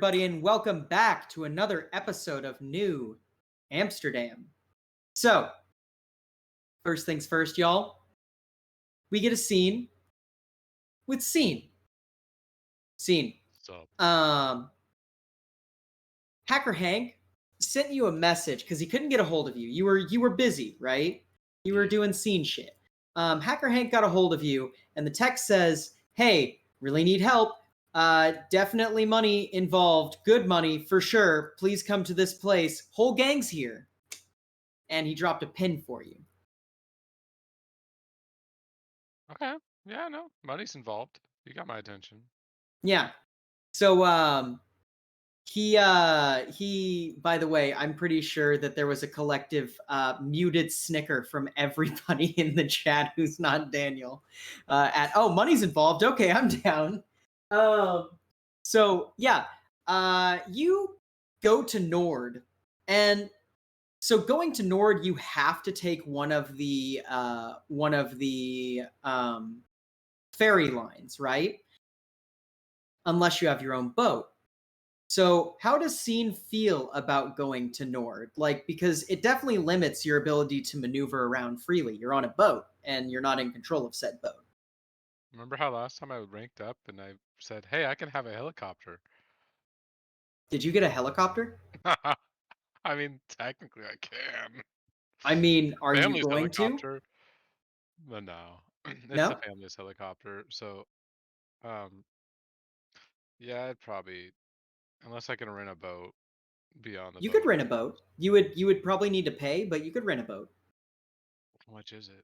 everybody, and welcome back to another episode of New Amsterdam. So, first things first, y'all. We get a scene with Scene. Scene. So Hacker Hank sent you a message because he couldn't get a hold of you. You were busy, right? You were Yeah. doing Scene shit. Hacker Hank got a hold of you, and the text says, "Hey, really need help. Definitely money involved. Good money for sure. Please come to this place. Whole gang's here." And he dropped a pin for you. Okay. Yeah, no. Money's involved. You got my attention. Yeah. So he by the way, I'm pretty sure that there was a collective muted snicker from everybody in the chat who's not Daniel. Money's involved. Okay, I'm down. So yeah, you go to Nord, and so going to Nord, you have to take one of the ferry lines, right? Unless you have your own boat. So how does Scene feel about going to Nord? Like, because it definitely limits your ability to maneuver around freely. You're on a boat, and you're not in control of said boat. Remember how last time I ranked up and I said, hey, I can have a helicopter? Did you get a helicopter? I mean, technically I can. I mean, are you Family's going to? helicopter. But no. It's the No? family's helicopter. So, um, yeah, I'd probably, unless I can rent a boat beyond the You boat could rent a range. boat. You would probably need to pay, but you could rent a boat. How much is it?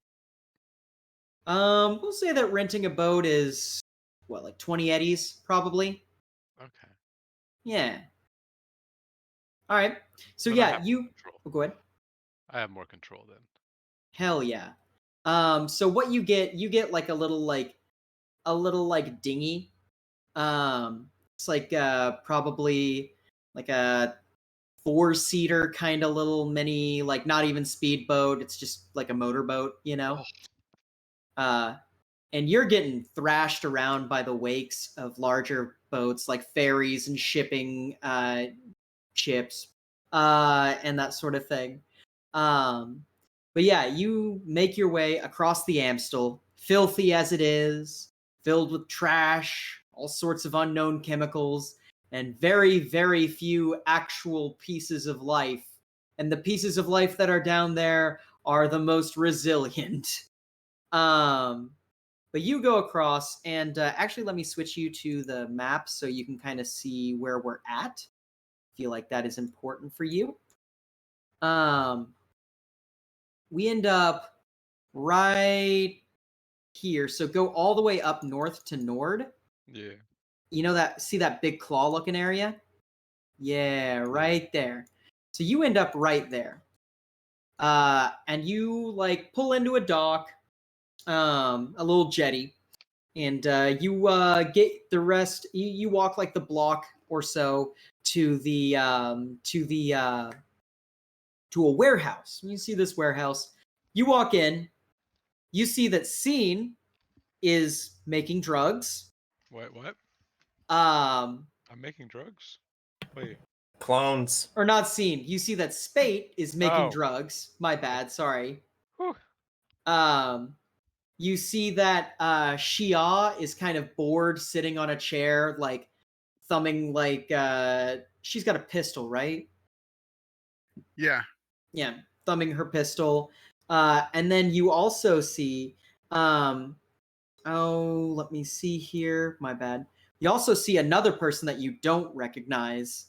We'll say that renting a boat is what, like 20 eddies, probably. Okay. Yeah. All right. So Then I yeah, have more you. control. Oh, go ahead. I have more control then. Hell yeah. So what you get like a little like dinghy. It's like probably like a 4-seater kind of little mini, like not even speedboat. It's just like a motorboat, you know. Oh, Uh, and you're getting thrashed around by the wakes of larger boats like ferries and shipping ships and that sort of thing. But yeah, you make your way across the Amstel, filthy as it is, filled with trash, all sorts of unknown chemicals, and very, very few actual pieces of life. And the pieces of life that are down there are the most resilient. But you go across, and actually, let me switch you to the map so you can kind of see where we're at. Feel like that is important for you. We end up right here. So go all the way up north to Nord. yeah. You know see that big claw looking area? Yeah, right there. So you end up right there. And you like pull into a dock, a little jetty, and you get the rest. You walk like the block or so to to a warehouse. You see this warehouse. You walk in. You see that Scene is making drugs. What? Um, I'm making drugs? Wait. Clones. or not Scene. You see that Spate is making Oh. drugs. My bad. Sorry. Whew. Um, you see that Shia is kind of bored, sitting on a chair, like thumbing, like she's got a pistol, right? Yeah. Yeah, thumbing her pistol. And then you also see, let me see here. My bad. You also see another person that you don't recognize,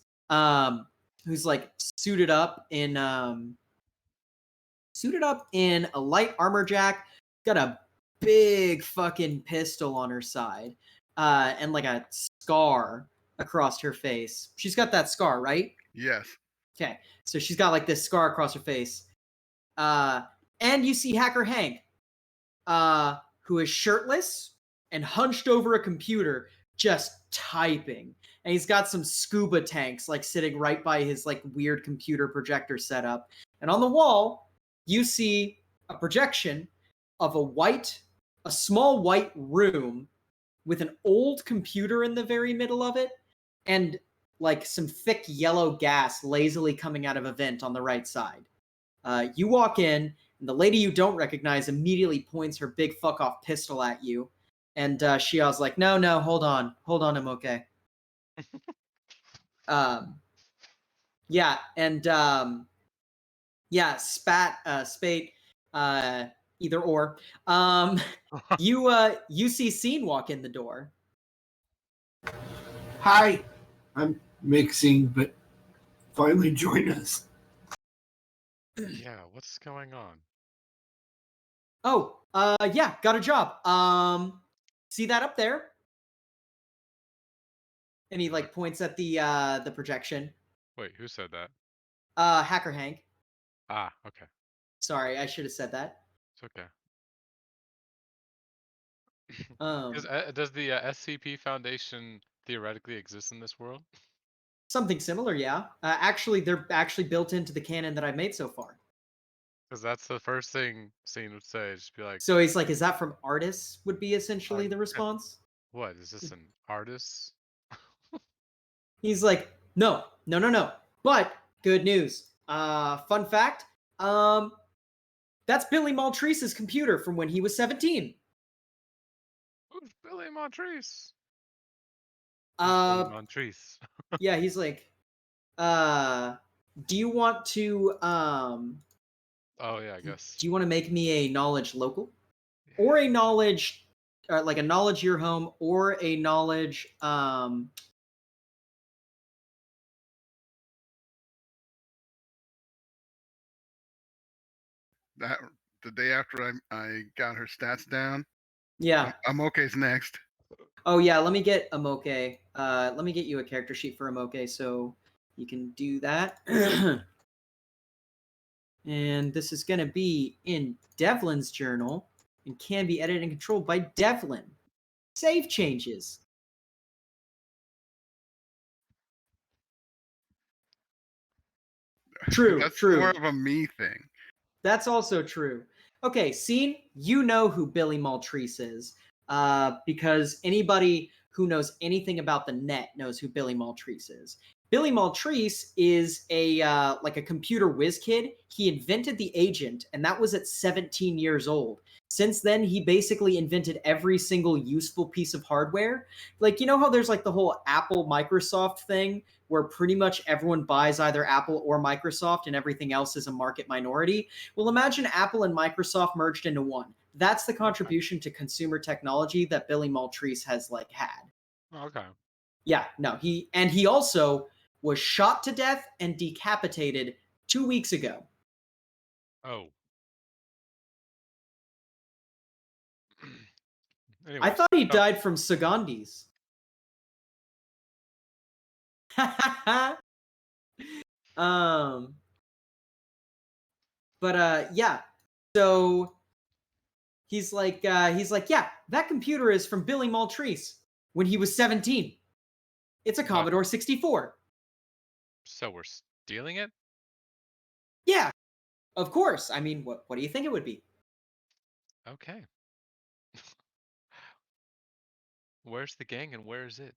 who's like suited up in a light armor jack, got a big fucking pistol on her side, and like a scar across her face. She's got that scar, right? Yes. Okay, so she's got like this scar across her face. And you see Hacker Hank, who is shirtless and hunched over a computer, just typing. And he's got some scuba tanks like sitting right by his like weird computer projector setup. And on the wall, you see a projection of a small white room with an old computer in the very middle of it, and like some thick yellow gas lazily coming out of a vent on the right side. You walk in, and the lady you don't recognize immediately points her big fuck off pistol at you. And she was like, no, hold on, I'm okay. Yeah, and yeah, spate, either or. You see Scene walk in the door. Hi, I'm mixing, but finally join us. Yeah, what's going on? Oh, yeah, got a job. See that up there? And he like points at the projection. Wait, who said that? Hacker Hank. Ah, okay. Sorry, I should have said that. It's okay. Does the SCP Foundation theoretically exist in this world? Something similar, yeah. Actually, they're actually built into the canon that I've made so far. Because that's the first thing Scene would say. Just be like, So he's like, "Is that from artists?" Would be essentially the response. what is this, an artist? He's like, no. But good news. Fun fact. That's Billy Maltrese's computer from when he was 17. Who's Billy Montrese? Billy Montrese. Yeah, he's like, do you want to Oh yeah, I guess. do you want to make me a knowledge local? Yeah. Or a knowledge like a knowledge your home, or a knowledge That the day after I got her stats down. yeah. Amoke's next. Oh yeah, let me get Amoke. Let me get you a character sheet for Amoke so you can do that. And this is going to be in Devlin's journal and can be edited and controlled by Devlin. Save changes. True, That's true. more of a me thing. That's also true. Okay, Scene, you know who Billy Maltrese is, because anybody who knows anything about the net knows who Billy Maltrese is. Billy Maltrese is a like a computer whiz kid. He invented the agent, and that was at 17 years old. Since then, he basically invented every single useful piece of hardware. Like, you know how there's like the whole Apple Microsoft thing, where pretty much everyone buys either Apple or Microsoft and everything else is a market minority? Well, imagine Apple and Microsoft merged into one. That's the contribution to consumer technology that Billy Maltrese has like had. Okay. Yeah, no, he also was shot to death and decapitated 2 weeks ago. Oh. I Anyways, thought he died from Sagandis. Yeah. So he's like, yeah, that computer is from Billy Maltrese when he was 17. It's a Commodore 64. So we're stealing it? Yeah, of course. I mean, what do you think it would be? Okay. Where's the gang and where is it?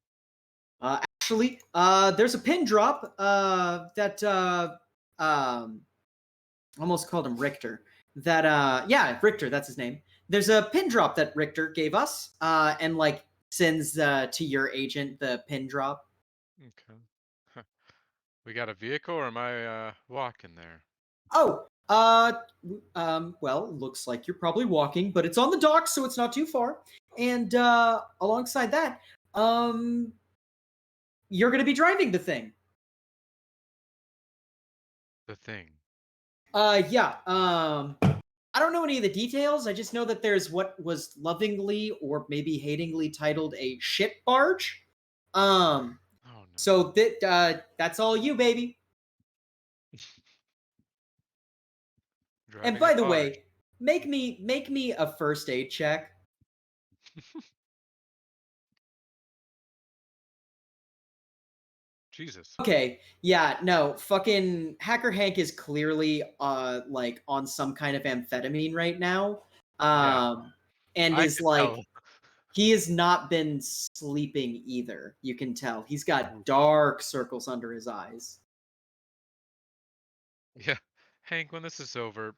Actually, there's a pin drop that almost called him Richter. That yeah, Richter, that's his name. There's a pin drop that Richter gave us, and like sends to your agent the pin drop. Okay. We got a vehicle, or am I walking there? Oh, well, looks like you're probably walking, but it's on the dock, so it's not too far. And alongside that, you're going to be driving the thing. The thing. Yeah. I don't know any of the details. I just know that there's what was lovingly or maybe hatingly titled a shit barge. Oh no. So that's all you, baby. And by the way, make me a first aid check. Jesus. Okay, yeah, no, fucking Hacker Hank is clearly like on some kind of amphetamine right now. Yeah. And I is could like tell. He has not been sleeping either. You can tell. He's got dark circles under his eyes. Yeah, Hank, when this is over,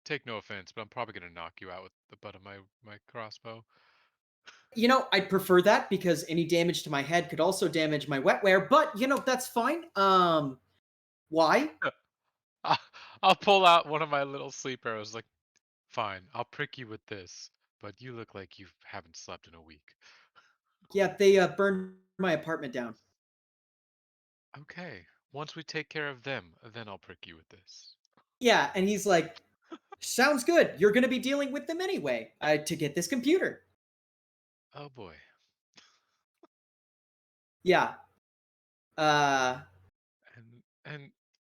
take no offense, but I'm probably gonna knock you out with the butt of my crossbow. I'd prefer that because any damage to my head could also damage my wetware, but that's fine. Why? I'll, I'll pull out one of my little sleep arrows. Like, fine, I'll prick you with this, but you look like you haven't slept in a week. Yeah, they burned my apartment down. Okay, once we take care of them, then I'll prick you with this. Yeah, and he's like, sounds good. You're going to be dealing with them anyway to get this computer. Oh boy. Yeah. And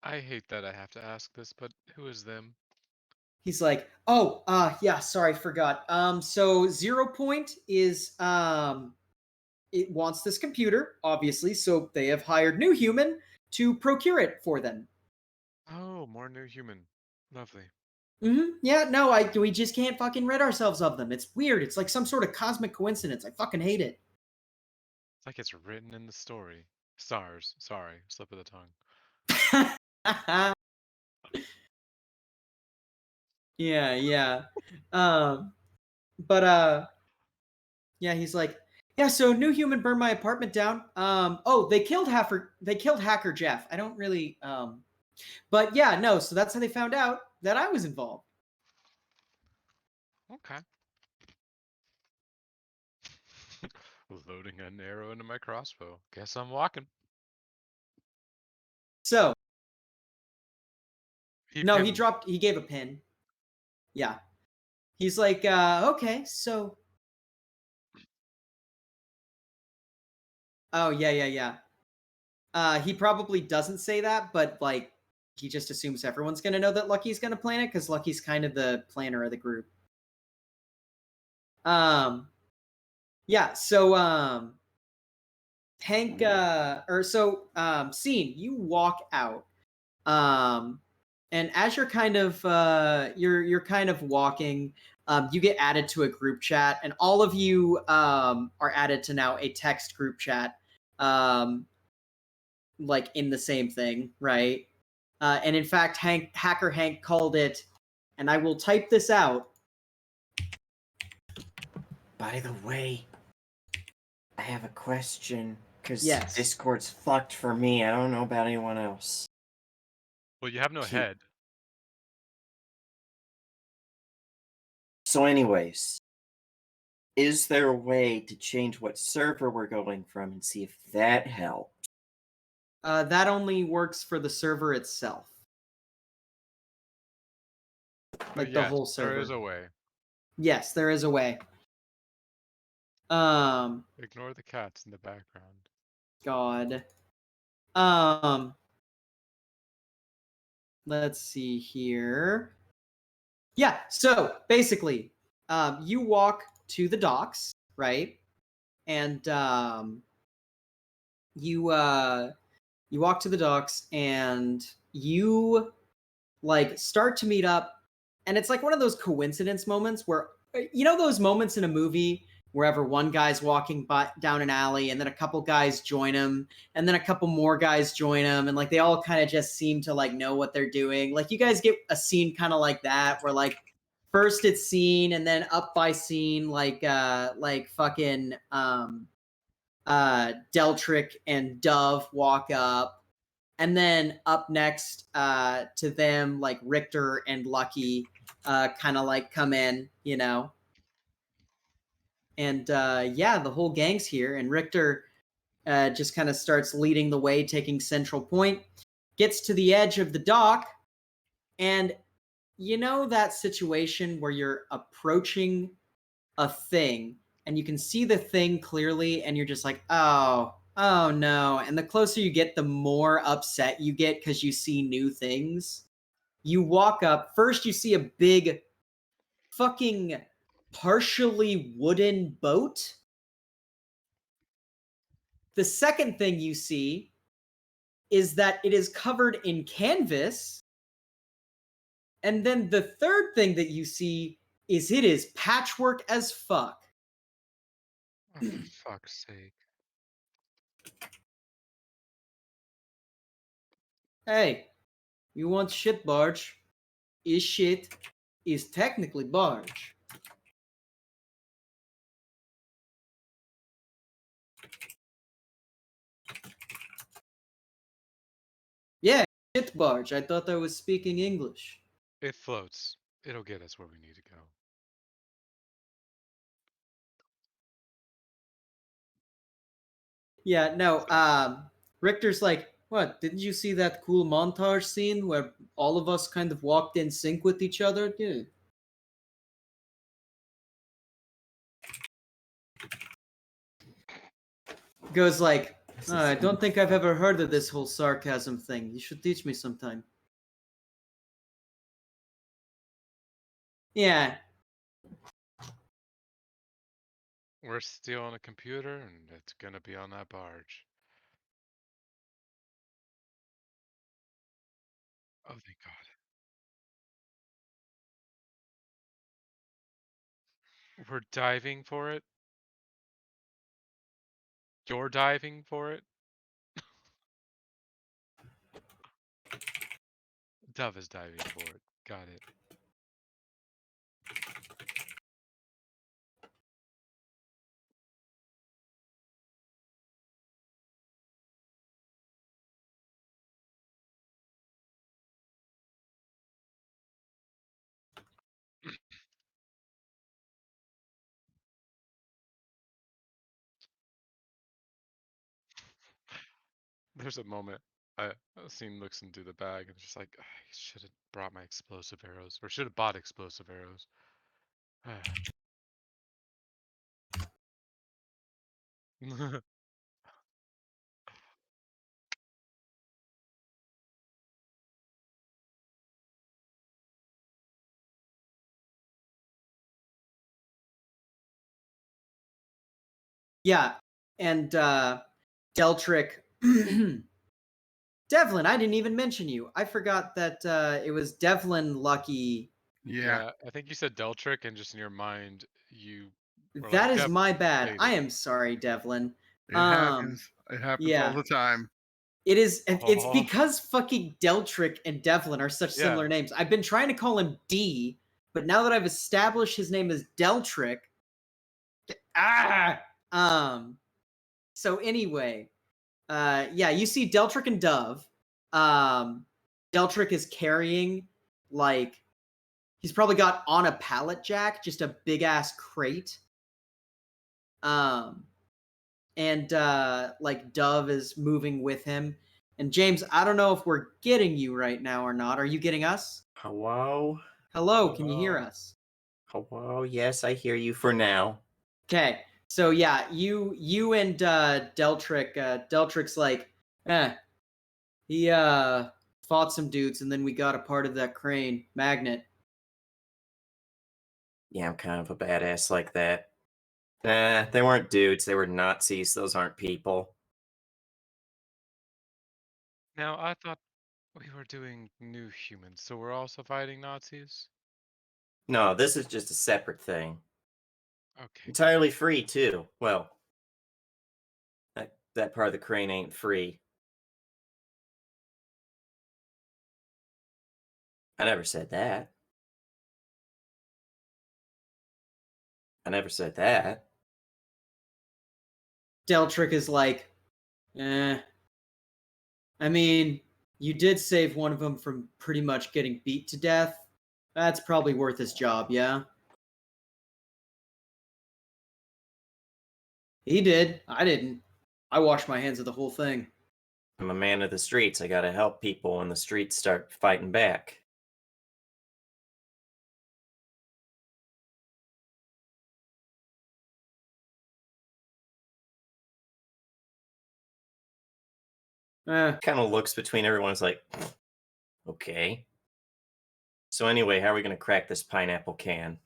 I hate that I have to ask this, but who is them? He's like, oh, yeah, sorry, forgot. So 0 Point is it wants this computer, obviously, so they have hired New Human to procure it for them. Oh, more new human. Lovely. Yeah, no, we just can't fucking rid ourselves of them. It's weird. It's like some sort of cosmic coincidence. I fucking hate it. It's like it's written in the story. Stars. Sorry, slip of the tongue. Yeah. But yeah, he's like, yeah, so New Human burned my apartment down. Oh, they killed Hacker Jeff. I don't really but yeah, no, so that's how they found out that I was involved. Okay. Loading an arrow into my crossbow. Guess I'm walking. So, He no, pinned. he gave a pin. Yeah. He's like, okay, so oh, yeah. He probably doesn't say that, but like he just assumes everyone's gonna know that Lucky's gonna plan it because Lucky's kind of the planner of the group. Yeah, so Hank Scene, you walk out. And as you're kind of you're kind of walking, you get added to a group chat, and all of you are added to now a text group chat. Like in the same thing, right? And in fact, Hacker Hank called it, and I will type this out. By the way, I have a question, because Yes. Discord's fucked for me. I don't know about anyone else. Well, you have no head. So anyways, is there a way to change what server we're going from and see if that helps? That only works for the server itself. Like the Yes, whole server. there is a way. Yes, there is a way. Ignore the cats in the background. God. Let's see here. Yeah, so basically, you walk to the docks, right? And you walk to the docks and you like start to meet up, and it's like one of those coincidence moments where those moments in a movie wherever one guy's walking down an alley and then a couple guys join him and then a couple more guys join him, and like they all kind of just seem to like know what they're doing. Like you guys get a scene kind of like that where like first it's Scene and then up by Scene like fucking Deltrick and Dove walk up, and then up next to them like Richter and Lucky kind of like come in, and yeah, the whole gang's here, and Richter just kind of starts leading the way, taking central point, gets to the edge of the dock, and that situation where you're approaching a thing and you can see the thing clearly and you're just like, oh no. And the closer you get, the more upset you get because you see new things. You walk up, first you see a big fucking partially wooden boat. The second thing you see is that it is covered in canvas. And then the third thing that you see is it is patchwork as fuck. Oh, for fuck's sake. Hey, you want shit barge? Is shit is technically barge. Yeah, shit barge. I thought I was speaking English. It floats. It'll get us where we need to go. Yeah, no, Richter's like, what, didn't you see that cool montage scene where all of us kind of walked in sync with each other? Dude. Goes like, I don't think I've ever heard of this whole sarcasm thing. You should teach me sometime. Yeah. We're stealing a computer, and it's gonna be on that barge. Oh, thank God. We're diving for it. You're diving for it. Dove is diving for it. Got it. There's a moment. Scene looks into the bag and just like, I should have brought my explosive arrows, or should have bought explosive arrows. Yeah. And Deltrick Devlin, I didn't even mention you. I forgot that it was Devlin Lucky. Yeah. I think you said Deltrick, and just in your mind, you were That like, is my Devlin, bad. I David. am sorry, Devlin. It happens. It happens all Yeah. the time. It's Oh, because fucking Deltrick and Devlin are such similar yeah. names. I've been trying to call him D, but now that I've established his name is Deltrick, um so anyway, yeah, you see Deltrick and Dove. Deltrick is carrying, like, he's probably got on a pallet jack just a big ass crate. And like Dove is moving with him. And James, I don't know if we're getting you right now or not. Are you getting us? Hello? Hello, can you hear Hello. us? Hello? Yes, I hear you for now. Okay. So yeah, you and Deltrick, Deltrick's like, he fought some dudes and then we got a part of that crane magnet. Yeah, I'm kind of a badass like that. They weren't dudes, they were Nazis. Those aren't people. Now, I thought we were doing New Humans, so we're also fighting Nazis? No, this is just a separate thing. Okay. Entirely free, too. Well, that part of the crane ain't free. I never said that. I never said that. Deltrick is like, I mean, you did save one of them from pretty much getting beat to death. That's probably worth his job, yeah? He did. I didn't. I washed my hands of the whole thing. I'm a man of the streets. I gotta help people when the streets start fighting back. Kind of looks between everyone. It's like, okay. So anyway, how are we gonna crack this pineapple can?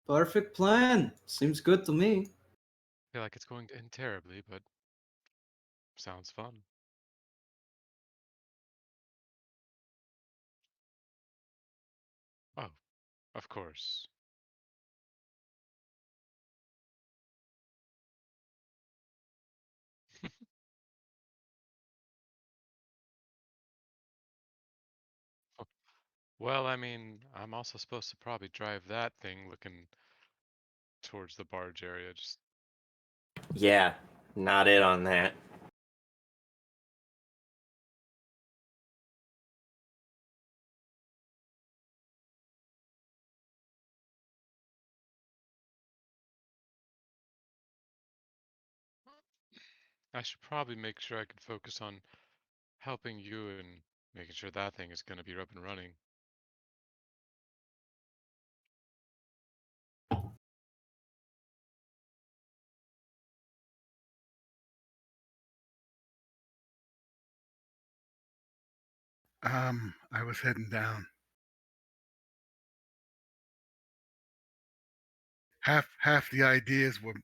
Perfect plan. Seems good to me. I feel like it's going to end terribly, but sounds fun. Oh, of course. Well, I mean, I'm also supposed to probably drive that thing looking towards the barge area. Just Yeah, not it on that. I should probably make sure I can focus on helping you and making sure that thing is going to be up and running. I was heading down. Half the ideas what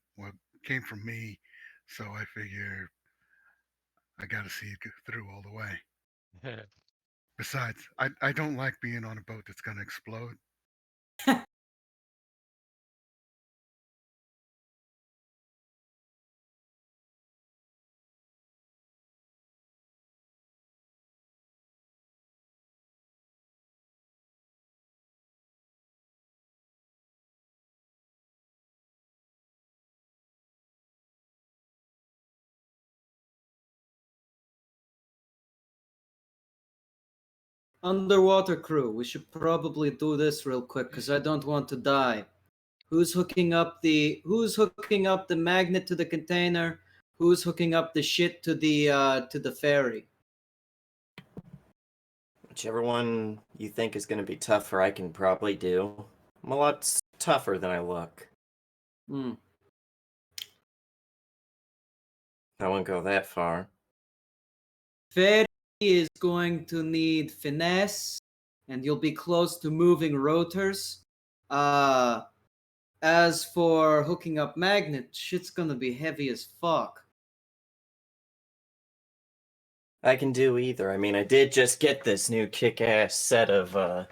came from me, so I figure I got to see it go through all the way. Besides, I don't like being on a boat that's gonna explode. Underwater crew, we should probably do this real quick because I don't want to die. Who's hooking up the magnet to the container? Who's hooking up the shit to the ferry? Whichever one you think is going to be tougher, I can probably do. I'm a lot tougher than I look. Hmm. I won't go that far. Ferry is going to need finesse, and you'll be close to moving rotors. As for hooking up magnet, shit's gonna be heavy as fuck. I can do either. I mean, I did just get this new kick-ass set of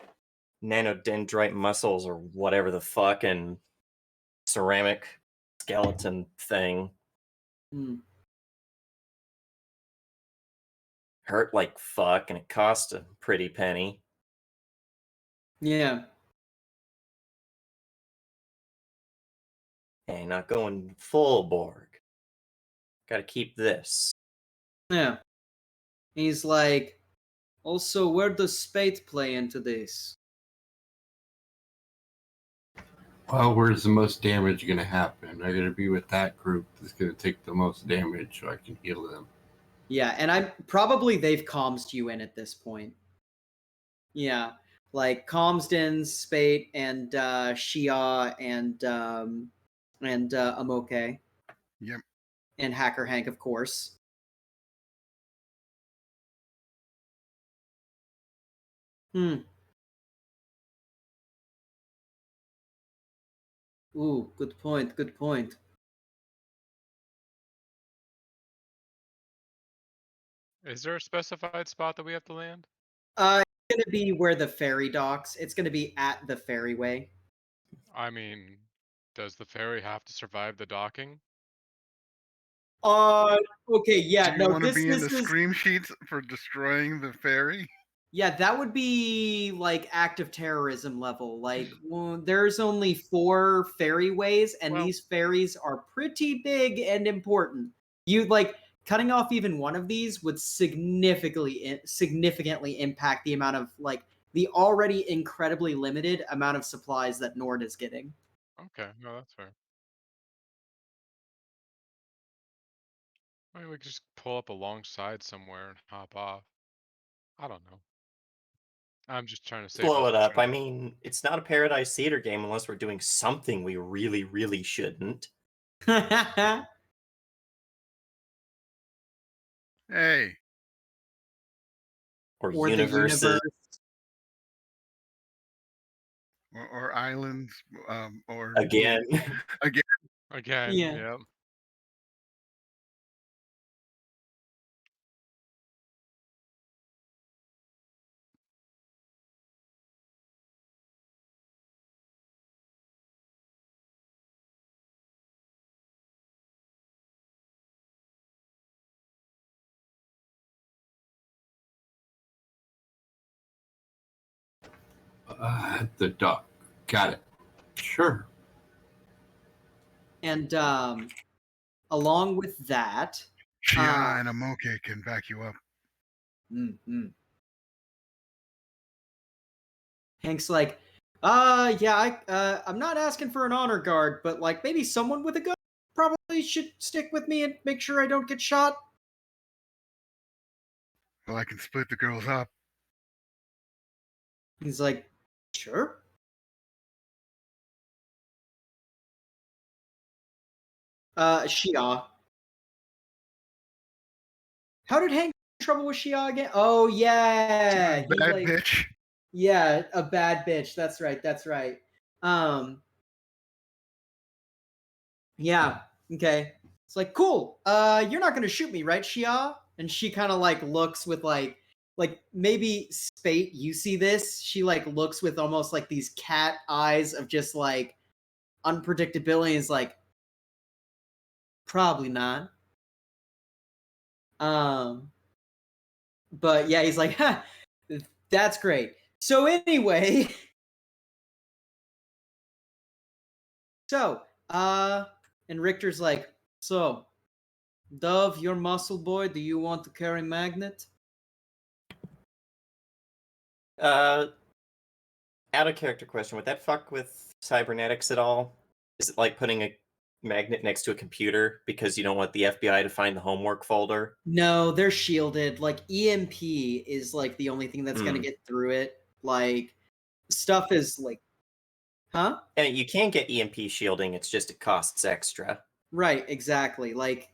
nanodendrite muscles or whatever the fucking ceramic skeleton thing. Hmm. Hurt like fuck, and it cost a pretty penny. Yeah. Hey, not going full Borg. Gotta keep this. Yeah. He's like, also, where does Spate play into this? Well, where's the most damage going to happen? I got to be with that group that's going to take the most damage so I can heal them. Yeah, and they've comsed you in at this point. Yeah. Like Comsden, Spate, and Shia and Amoke. Yep. And Hacker Hank, of course. Ooh, good point, good point. Is there a specified spot that we have to land? It's gonna be where the ferry docks. It's gonna be at the ferryway. I mean, does the ferry have to survive the docking? Okay, yeah, Do you no, want to this be in the is scream sheets for destroying the ferry? yeah, that would be like active terrorism level. Like, well, there's only 4 ferryways, and Well, these ferries are pretty big and important. You like cutting off even one of these would significantly impact the amount of like the already incredibly limited amount of supplies that Nord is getting. okay, no, that's fair. I mean, we could just pull up alongside somewhere and hop off. I don't know. I'm just trying to save Blow us it a up. trip. I mean, it's not a Paradise Theater game unless we're doing something we really, really shouldn't. Hey, Or Or the universes. universe. or islands, or Again. again. Again, Yeah. yeah. At the dock. Got it. Sure. And along with that, Shia and Amoke can back you up. mm-hmm. Hank's like, yeah, I'm not asking for an honor guard, but like maybe someone with a gun probably should stick with me and make sure I don't get shot. Well, I can split the girls up. He's like, sure. Shia. How did Hank get in trouble with Shia again? Oh yeah, he Bad like, bitch. yeah, a bad bitch. That's right. That's right. Yeah. Okay. It's like, cool. You're not gonna shoot me, right, Shia? And she kind of like looks with like maybe Spate, you see this? She like looks with almost like these cat eyes of just like unpredictability. And is like, probably not. But yeah, he's like, huh, that's great. So anyway, so and Richter's like, so Dove, your muscle boy, do you want to carry Magnet? Out of character question, would that fuck with cybernetics at all? Is it like putting a magnet next to a computer because you don't want the FBI to find the homework folder? No, they're shielded. Like EMP is like the only thing that's gonna get through it. Like stuff is like, huh? And you can get EMP shielding, it's just it costs extra. Right, exactly. Like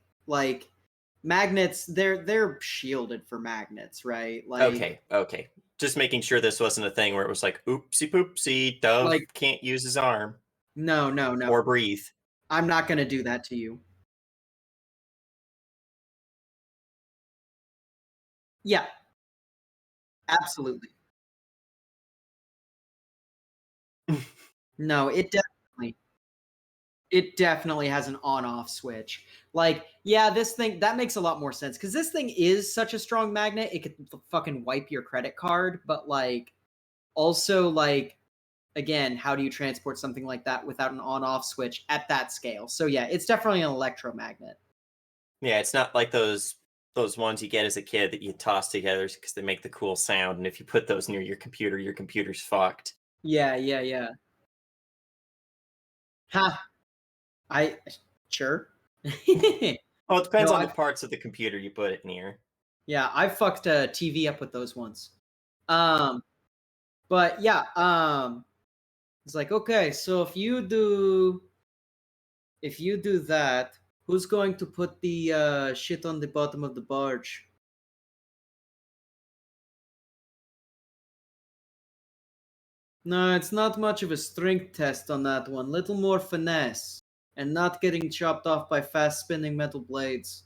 magnets, they're shielded for magnets, right? Like Okay. Just making sure this wasn't a thing where it was like, oopsie poopsie, Dove Like- can't use his arm no. or breathe. I'm not gonna do that to you. Yeah. Absolutely. No, it definitely has an on-off switch. Like, yeah, this thing that makes a lot more sense because this thing is such a strong magnet. It could fucking wipe your credit card, but like, also like, again, how do you transport something like that without an on-off switch at that scale? So yeah, it's definitely an electromagnet. Yeah, it's not like those ones you get as a kid that you toss together because they make the cool sound, and if you put those near your computer's fucked. Yeah. Ha! Sure. Well, it depends No, on the parts of the computer you put it near. Yeah, I fucked a TV up with those ones. But yeah, it's like, okay, so if you do that, who's going to put the shit on the bottom of the barge? No, it's not much of a strength test on that one. Little more finesse. And not getting chopped off by fast spinning metal blades.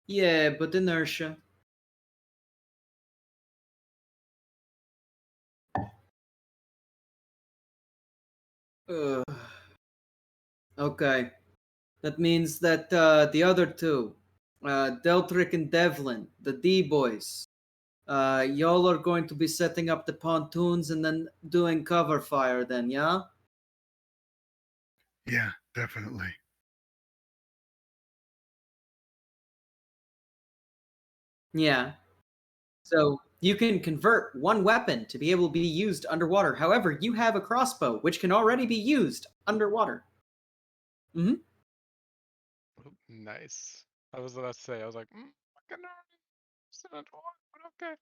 Yeah, but inertia. Ugh. Okay. That means that the other two, Deltrick and Devlin, the D-boys, y'all are going to be setting up the pontoons and then doing cover fire then, yeah? Yeah, definitely. Yeah. So you can convert one weapon to be able to be used underwater. However, you have a crossbow, which can already be used underwater. Mm-hmm. Oh, nice. I was about to say, I was like, I can already sit at one, but okay.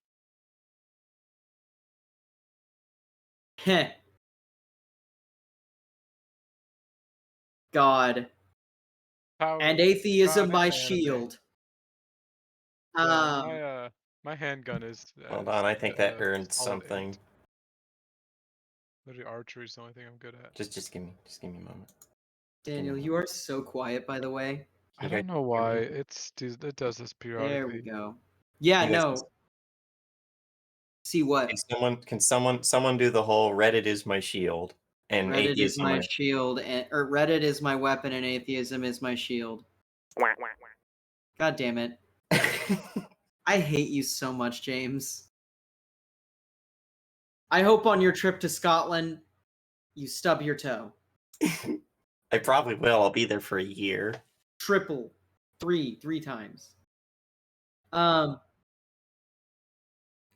Heh. God. Power And atheism God by and anime. shield. Yeah, My handgun is. Hold on, I think that earned solid something. 8. Literally, archery is the only thing I'm good at. Just give me a moment. Daniel, you are so quiet, by the way. I You guys don't know hear why me? it does this There periodically. we go. Yeah, You guys no. See what? Can someone do the whole Reddit is my shield and Reddit is atheism my shield, or Reddit is my weapon, and atheism is my shield. God damn it! I hate you so much, James. I hope on your trip to Scotland, you stub your toe. I probably will. I'll be there for a year. Triple, three times. And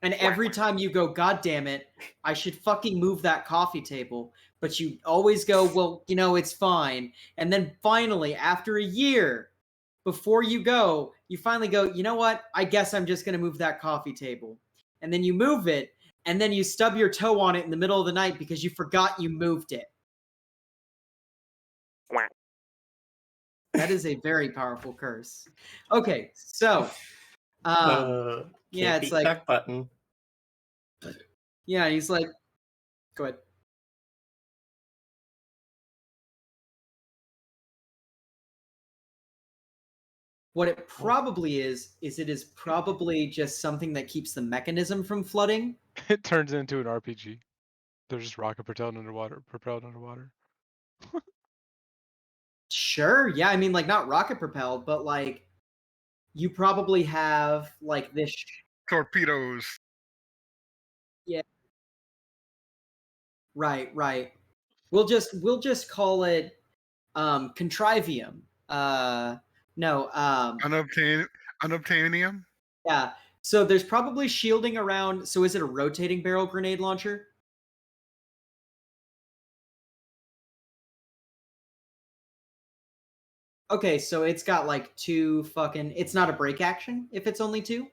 every time you go, God damn it, I should fucking move that coffee table. But you always go, well, you know, it's fine. And then finally, after a year, before you go, you finally go, you know what? I guess I'm just going to move that coffee table. And then you move it, and then you stub your toe on it in the middle of the night because you forgot you moved it. That is a very powerful curse. Okay, so yeah, Can't it's beat like, tuck button. yeah, he's like, go ahead. What it probably is it is probably just something that keeps the mechanism from flooding. It turns into an RPG. They're just rocket propelled underwater. Sure, yeah, I mean, like, not rocket propelled, but like, you probably have like this. Torpedoes. Yeah. Right. We'll just call it contrivium. No, Unobtainium. yeah. So there's probably shielding around. So is it a rotating barrel grenade launcher? Okay, so it's got like 2 fucking. It's not a break action if it's only 2.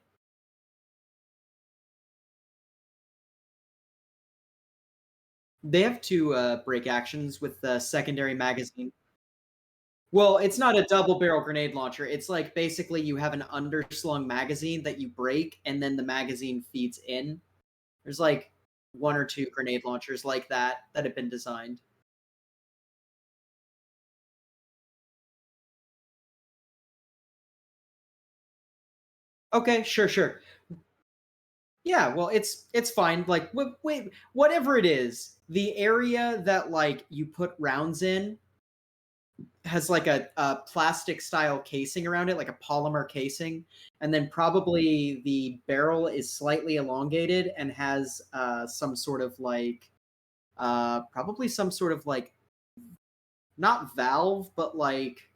They have 2 break actions with the secondary magazine. Well, it's not a double barrel grenade launcher. It's like basically you have an underslung magazine that you break and then the magazine feeds in. There's like 1 or 2 grenade launchers like that have been designed. Okay, sure. Yeah, well, it's fine. Like, wait, whatever it is, the area that like you put rounds in has like a plastic style casing around it, like a polymer casing, and then probably the barrel is slightly elongated and has some sort of like probably some sort of like not valve, but like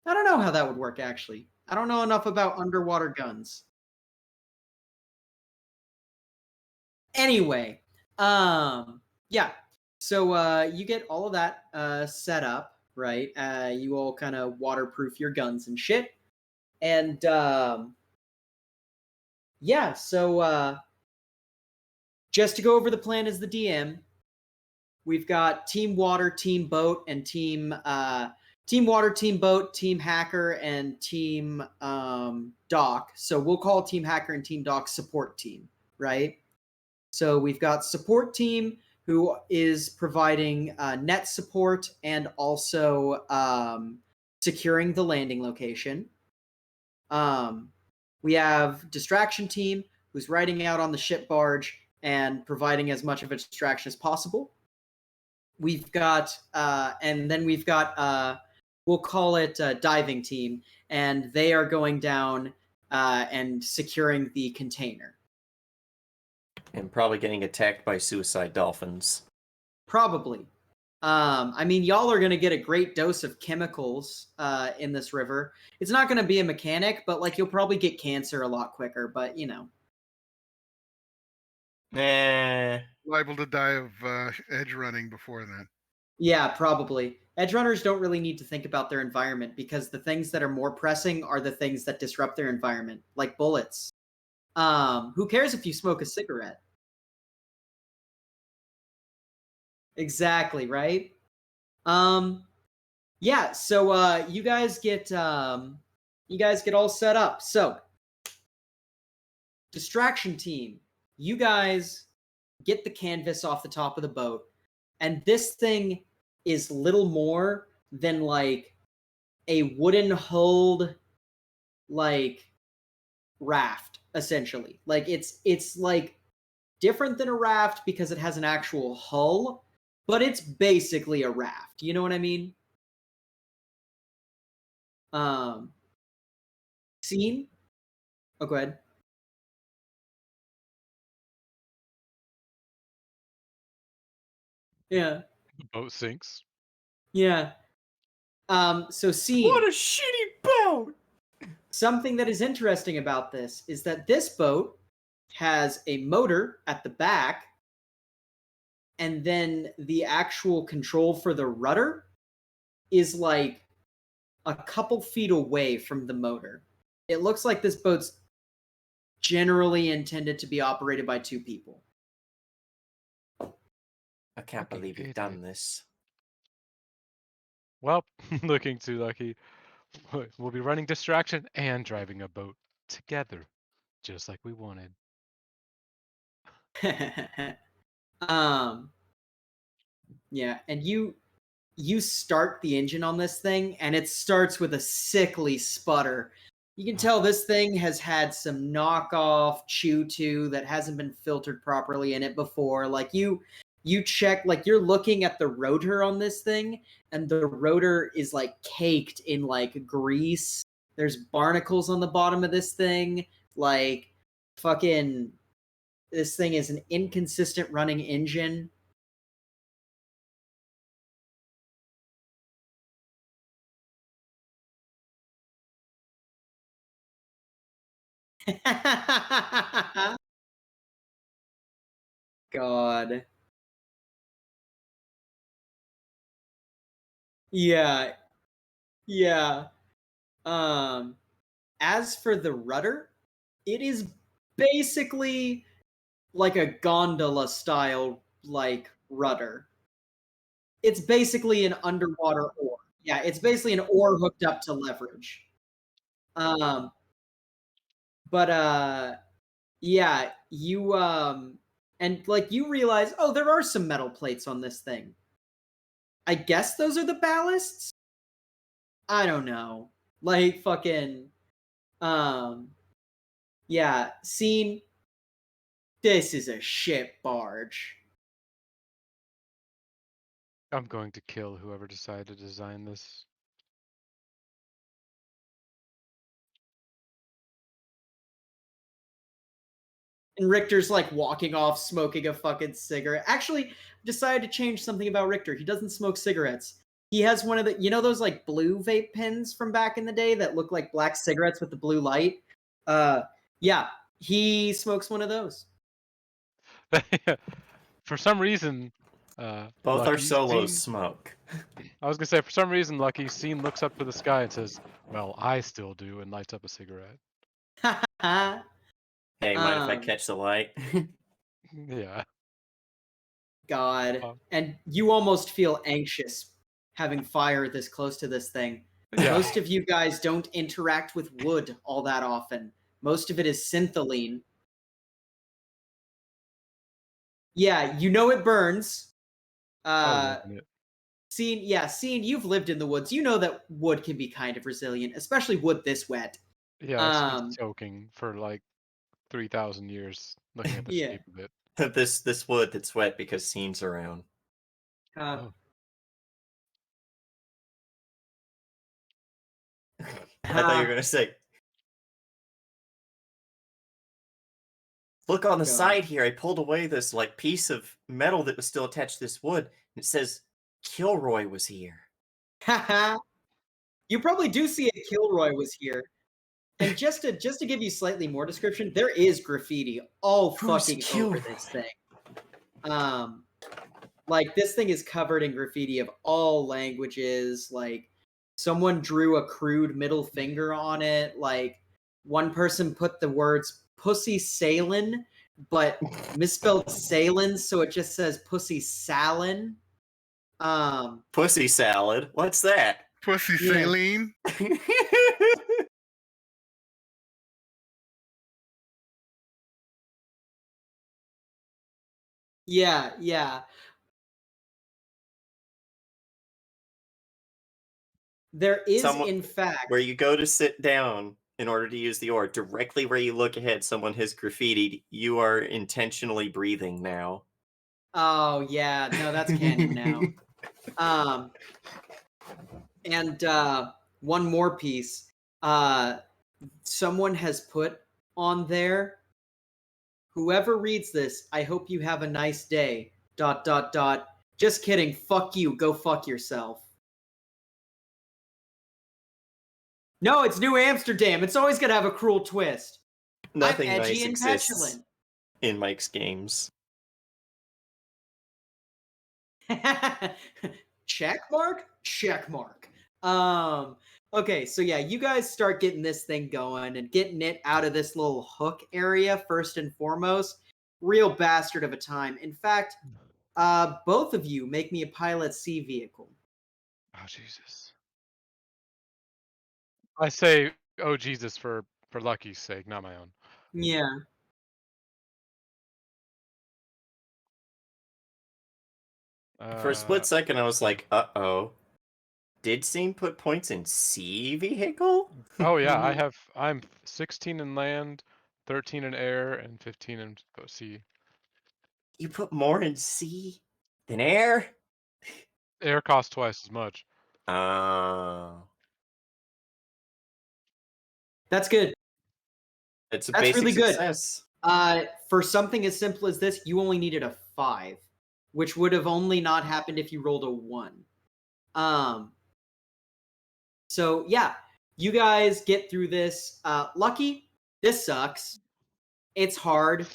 I don't know how that would work actually. I don't know enough about underwater guns. Anyway, yeah. So you get all of that set up, right? You all kind of waterproof your guns and shit. And yeah, so just to go over the plan as the DM, we've got Team Water, Team Boat, and Team Water, Team Boat, Team Hacker, and Team Doc. So we'll call Team Hacker and Team Doc support team, right? So we've got support team who is providing net support and also securing the landing location. We have distraction team who's riding out on the ship barge and providing as much of a distraction as possible. We've got, and then we've got, we'll call it diving team, and they are going down and securing the container. And probably getting attacked by suicide dolphins. Probably. I mean, y'all are going to get a great dose of chemicals in this river. It's not going to be a mechanic, but like you'll probably get cancer a lot quicker, but you know. Liable to die of edge running before then. Yeah, probably. Edge runners don't really need to think about their environment because the things that are more pressing are the things that disrupt their environment, like bullets. Who cares if you smoke a cigarette? Exactly, right? Yeah, so you guys get all set up. So Distraction team, you guys get the canvas off the top of the boat, and this thing is little more than like a wooden hulled like raft, essentially. Like it's like different than a raft because it has an actual hull, but it's basically a raft. You know what I mean? Scene? Oh, go ahead. Yeah. The boat sinks. Yeah. So scene. What a shitty boat! Something that is interesting about this is that this boat has a motor at the back, and then the actual control for the rudder is like a couple feet away from the motor. It looks like this boat's generally intended to be operated by 2 people. I can't Fucking believe you've idiot. done this. Well, looking too lucky. We'll be running distraction and driving a boat together, just like we wanted. Yeah, and you start the engine on this thing, and it starts with a sickly sputter. You can tell this thing has had some knockoff chew that hasn't been filtered properly in it before. Like you check, like you're looking at the rotor on this thing, and the rotor is like caked in like grease. There's barnacles on the bottom of this thing. Like fucking, this thing is an inconsistent running engine. God. Yeah. Yeah. As for the rudder, it is basically like a gondola style like rudder. It's basically an underwater oar. Yeah, it's basically an oar hooked up to leverage. But yeah, you and like you realize, oh, there are some metal plates on this thing. I guess those are the ballasts? I don't know. Like fucking yeah, scene. This is a ship barge. I'm going to kill whoever decided to design this. And Richter's like walking off smoking a fucking cigarette. Actually, decided to change something about Richter. He doesn't smoke cigarettes. He has one of the, you know, those like blue vape pens from back in the day that look like black cigarettes with the blue light? Yeah, he smokes one of those. For some reason, Both our Lucky solos Scene- smoke. I was gonna say, for some reason, Lucky Scene looks up to the sky and says, "Well, I still do," and lights up a cigarette. Hey, mind if I Um, catch the light? Yeah. God. And you almost feel anxious having fire this close to this thing. Yeah. Most of you guys don't interact with wood all that often. Most of it is syntholine. Yeah, you know it burns. I'll live in it. Seeing you've lived in the woods, you know that wood can be kind of resilient, especially wood this wet. Yeah, it's been soaking for like 3,000 years, looking at the Yeah. shape of it. this wood that's wet because Scene's around. Oh. I thought you were gonna say. Look on the God. side here. I pulled away this like piece of metal that was still attached to this wood. And it says Kilroy was here. You probably do see it. Kilroy was here. And just to give you slightly more description, there is graffiti all fucking over this thing. Like this thing is covered in graffiti of all languages. Like someone drew a crude middle finger on it. Like one person put the words "pussy salin," but misspelled salin, so it just says "pussy salin." Pussy salad. What's that? Pussy Yeah. saline. Yeah, yeah. There is, in fact, Where you go to sit down in order to use the ore, directly where you look ahead, someone has graffitied, "You are intentionally breathing now." oh yeah, no, that's canon now. Um, and one more piece. Someone has put on there, whoever reads this, I hope you have a nice day. ... Just kidding. Fuck you. Go fuck yourself. No, it's New Amsterdam. It's always gonna have a cruel twist. Nothing I'm edgy nice and exists petulant. in Mike's games. Check mark? Check mark. Okay, so yeah, you guys start getting this thing going and getting it out of this little hook area first and foremost. Real bastard of a time. In fact, both of you make me a pilot C vehicle. Oh Jesus! I say, oh Jesus, for Lucky's sake, not my own. Yeah. For a split second, I was like, "Uh-oh. Did Scene put points in C vehicle?" Oh yeah, Mhm. I'm 16 in land, 13 in air, and 15 in sea. You put more in C than air? Air costs twice as much. Oh. That's good. It's a That's basic really good. success. For something as simple as this, you only needed a 5, which would have only not happened if you rolled a 1. So yeah, you guys get through this. Lucky, this sucks. It's hard.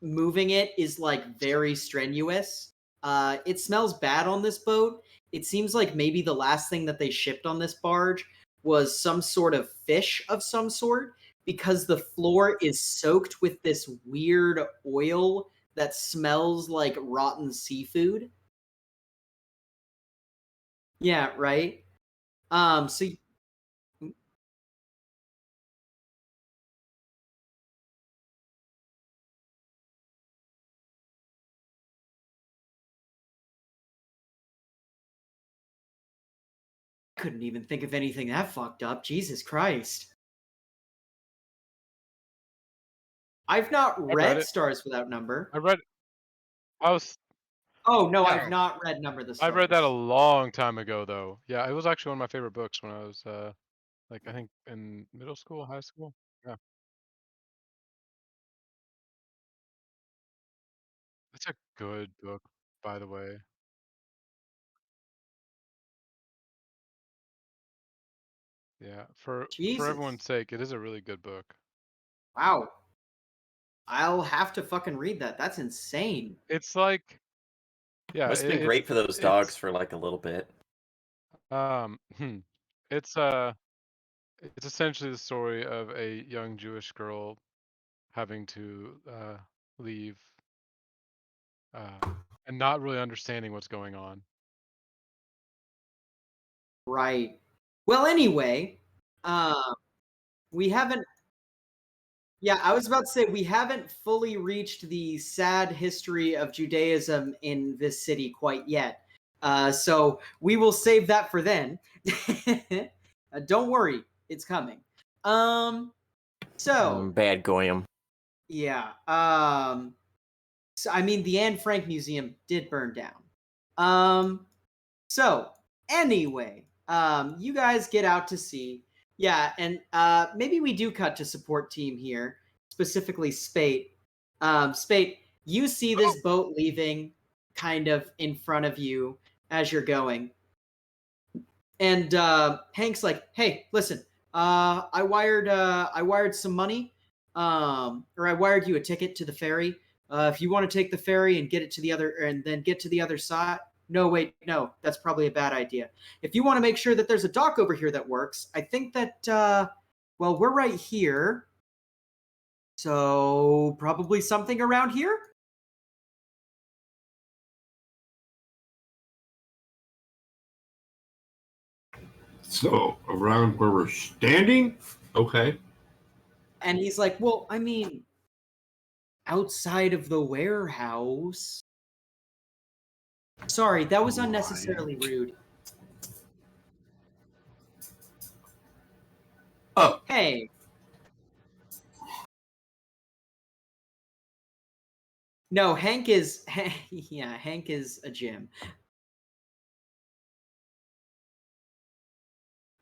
Moving it is like very strenuous. It smells bad on this boat. It seems like maybe the last thing that they shipped on this barge was some sort of fish of some sort, because the floor is soaked with this weird oil that smells like rotten seafood. Yeah, right. So I couldn't even think of anything that fucked up. Jesus Christ. I've not I read read it. Stars Without Number. I read. I was. Oh no, Yeah, I've not read Number the I read that a Stars. long time ago, though. Yeah, it was actually one of my favorite books when I was like I think in middle school, high school. Yeah, it's a good book, by the way. Yeah, for Jesus. everyone's sake, it is a really good book. Wow. I'll have to fucking read that. That's insane. It's like, yeah, Must have been great for those dogs for like a little bit. um, it's it's essentially the story of a young Jewish girl having to leave and not really understanding what's going on. Right. Well, anyway, um, we haven't. Yeah, I was about to say we haven't fully reached the sad history of Judaism in this city quite yet. So we will save that for then. Don't worry, it's coming. So Bad Goyim. yeah. So I mean, the Anne Frank Museum did burn down. So anyway, you guys get out to sea. Yeah, and maybe we do cut to support team here, specifically Spate. Spate, you see this boat leaving kind of in front of you as you're going. And Hank's like, "Hey, listen, I wired some money, or I wired you a ticket to the ferry. If you want to take the ferry and get it to the other, and then get to the other side. No, wait, no, that's probably a bad idea. If you want to make sure that there's a dock over here that works, I think that, well, we're right here, so probably something around here." So around where we're standing? Okay. And he's like, "Well, I mean, outside of the warehouse." Sorry, that was Lion. unnecessarily rude. Oh, Hey. No, Hank is yeah, Hank is a Jim.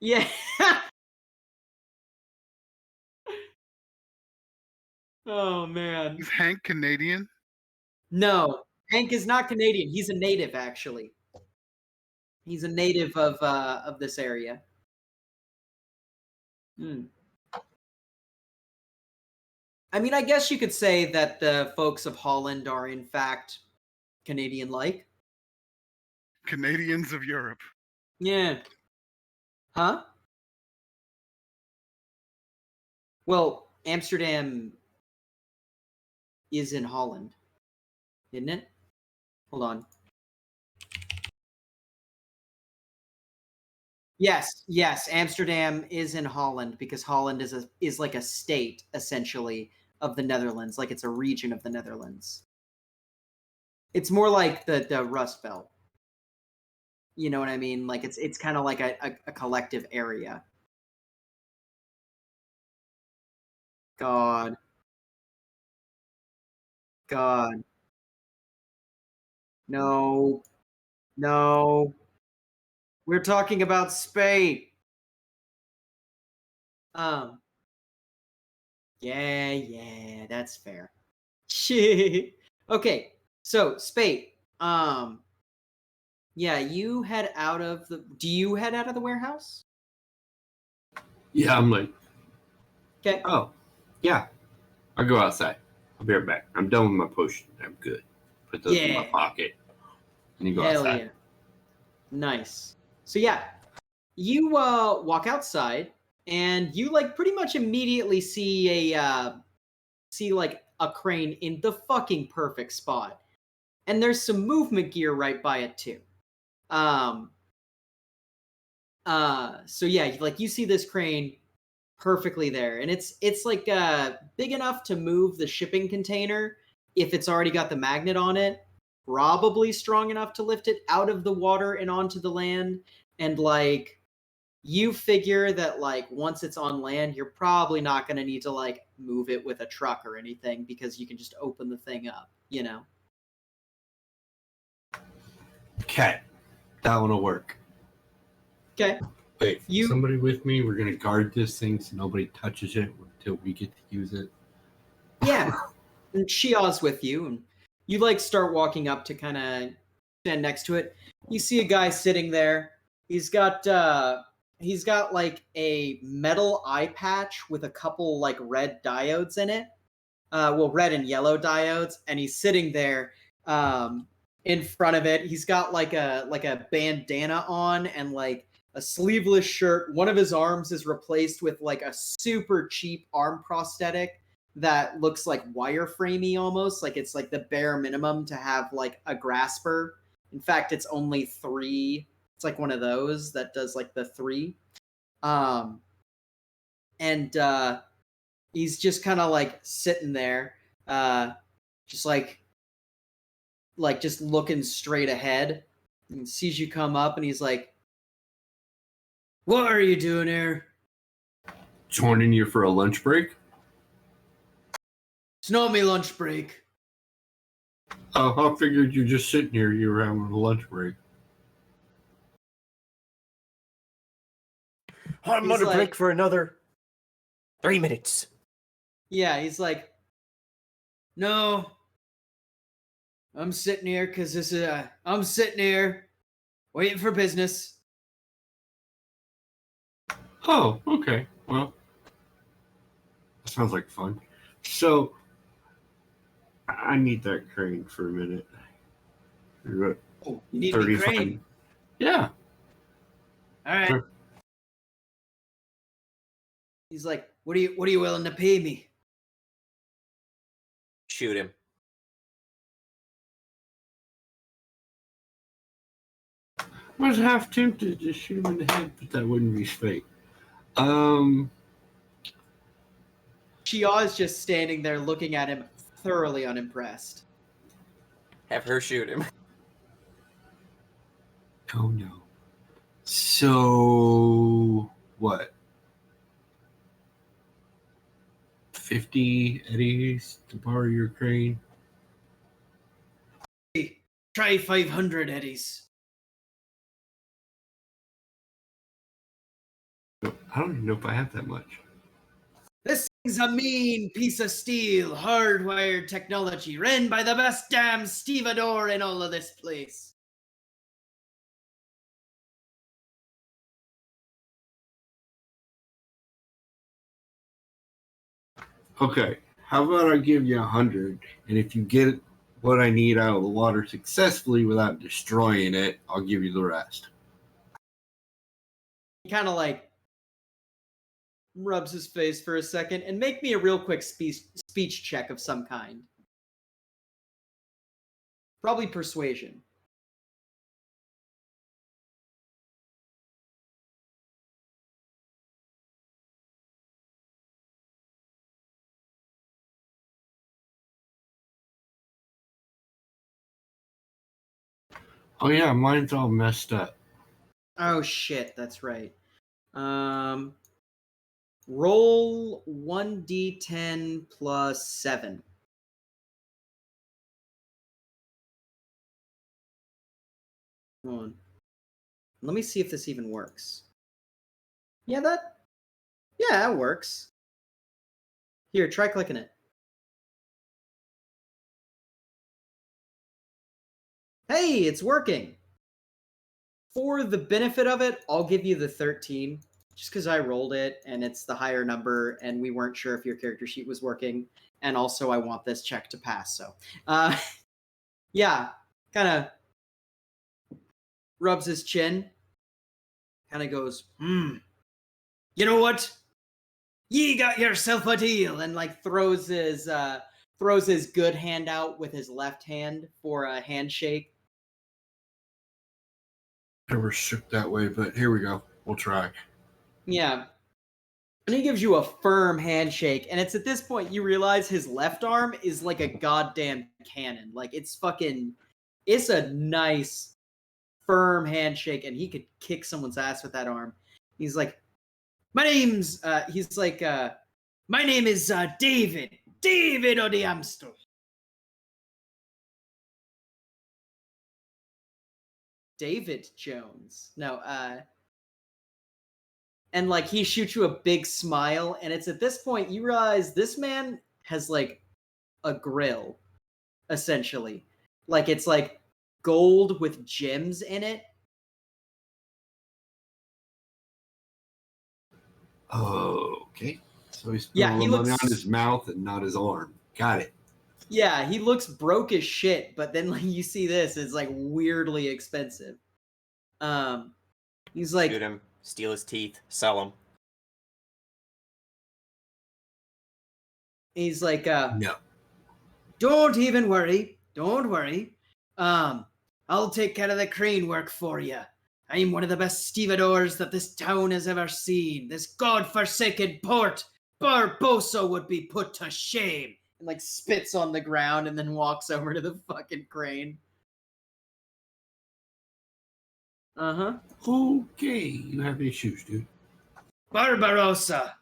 Yeah. Oh man. Is Hank Canadian? No, Hank is not Canadian. He's a native, actually. He's a native of this area. Hmm. I mean, I guess you could say that the folks of Holland are in fact Canadian-like. Canadians of Europe. Yeah. Huh? Well, Amsterdam is in Holland, isn't it? Hold on. Yes, Amsterdam is in Holland because Holland is like a state essentially of the Netherlands, like it's a region of the Netherlands. It's more like the Rust Belt. You know what I mean? Like it's kind of like a collective area. God. God. No. No. We're talking about Spain. Um yeah, that's fair. Okay. So, Spate. Yeah, you head out of the do you head out of the warehouse? yeah. I'm like, Okay. oh, yeah. I'll go outside. I'll be right back. I'm done with my potion. I'm good. Put those in my Yeah. pocket. And you go Hell outside. yeah. Nice. So yeah, you walk outside and you like pretty much immediately see like a crane in the fucking perfect spot. And there's some movement gear right by it too. Um so yeah, like you see this crane perfectly there, and it's like big enough to move the shipping container if it's already got the magnet on it, probably strong enough to lift it out of the water and onto the land. And like you figure that like once it's on land, you're probably not going to need to like move it with a truck or anything because you can just open the thing up, you know. Okay. That one will work. Okay. Wait, You- somebody with me? We're going to guard this thing so nobody touches it until we get to use it. Yeah. And Shia's with you, and you like start walking up to kind of stand next to it. You see a guy sitting there. He's got like a metal eye patch with a couple like red diodes in it. Well, red and yellow diodes, and he's sitting there in front of it. He's got like a bandana on and like a sleeveless shirt. One of his arms is replaced with like a super cheap arm prosthetic that looks like wireframey almost. Like it's like the bare minimum to have like a grasper. In fact, it's only 3. It's like one of those that does like the 3. And he's just kind of like sitting there, just like just looking straight ahead, and sees you come up, and he's like, "What are you doing here?" Joining you for a lunch break? It's not me lunch break. Oh, I figured you just sitting here. You were having a lunch break. I'm He's on a like- break for another 3 minutes. Yeah, he's like, "No, I'm sitting here because this is I'm sitting here waiting for business." Oh, okay. Well, that sounds like fun. So, I need that crane for a minute. You're at Oh, you need to be 35. crane. Yeah. All right. Sure. He's like, what are you willing to pay me?" Shoot him. I was half tempted to shoot him in the head, but that wouldn't be fake. Chia is just standing there looking at him, thoroughly unimpressed. Have her shoot him. Oh no. So what? 50 eddies to borrow your crane? Try 500 eddies. I don't even know if I have that much. This thing's a mean piece of steel, hardwired technology, ran by the best damn stevedore in all of this place. Okay, how about I give you 100, and if you get what I need out of the water successfully without destroying it, I'll give you the rest. He kind of like rubs his face for a second and make me a real quick speech check of some kind. Probably persuasion. Oh yeah, mine's all messed up. Oh shit, that's right. Roll 1d10 plus 7. Hold on. Let me see if this even works. Yeah, that works. Here, try clicking it. Hey, it's working. For the benefit of it, I'll give you the 13, just because I rolled it and it's the higher number and we weren't sure if your character sheet was working. And also I want this check to pass, so. Yeah, kind of rubs his chin, kind of goes, you know what? Ye got yourself a deal, and like throws his good hand out with his left hand for a handshake. Never shook that way, but here we go. We'll try. Yeah. And he gives you a firm handshake, and it's at this point you realize his left arm is like a goddamn cannon. Like it's a nice, firm handshake, and he could kick someone's ass with that arm. He's like, my name is David of the Amsterdam. David Jones. No, and like he shoots you a big smile, and it's at this point you realize this man has like a grill, essentially. Like it's like gold with gems in it. Okay. So he's Yeah, putting he money looks- on his mouth and not his arm. Got it. Yeah, he looks broke as shit, but then like you see this, it's like weirdly expensive. He's like, Shoot him, steal his teeth, sell him. he's like, No. don't even worry. Don't worry. I'll take care of the crane work for you. I'm one of the best stevedores that this town has ever seen. This godforsaken port, Barbosa would be put to shame. And like spits on the ground and then walks over to the fucking crane. Uh-huh. Okay, you have issues, dude. Barbarossa.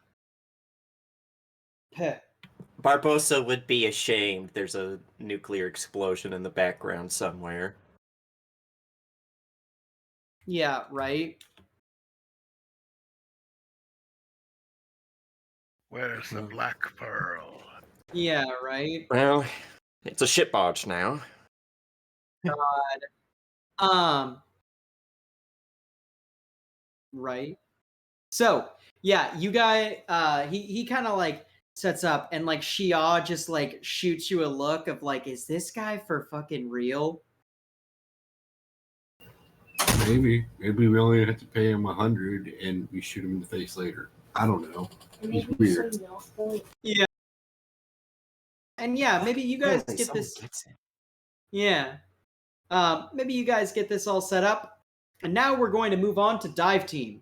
Heh. Barbosa would be ashamed. There's a nuclear explosion in the background somewhere. Yeah, right? Where's the black pearl? Yeah, right? Well, it's a ship barge now. Right. So, yeah, you guys, he kind of like sets up and like Shia just like shoots you a look of like, is this guy for fucking real? Maybe we only have to pay him 100 and we shoot him in the face later. I don't know. He's weird. Yeah. And yeah, maybe you guys Apparently get someone this. gets it. Yeah. Maybe you guys get this all set up. And now we're going to move on to Dive Team.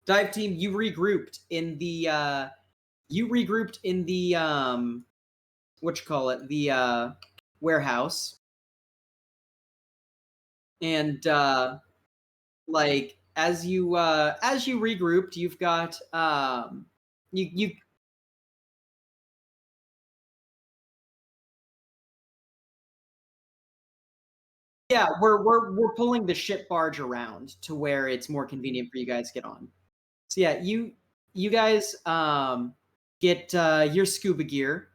Dive Team, you regrouped in the the warehouse. And like as you regrouped, you've got you yeah, we're pulling the ship barge around to where it's more convenient for you guys to get on. So yeah, you guys get your scuba gear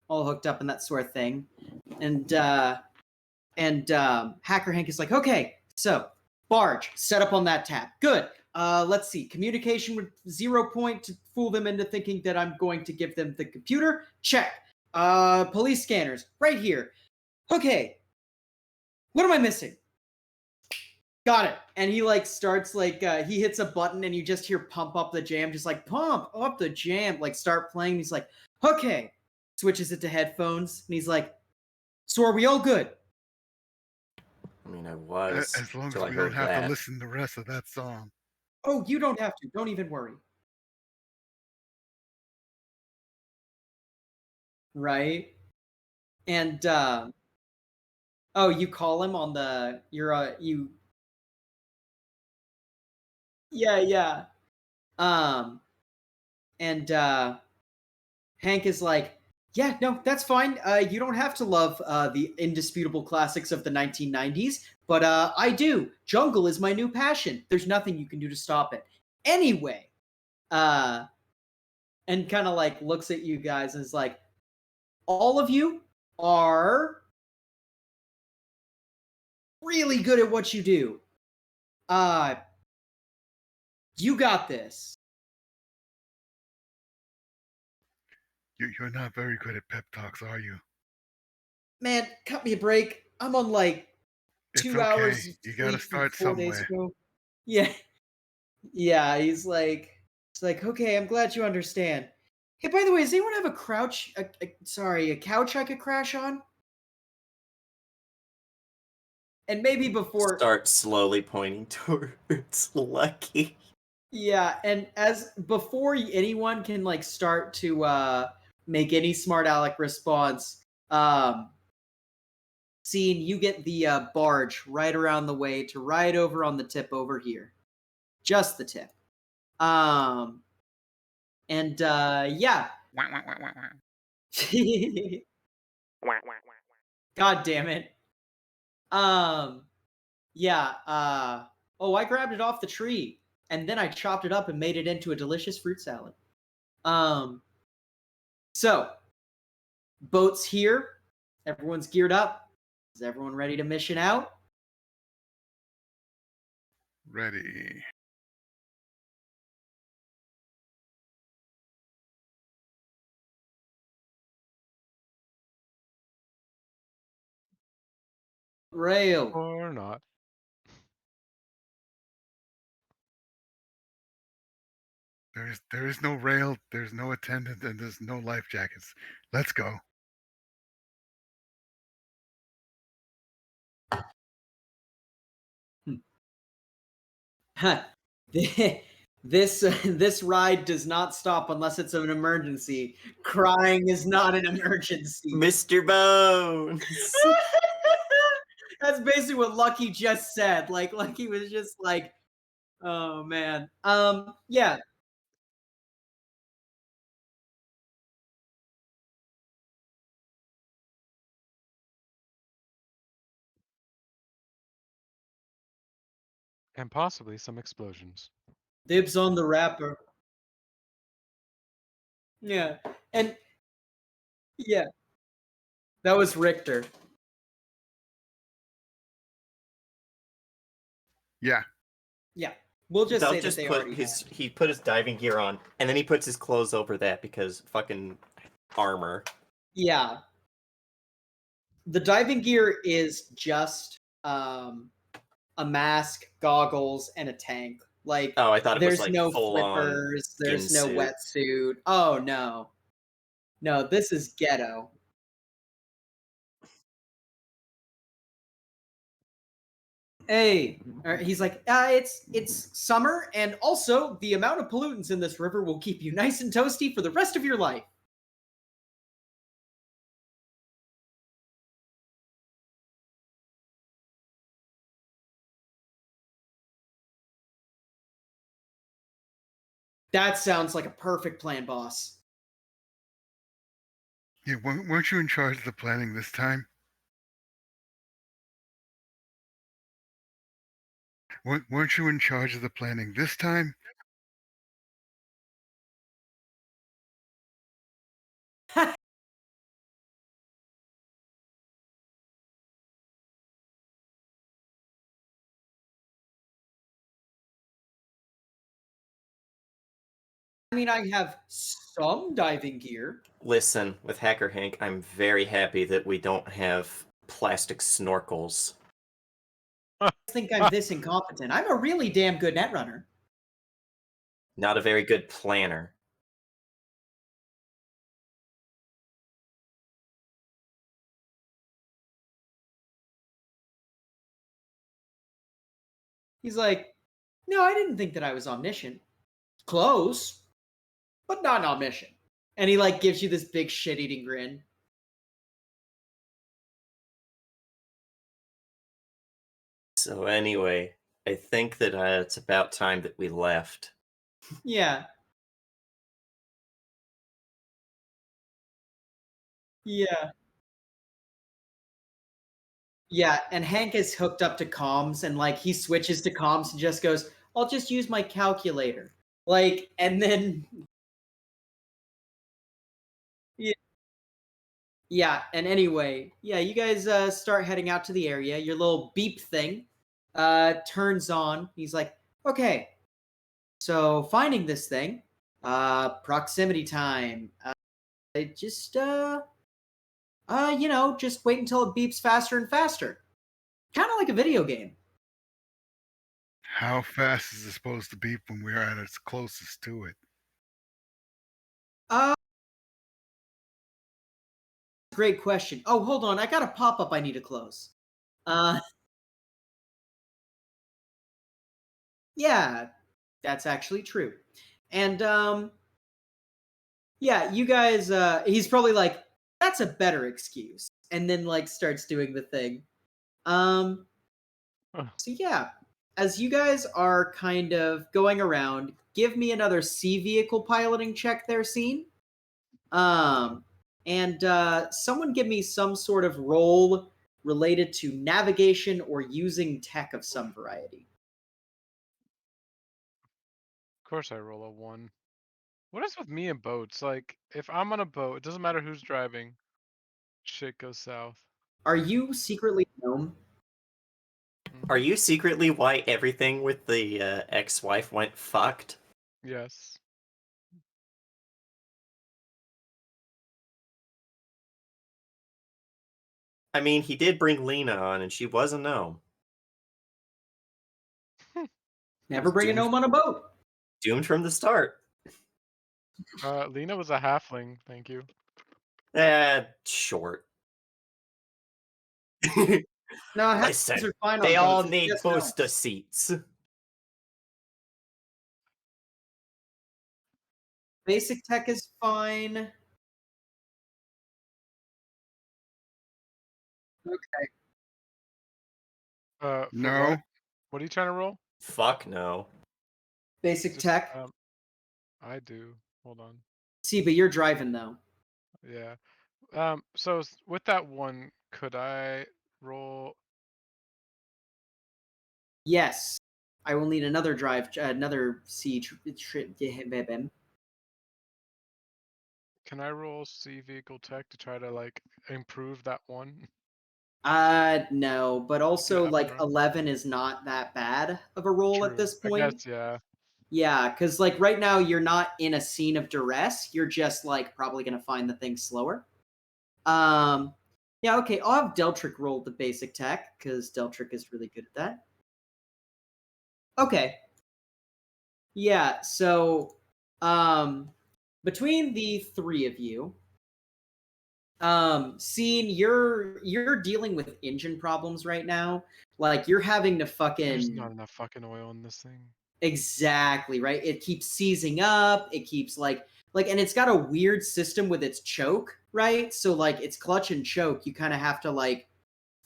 all hooked up and that sort of thing, and Hacker Hank is like, okay, so barge set up on that tab. Good. Let's see. Communication with 0 point to fool them into thinking that I'm going to give them the computer. Check. Police scanners right here. Okay. What am I missing? Got it. And he like starts like he hits a button and you just hear pump up the jam, just like pump up the jam, like start playing. He's like, okay. Switches it to headphones and he's like, so are we all good? I mean, I was As long as till I we don't heard have that. to listen to the rest of that song. Oh, you don't have to. Don't even worry. Right? And oh, you call him on the you yeah, yeah. Um and Hank is like, "Yeah, no, that's fine. You don't have to love the indisputable classics of the 1990s, but I do. Jungle is my new passion. There's nothing you can do to stop it. Anyway, uh and kind of like looks at you guys and is like, all of you are really good at what you do. Uh, you got this. You're not very good at pep talks, are you? Man, cut me a break. I'm on like It's 2 okay. hours of You gotta sleep from start 4 days somewhere. ago. Yeah. Yeah, it's like, okay, I'm glad you understand. Hey, by the way, does anyone have a a couch I could crash on? And maybe before, Start slowly pointing towards Lucky. yeah, and as before anyone can like start to make any smart aleck response, Scene, you get the barge right around the way to ride over on the tip over here. Just the tip. Um and yeah. God damn it. Um yeah, oh, I grabbed it off the tree and then I chopped it up and made it into a delicious fruit salad. Um so, boat's here. Everyone's geared up. Is everyone ready to mission out? Ready. Rail. Or not. There is no rail, there's no attendant, and there's no life jackets. Let's go. This ride does not stop unless it's an emergency. Crying is not an emergency. Mr. Bones. That's basically what Lucky just said. Like Lucky was just like, oh man. Yeah. And possibly some explosions. Dibs on the rapper. Yeah. And yeah, that was Richter. Yeah. Yeah. We'll just They'll say just that they put already his had. he put his diving gear on and then he puts his clothes over that because fucking armor. Yeah. The diving gear is just a mask, goggles, and a tank. Like, Oh, I thought it was there's like no full on flippers, skin there's no suit. wetsuit. Oh no. No, this is ghetto. Hey, he's like, it's summer, and also the amount of pollutants in this river will keep you nice and toasty for the rest of your life. That sounds like a perfect plan, boss. Yeah, weren't you in charge of the planning this time? Weren't you in charge of the planning this time? I mean, I have some diving gear. Listen, with Hacker Hank, I'm very happy that we don't have plastic snorkels. I think I'm this incompetent. I'm a really damn good netrunner. Not a very good planner. He's like, no, I didn't think that I was omniscient. Close, but not omniscient. And he like gives you this big shit-eating grin. So anyway, I think that it's about time that we left. Yeah. Yeah. Yeah, and Hank is hooked up to comms, and like he switches to comms and just goes, I'll just use my calculator. Like, and then yeah, yeah, and anyway, yeah, you guys start heading out to the area. Your little beep thing turns on. He's like, okay, so finding this thing, proximity time. Just just wait until it beeps faster and faster. Kind of like a video game. How fast is it supposed to be when we're at its closest to it? Uh Great question. Oh, hold on. I got a pop-up I need to close. Uh yeah, that's actually true. And yeah, you guys he's probably like, that's a better excuse. And then like starts doing the thing. Um so yeah, as you guys are kind of going around, give me another sea vehicle piloting check there, scene. And someone give me some sort of role related to navigation or using tech of some variety. Of course I roll a 1. What is with me and boats? Like, if I'm on a boat, it doesn't matter who's driving. Shit goes south. Are you secretly a gnome? Are you secretly why everything with the ex-wife went fucked? Yes. I mean, he did bring Lena on, and she was a gnome. Never bring a doomed- gnome on a boat. Doomed from the start. Lena was a halfling, thank you. Short. No, halflings Listen, are fine on they all boats. It's need just booster gnomes. seats. Basic tech is fine. Okay. For No. what? What are you trying to roll? Fuck no. Basic Just, tech. I do. Hold on. See, but you're driving though. Yeah. So with that one, could I roll? Yes. I will need another another siege. Can I roll sea vehicle tech to try to like improve that one? No, but also Yeah, like alright. 11 is not that bad of a roll at True. this I point. guess, yeah. Yeah, because like right now you're not in a scene of duress. You're just like probably gonna find the thing slower. Yeah, okay. I'll have Deltric roll the basic tech because Deltric is really good at that. Okay. Yeah, so between the three of you, seeing you're dealing with engine problems right now. Like you're having to There's fucking not enough fucking oil in this thing. exactly, right? It keeps seizing up, it keeps like and it's got a weird system with its choke, right? So like its clutch and choke, you kind of have to like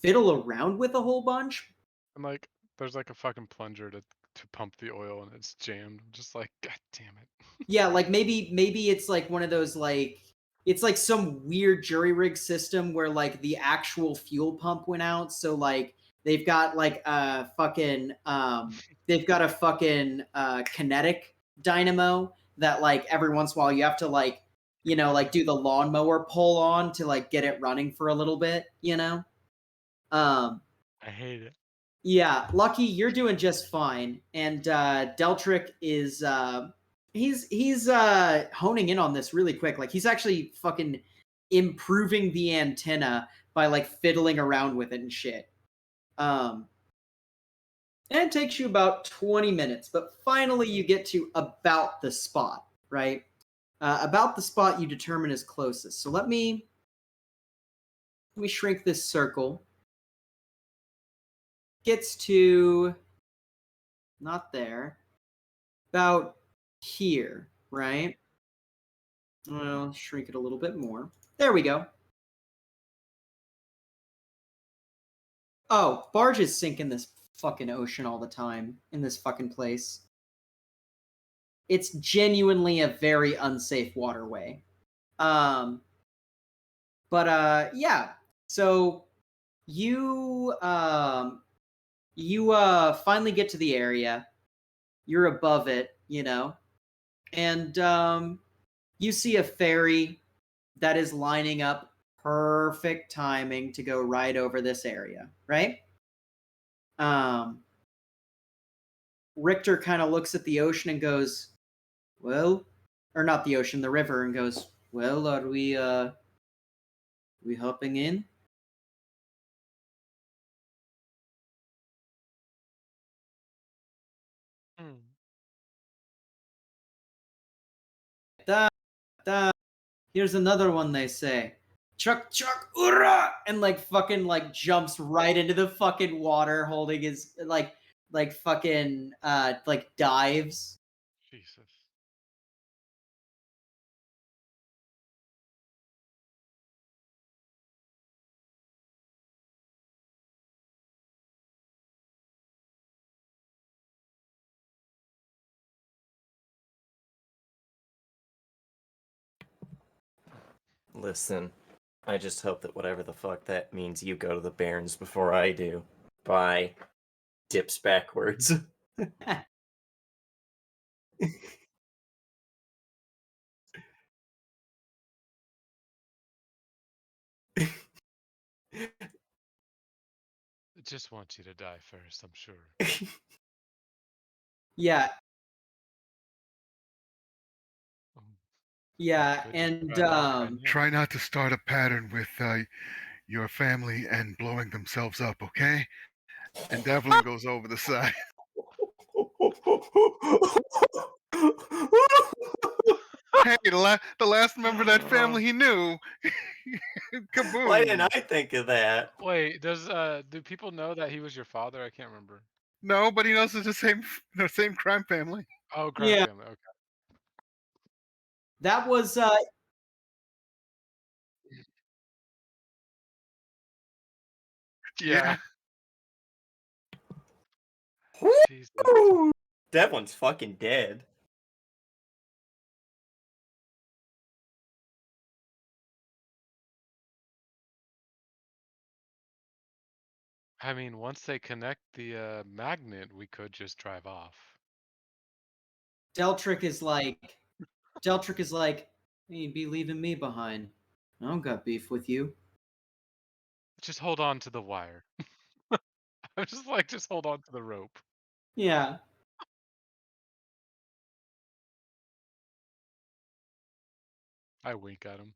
fiddle around with a whole bunch. And like, there's like a fucking plunger to to pump the oil and it's jammed. I'm just like, God damn it. Yeah, like maybe it's like one of those like it's like some weird jury rig system where like the actual fuel pump went out. So like they've got like a fucking kinetic dynamo that like every once in a while you have to like like do the lawnmower pull on to like get it running for a little bit, I hate it. Yeah, Lucky, you're doing just fine. And Deltrick is he's honing in on this really quick. Like he's actually fucking improving the antenna by like fiddling around with it and shit. And it takes you about 20 minutes, but finally you get to about the spot, right? About the spot you determine is closest. So let me shrink this circle. Gets to not there. About here, right? Well, shrink it a little bit more. There we go. Oh, barges sink in this fucking ocean all the time, in this fucking place. It's genuinely a very unsafe waterway. But yeah. So you finally get to the area. You're above it, and you see a ferry that is lining up perfect timing to go right over this area, right? Richter kind of looks at the ocean and goes, well, or not the ocean, the river, and goes, well, are we hopping in? Here's another one they say. Chuck, oorah! And like fucking like jumps right into the fucking water holding his like fucking like dives. Jesus. Listen, I just hope that whatever the fuck that means you go to the Barrens before I do. Bye. Dips backwards. I just want you to die first, I'm sure. Yeah. Um, Yeah, could just and drive off right now. Try not to start a pattern with your family and blowing themselves up, okay? And Devlin goes over the side. Hey, the last member of that family he knew. Kaboom! Why didn't I think of that? Wait, do people know that he was your father? I can't remember. No, but he knows it's the same crime family. Oh, crime Yeah. family. Okay. that was Yeah. Jesus. Devlin's fucking dead. I mean, once they connect the magnet, we could just drive off. Deltrick is like, hey, be leaving me behind. I don't got beef with you. Just hold on to the wire. I'm just like, just hold on to the rope. Yeah. I wink at him.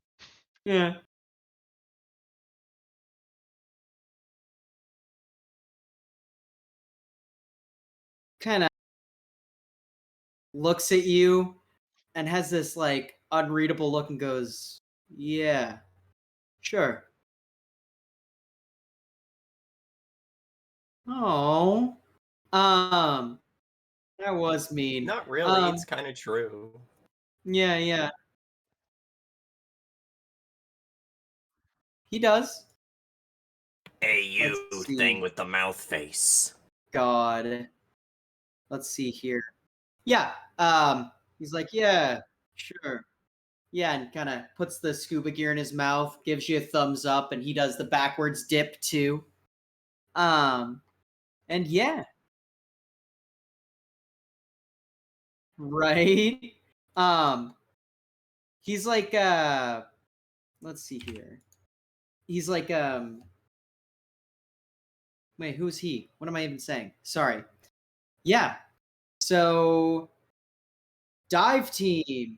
Yeah. Kind of looks at you and has this like unreadable look and goes, yeah, sure. Oh, that was mean. Not really, it's kind of true. Yeah. He does. Hey, you Let's see. thing with the mouth face. God. let's see here. Yeah. He's like, yeah, sure. Yeah, and kind of puts the scuba gear in his mouth, gives you a thumbs up, and he does the backwards dip too. And yeah, right. Um, he's like, let's see here. He's like, wait, who's he? What am I even saying? Sorry. Yeah. So, dive team.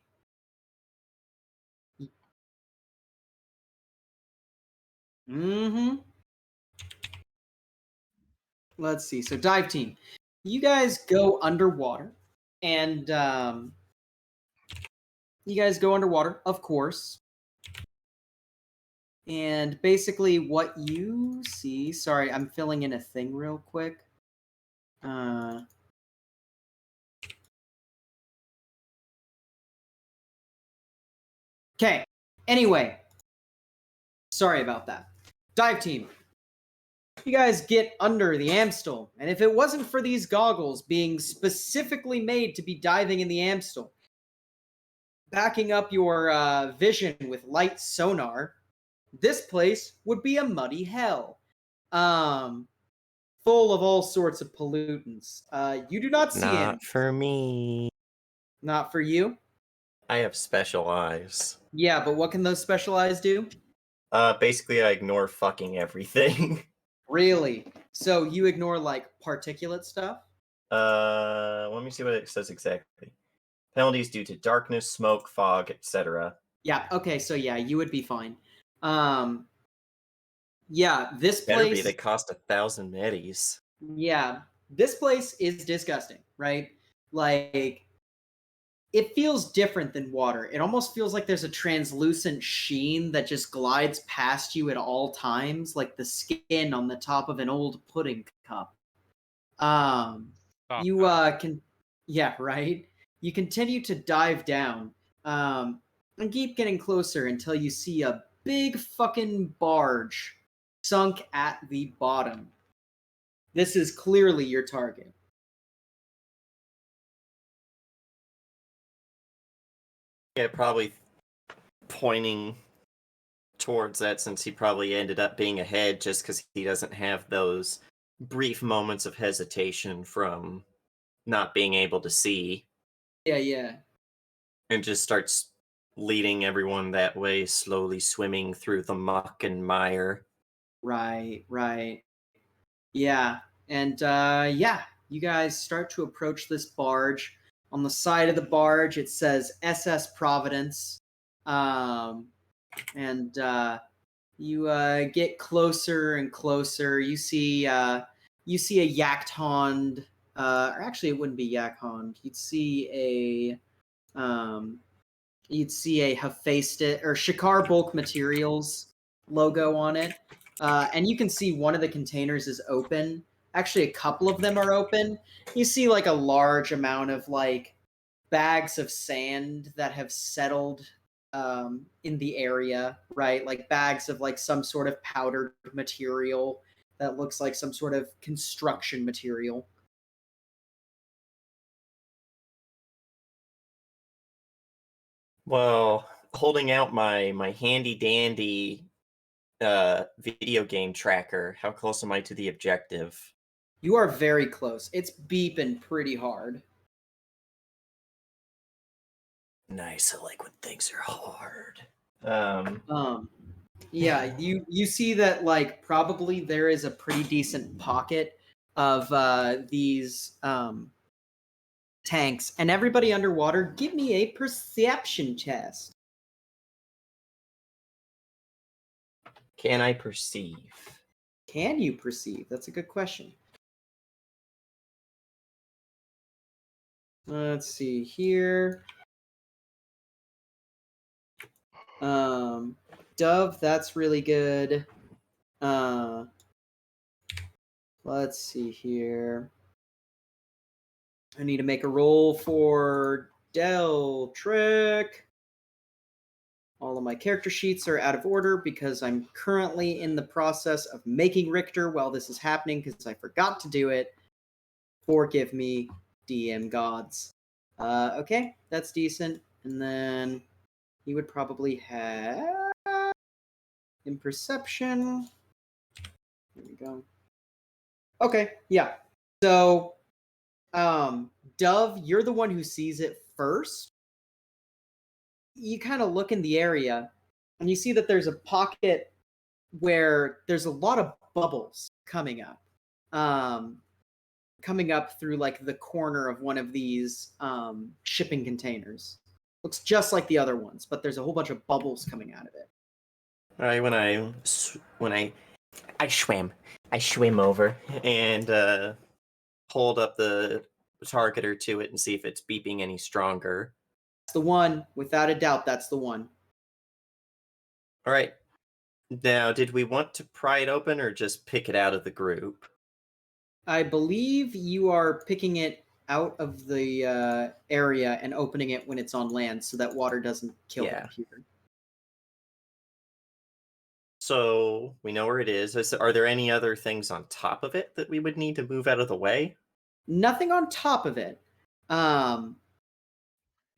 Mm-hmm. Let's see. So, dive team. You guys go underwater, and you guys go underwater, of course. And basically, what you see. Sorry, I'm filling in a thing real quick. Okay. Anyway, sorry about that. Dive team. You guys get under the Amstel, and if it wasn't for these goggles being specifically made to be diving in the Amstel, backing up your vision with light sonar, this place would be a muddy hell. Full of all sorts of pollutants. You do not see any. Not for me. Not for you? I have special eyes. Yeah, but what can those special eyes do? Basically, I ignore fucking everything. Really? So you ignore like particulate stuff? Let me see what it says exactly. Penalties due to darkness, smoke, fog, etc. Yeah, okay, so yeah, you would be fine. Yeah, this Better be. place. They cost 1,000 medis. Yeah, this place is disgusting, right? Like, it feels different than water. It almost feels like there's a translucent sheen that just glides past you at all times, like the skin on the top of an old pudding cup. Stop You that. can, yeah, right. You continue to dive down, and keep getting closer until you see a big fucking barge sunk at the bottom. This is clearly your target. Yeah, probably pointing towards that since he probably ended up being ahead just because he doesn't have those brief moments of hesitation from not being able to see. Yeah. And just starts leading everyone that way, slowly swimming through the muck and mire. Right. Yeah. And yeah, you guys start to approach this barge. On the side of the barge, it says SS Providence. And you get closer and closer. You see a Yachtond. Or actually, it wouldn't be Yachtond. You'd see a Hephaestus or Shikar Bulk Materials logo on it. And you can see one of the containers is open. Actually, a couple of them are open. You see like a large amount of like bags of sand that have settled in the area, right? Like bags of like some sort of powdered material that looks like some sort of construction material. Well, holding out my handy dandy video game tracker, how close am I to the objective? You are very close. It's beeping pretty hard. Nice, I like when things are hard. Yeah, you see that like probably there is a pretty decent pocket of these tanks, and everybody underwater, give me a perception test. Can I perceive? Can you perceive? That's a good question. Let's see here. Dove, that's really good. Let's see here. I need to make a roll for Del Trick. All of my character sheets are out of order because I'm currently in the process of making Richter while this is happening because I forgot to do it. Forgive me. DM gods. Okay, that's decent. And then he would probably have in perception. Here we go. Okay, yeah. So, Dove, you're the one who sees it first. You kind of look in the area, and you see that there's a pocket where there's a lot of bubbles coming up. Coming up through like the corner of one of these shipping containers. Looks just like the other ones, but there's a whole bunch of bubbles coming out of it. All right, when I swim over and hold up the targeter to it and see if it's beeping any stronger. That's the one, without a doubt. That's the one. All right. Now, did we want to pry it open or just pick it out of the group? I believe you are picking it out of the area and opening it when it's on land, so that water doesn't kill the computer. So we know where it is. Are there any other things on top of it that we would need to move out of the way? Nothing on top of it.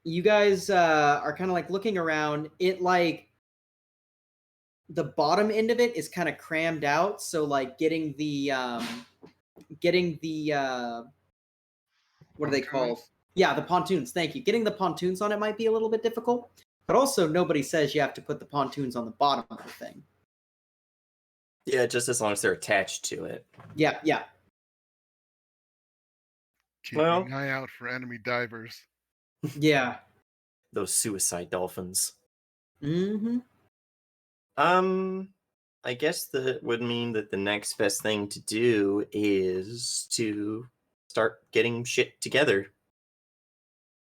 You guys are kind of like looking around. It like the bottom end of it is kind of crammed out, so like getting the what are they called? Yeah, the pontoons. Thank you. Getting the pontoons on it might be a little bit difficult, but also nobody says you have to put the pontoons on the bottom of the thing. Yeah, just as long as they're attached to it. Yeah, yeah. Keeping an eye out for enemy divers. Yeah. Those suicide dolphins. Mm-hmm. I guess that would mean that the next best thing to do is to start getting shit together.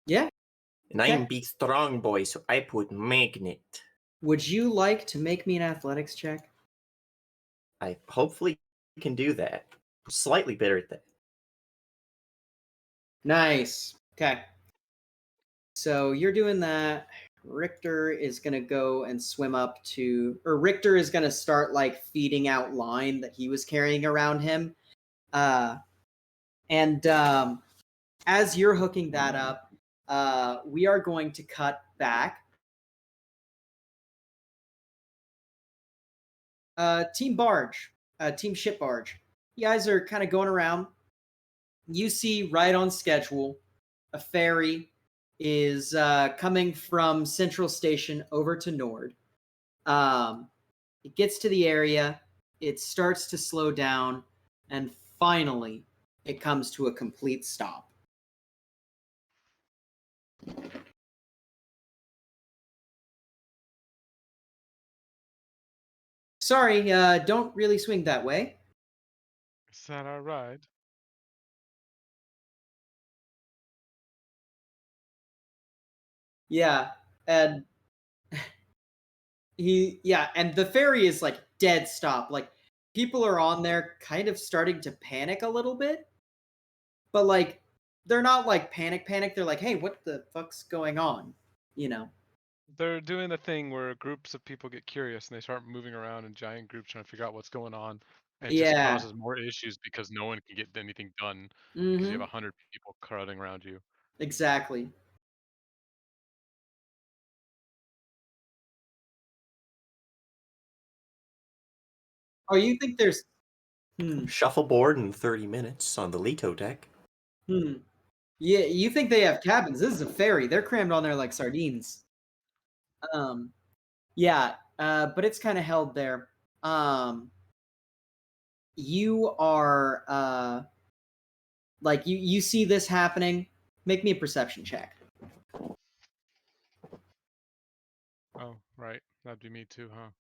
Yeah. And I am big strong boy, so I put magnet. Would you like to make me an athletics check? I hopefully can do that. I'm slightly better at that. Nice. Okay. So you're doing that. Richter is going to go and swim up to, or Richter is going to start like feeding out line that he was carrying around him. And as you're hooking that up, we are going to cut back. Team Barge, Team Ship Barge. You guys are kind of going around. You see right on schedule, a ferry is coming from Central Station over to Nord. It gets to the area, it starts to slow down, and finally, it comes to a complete stop. Sorry, don't really swing that way. Is that our ride? Yeah, and and the ferry is like dead stop. Like people are on there kind of starting to panic a little bit. But like they're not like panic. They're like, "Hey, what the fuck's going on?" You know. They're doing the thing where groups of people get curious and they start moving around in giant groups trying to figure out what's going on. And it just causes more issues because no one can get anything done because you have 100 people crowding around you. Exactly. Oh, you think there's Shuffleboard in 30 minutes on the Leto deck. Yeah, you think they have cabins. This is a ferry. They're crammed on there like sardines. Yeah, but it's kind of held there. You are like you see this happening. Make me a perception check. Oh, right. That'd be me too, huh?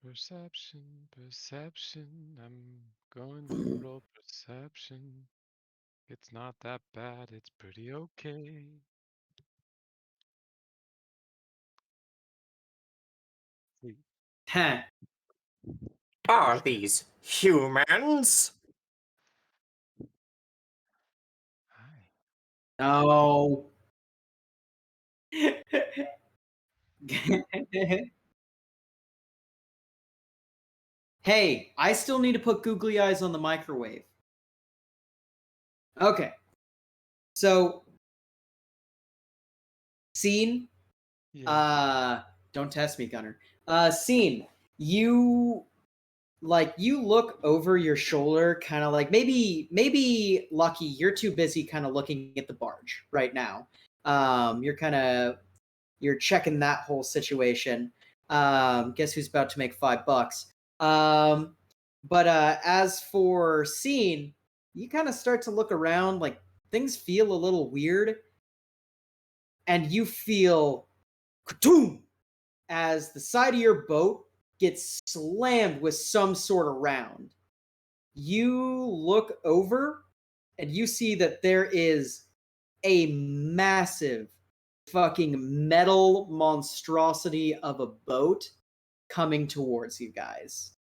Perception. I'm going to roll perception. It's not that bad. It's pretty okay. Huh. Are these humans? Hi. Oh. Hey, I still need to put googly eyes on the microwave. Okay. So, scene. Yeah. Don't test me, Gunner. Scene. You look over your shoulder, kind of like maybe Lucky, you're too busy kind of looking at the barge right now. You're checking that whole situation. Guess who's about to make $5? But as for Scene, you kind of start to look around, like things feel a little weird, and you feel ka-toom as the side of your boat gets slammed with some sort of round. You look over and you see that there is a massive fucking metal monstrosity of a boat coming towards you guys.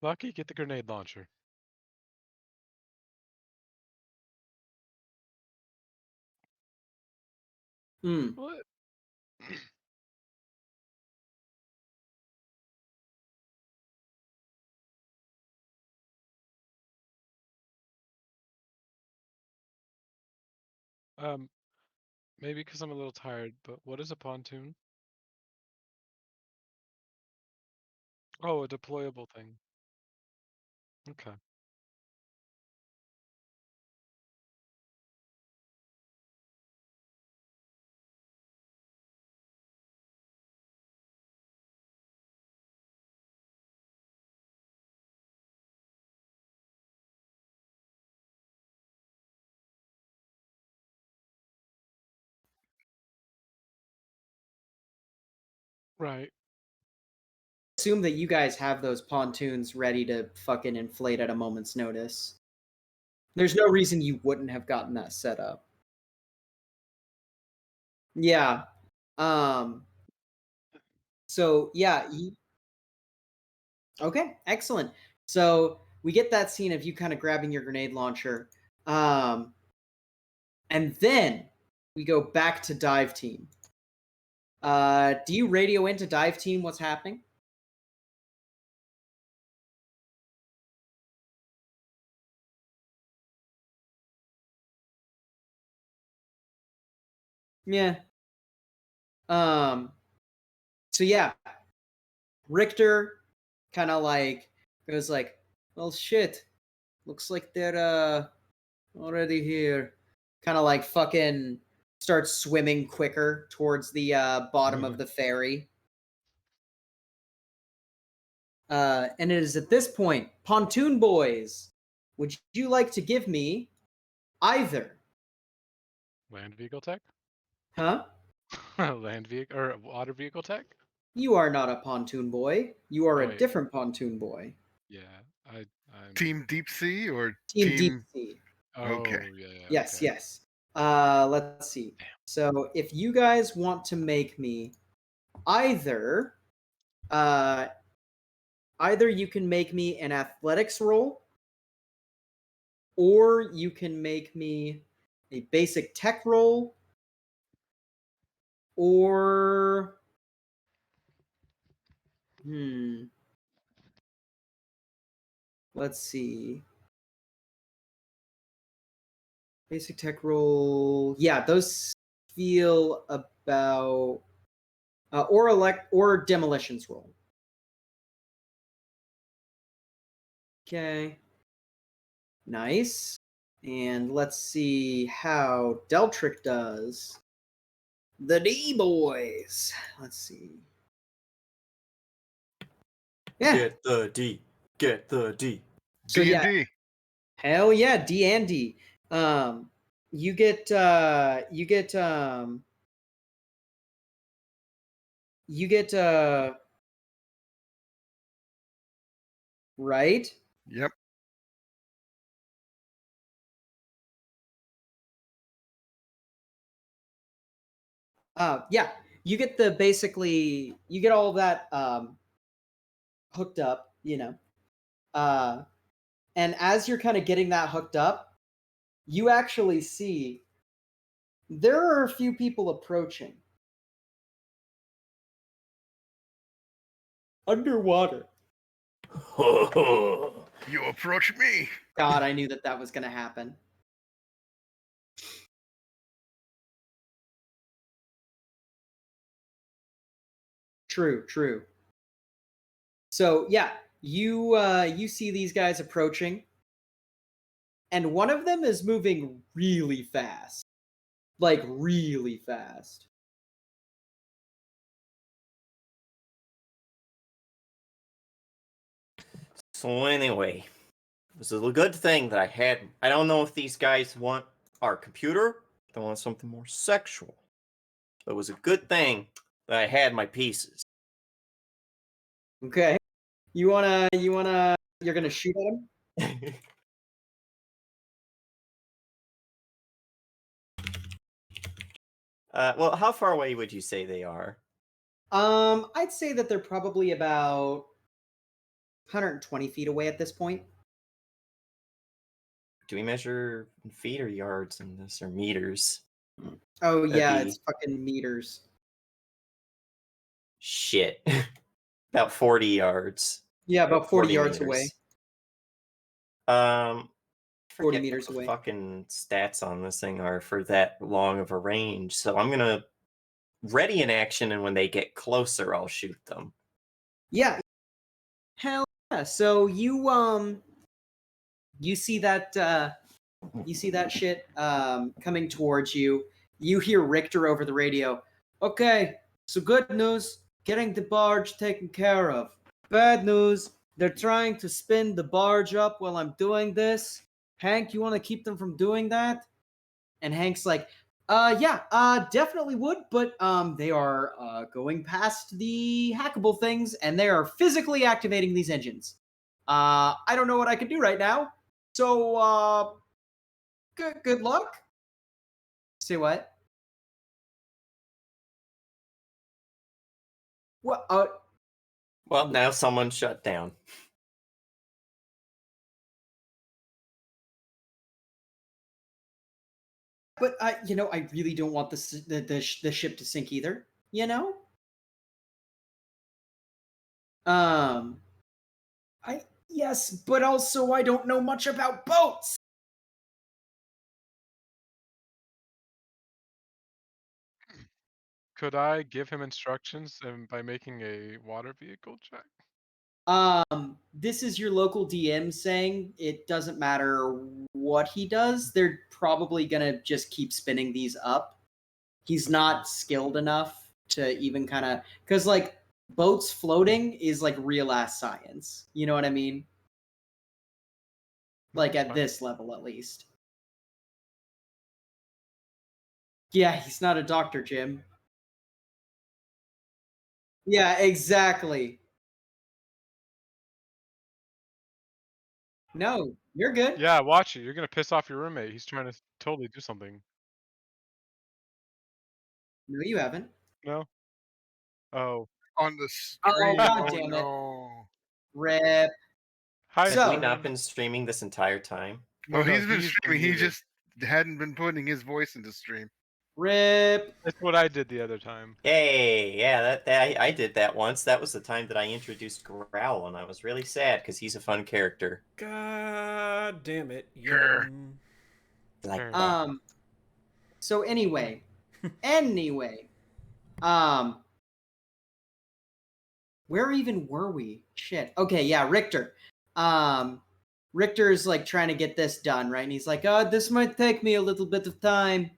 Lucky, get the grenade launcher. What? Maybe because I'm a little tired, but what is a pontoon? Oh, a deployable thing. Okay. Right. Assume that you guys have those pontoons ready to fucking inflate at a moment's notice. There's no reason you wouldn't have gotten that set up. Yeah. So yeah. Okay. Excellent. So we get that scene of you kind of grabbing your grenade launcher, and then we go back to dive team. Do you radio into dive team what's happening? Yeah. So yeah, Richter kind of like goes like, well, shit. Looks like they're already here. Kind of like fucking starts swimming quicker towards the bottom of the ferry. And it is at this point, Pontoon Boys, would you like to give me either? Land vehicle tech? Huh? Land vehicle or water vehicle tech? You are not a pontoon boy. You are Oh, a wait. different pontoon boy. Yeah, I'm Team Deep Sea or Team Deep Sea. Oh, Okay. yeah, Yes, okay. yes. Let's see. Damn. So if you guys want to make me either you can make me an athletics roll, or you can make me a basic tech roll, or let's see. Basic tech roll. Yeah, those feel about or demolitions roll. Okay. Nice. And let's see how Deltric does. The D boys. Let's see. Yeah. Get the D. Get the D. So yeah, D&D. hell yeah, D and D. You get right? Yep. Yeah, you get you get all that hooked up, and as you're kind of getting that hooked up, you actually see there are a few people approaching underwater. You approach me. God, I knew that was going to happen. True. So yeah, you see these guys approaching, and one of them is moving really fast, like really fast. So anyway, this is a good thing that I don't know if these guys want our computer. They want something more sexual. It was a good thing that I had my pieces. Okay, you're gonna shoot at him. Well, how far away would you say they are? I'd say that they're probably about 120 feet away at this point. Do we measure in feet or yards in this, or meters? Oh yeah, be- it's fucking meters. Shit. About 40 yards. Yeah, Or about 40 yards away. I 40 forget meters what the away. fucking stats on this thing are for that long of a range. So I'm gonna ready in action, and when they get closer, I'll shoot them. Yeah. Hell yeah. So you see that shit coming towards you. You hear Richter over the radio. Okay, so good news, getting the barge taken care of. Bad news, they're trying to spin the barge up while I'm doing this. Hank, you want to keep them from doing that? And Hank's like, yeah, definitely would, but they are going past the hackable things, and they are physically activating these engines. I don't know what I can do right now, so good luck. Say what? What? Well, now someone shut down. But I really don't want the ship to sink either. Yes, but also I don't know much about boats. Could I give him instructions by making a water vehicle check? This is your local DM saying it doesn't matter what he does. They're probably gonna just keep spinning these up. He's not skilled enough to even kind of, because like boats floating is like real ass science. You know what I mean? Like at this level, at least. Yeah, he's not a doctor, Jim. Yeah, exactly. No, you're good. Yeah, watch it. You're gonna piss off your roommate. He's trying to totally do something. No, you haven't. No? Oh. On the Oh, stream. God Oh damn it. no. Rip. Hi, Have we So- not been streaming this entire time? Well, Oh, no, he's been he's streaming. He muted. just hadn't been putting his voice into stream. Rip. That's what I did the other time. Yay! Yeah, I did that once. That was the time that I introduced Growl, and I was really sad because he's a fun character. God damn it. Grr. Yum. Like Sure. that. So anyway, where even were we? Shit. Okay, yeah, Richter. Richter's like trying to get this done, right? And he's like, "Oh, this might take me a little bit of time."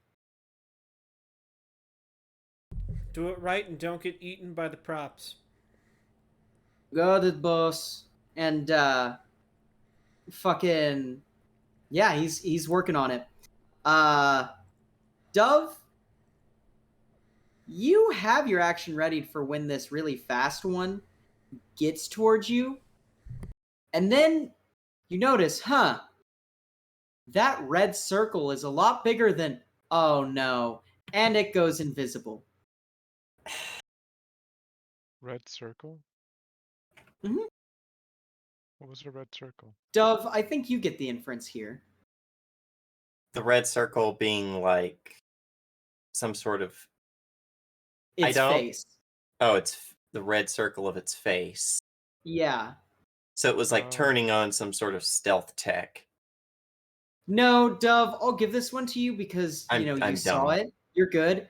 Do it right and don't get eaten by the props. Got it, boss. And fucking yeah, he's working on it. Dove, you have your action ready for when this really fast one gets towards you. And then you notice, that red circle is a lot bigger than, oh no, and it goes invisible. Red circle? Mhm. What was a red circle? Dove, I think you get the inference here. The red circle being like some sort of. Its don't- face. Oh, it's the red circle of its face. Yeah. So it was like Oh. turning on some sort of stealth tech. No, Dove, I'll give this one to you because, I'm you saw dumb. it. You're good.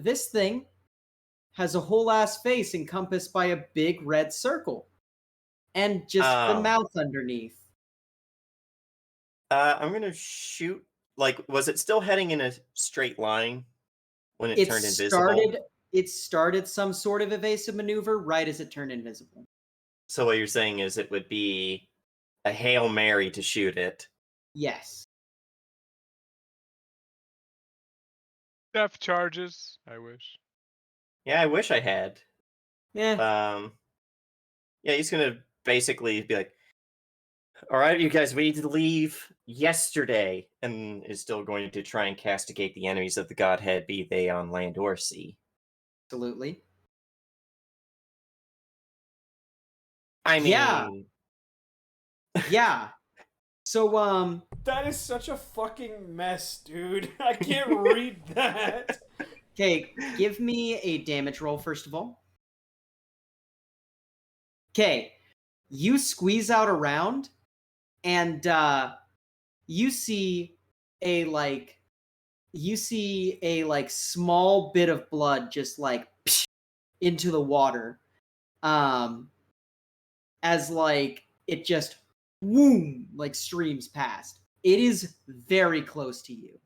This thing has a whole ass face encompassed by a big red circle. And just the mouth underneath. I'm gonna shoot. Like, was it still heading in a straight line when it turned invisible? It started some sort of evasive maneuver right as it turned invisible. So what you're saying is it would be a Hail Mary to shoot it. Yes. Depth charges. I wish. Yeah, I wish I had. Yeah. Yeah, he's gonna basically be like, all right, you guys, we need to leave yesterday, and is still going to try and castigate the enemies of the Godhead, be they on land or sea. Absolutely. I mean, yeah. So that is such a fucking mess, dude. I can't read that. Okay, give me a damage roll first of all. Okay, you squeeze out around, and you see a small bit of blood just like into the water, as like it just whoom like streams past. It is very close to you.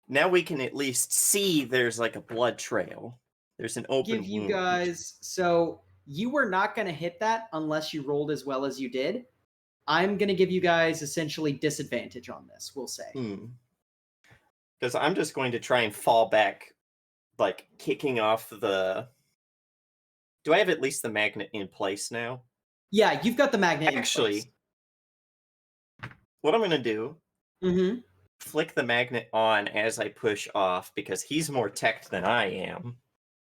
now we can at least see there's like a blood trail. There's an open Give you wound. guys, so you were not going to hit that unless you rolled as well as you did. I'm going to give you guys essentially disadvantage on this, we'll say. Because I'm just going to try and fall back, like kicking off the... Do I have at least the magnet in place now? Yeah, you've got the magnet Actually, in place. What I'm going to do, Mm-hmm. flick the magnet on as I push off, because he's more teched than I am.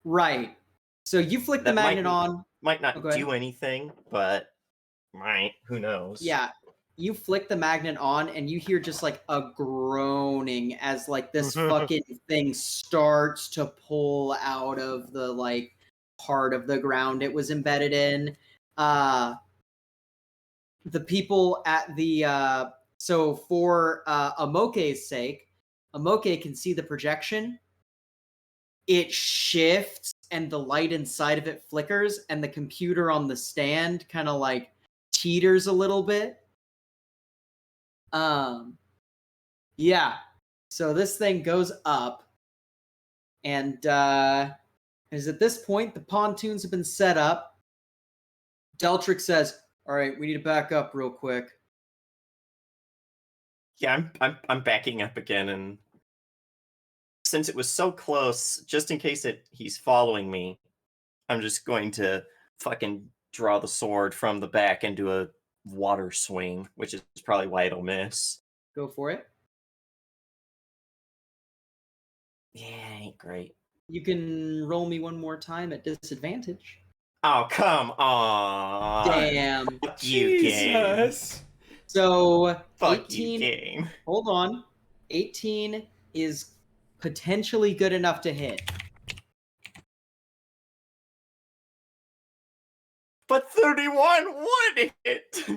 Right. So you flick the magnet on. Might not do anything, but might. Who knows? Yeah. You flick the magnet on, and you hear just like a groaning as like this fucking thing starts to pull out of the like part of the ground it was embedded in. The people at the so for Amoke's sake, Amoke can see the projection. It shifts and the light inside of it flickers, and the computer on the stand kind of like teeters a little bit. Yeah. So this thing goes up, and as at this point the pontoons have been set up. Deltrick says, "All right, we need to back up real quick." Yeah, I'm backing up again, and since it was so close, just in case he's following me, I'm just going to fucking draw the sword from the back and do a water swing, which is probably why it'll miss. Go for it. Yeah, ain't great. You can roll me one more time at disadvantage. Oh, come on. Damn. Fuck you, game. So, Fuck 18, you, game. Hold on. 18 is potentially good enough to hit. But 31 would hit.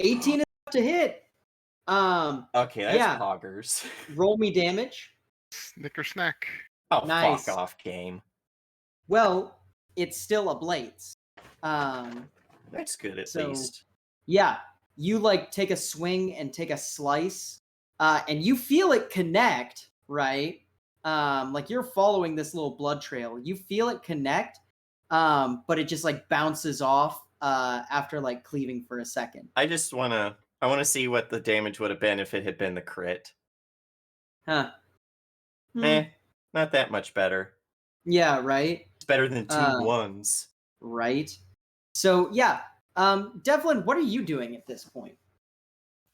18 is enough to hit. Okay, that's poggers. Roll me damage. Snicker snack. Oh, nice. Fuck off, game. Well, it's still a blades. That's good at least. Yeah, you like take a swing and take a slice, and you feel it connect, right? Like you're following this little blood trail. You feel it connect, but it just like bounces off after like cleaving for a second. I want to see what the damage would have been if it had been the crit. Huh. Not that much better. Yeah, right? It's better than 2 ones. Right. So, yeah. Devlin, what are you doing at this point?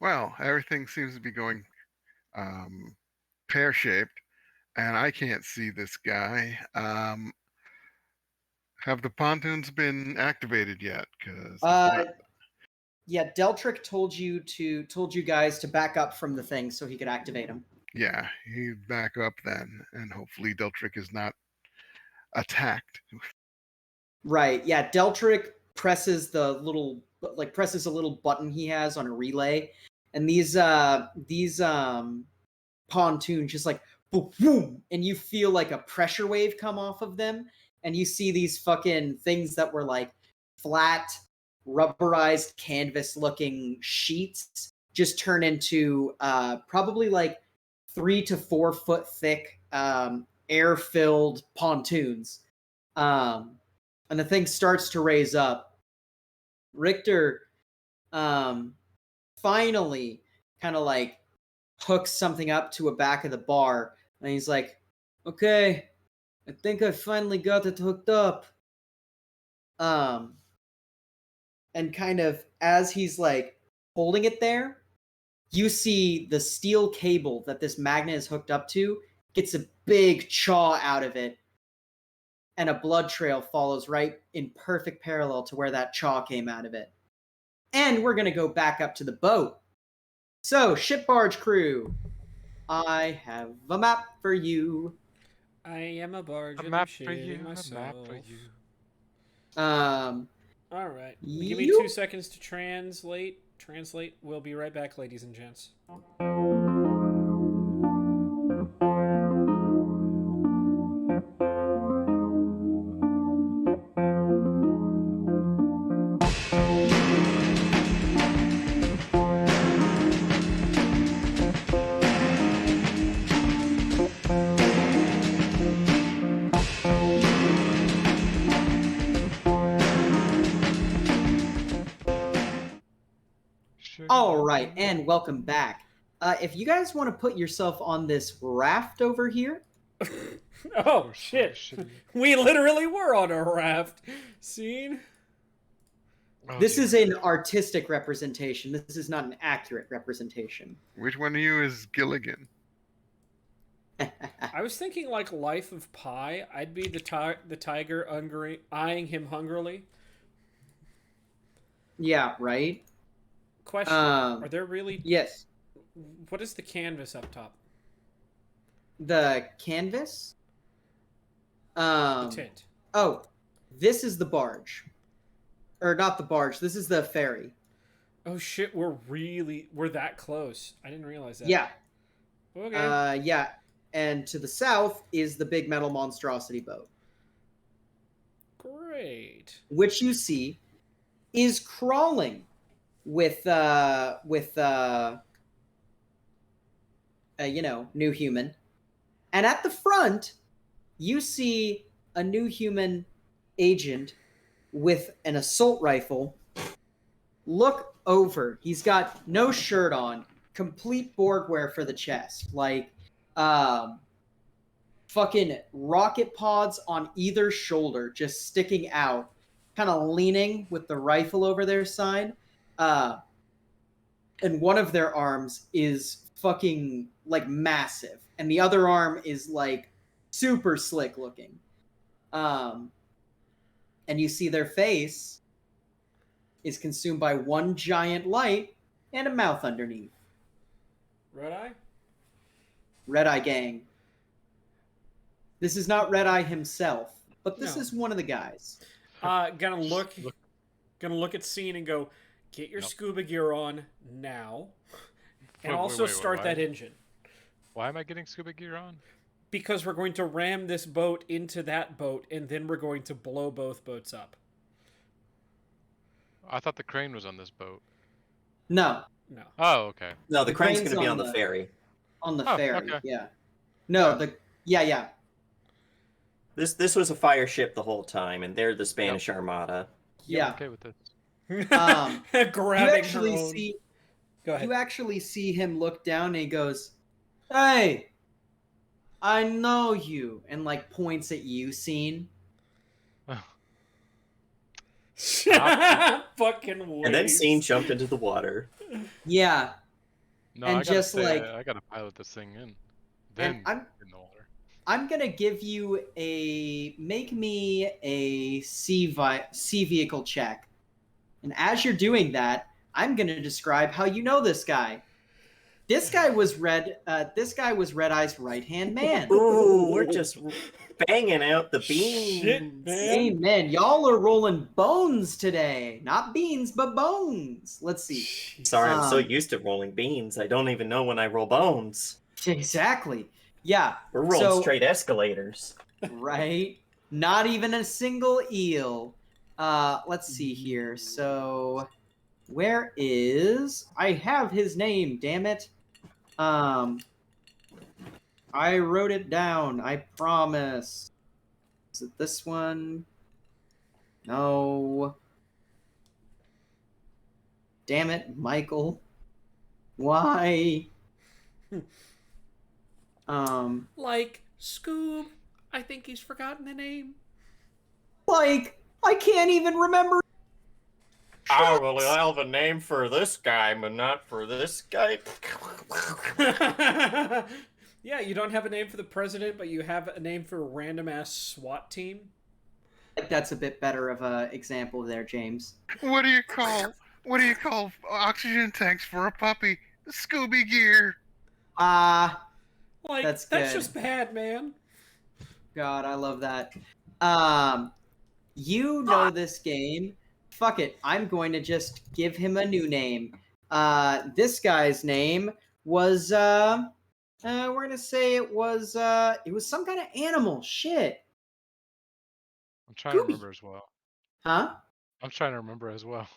Well, everything seems to be going pear-shaped, and I can't see this guy. Have the pontoons been activated yet? Yeah, Deltrick told you guys to back up from the thing so he could activate them. Yeah, you back up then, and hopefully Deltrick is not attacked. Right. Yeah. Deltric presses a little button he has on a relay, and these pontoons just like boom, boom, and you feel like a pressure wave come off of them, and you see these fucking things that were like flat, rubberized canvas looking sheets just turn into probably like 3 to 4 foot thick air filled pontoons. And the thing starts to raise up. Richter finally kind of like hooks something up to a back of the bar, and he's like, okay, I think I finally got it hooked up. And kind of as he's like holding it there, you see the steel cable that this magnet is hooked up to gets a big chaw out of it, and a blood trail follows right in perfect parallel to where that chaw came out of it. And we're going to go back up to the boat. So, ship barge crew, I have a map for you. I am a barge A and map I'm for you, shitting myself. a map for you. All right. Give me 2 seconds to translate. We'll be right back, ladies and gents. All right, and welcome back. If you guys want to put yourself on this raft over here. Oh, shit. We literally were on a raft. Scene? Oh, This dear. is an artistic representation. This is not an accurate representation. Which one of you is Gilligan? I was thinking like Life of Pi. I'd be the tiger eyeing him hungrily. Yeah, right? Question. Are there really... Yes. What is the canvas up top? The canvas? The tint. Oh, this is the barge. Or not the barge, this is the ferry. Oh shit, we're that close. I didn't realize that. Yeah. Okay. Yeah. And to the south is the big metal monstrosity boat. Great. Which you see is crawling with new human. And at the front, you see a new human agent with an assault rifle. Look over. He's got no shirt on, complete Borg wear for the chest, like fucking rocket pods on either shoulder just sticking out, kind of leaning with the rifle over their side. And one of their arms is fucking like massive, and the other arm is like super slick looking. And you see their face is consumed by one giant light and a mouth underneath. Red Eye? Red Eye Gang. This is not Red Eye himself, but this is one of the guys. Gonna look at Scene and go, get your scuba gear on now, and also start that engine. Why am I getting scuba gear on? Because we're going to ram this boat into that boat, and then we're going to blow both boats up. I thought the crane was on this boat. No. Oh, okay. No, the crane's going to be on the ferry. On the ferry, okay. Yeah. No, yeah. This was a fire ship the whole time, and they're the Spanish Armada. Yeah. I'm okay with this. Grabbing Go ahead. You actually see him look down and he goes, "Hey, I know you," and like points at you, Scene. Fucking waves. And then Scene jumped into the water. Yeah. No, and I gotta just like I gotta pilot this thing in. Then in the water. I'm gonna give you make me a sea vehicle check, and as you're doing that, I'm gonna describe how you know this guy. This guy was Red Eye's right-hand man. Ooh, we're just banging out the beans. Shit, man. Amen. Y'all are rolling bones today. Not beans, but bones. Let's see. Sorry, I'm so used to rolling beans. I don't even know when I roll bones. Exactly. Yeah. We're rolling straight escalators. Right? Not even a single eel. Let's see here. So, where is... I have his name, damn it. I wrote it down. I promise. Is it this one? No. Damn it, Michael. Why? Like Scoob. I think he's forgotten the name. Like, I can't even remember. Oh, well, I have a name for this guy, but not for this guy. Yeah, you don't have a name for the president, but you have a name for a random-ass SWAT team? That's a bit better of an example there, James. What do you call oxygen tanks for a puppy? Scooby gear. Like, that's good. just bad, man. God, I love that. You know this game. Fuck it. I'm going to just give him a new name. This guy's name was, we're gonna say it was some kind of animal. Shit. I'm trying to remember as well. Huh? I'm trying to remember as well.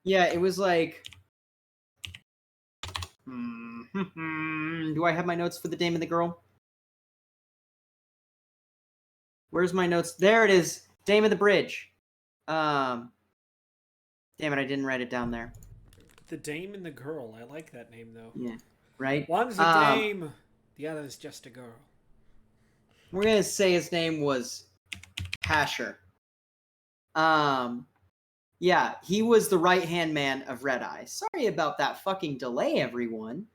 Yeah, it was like... Do I have my notes for the Dame and the Girl? Where's my notes? There it is. Dame of the Bridge. Damn it, I didn't write it down there. The Dame and the Girl. I like that name, though. Yeah, right? One's a dame, the other's just a girl. We're going to say his name was Pasher. Yeah, he was the right-hand man of Red Eye. Sorry about that fucking delay, everyone.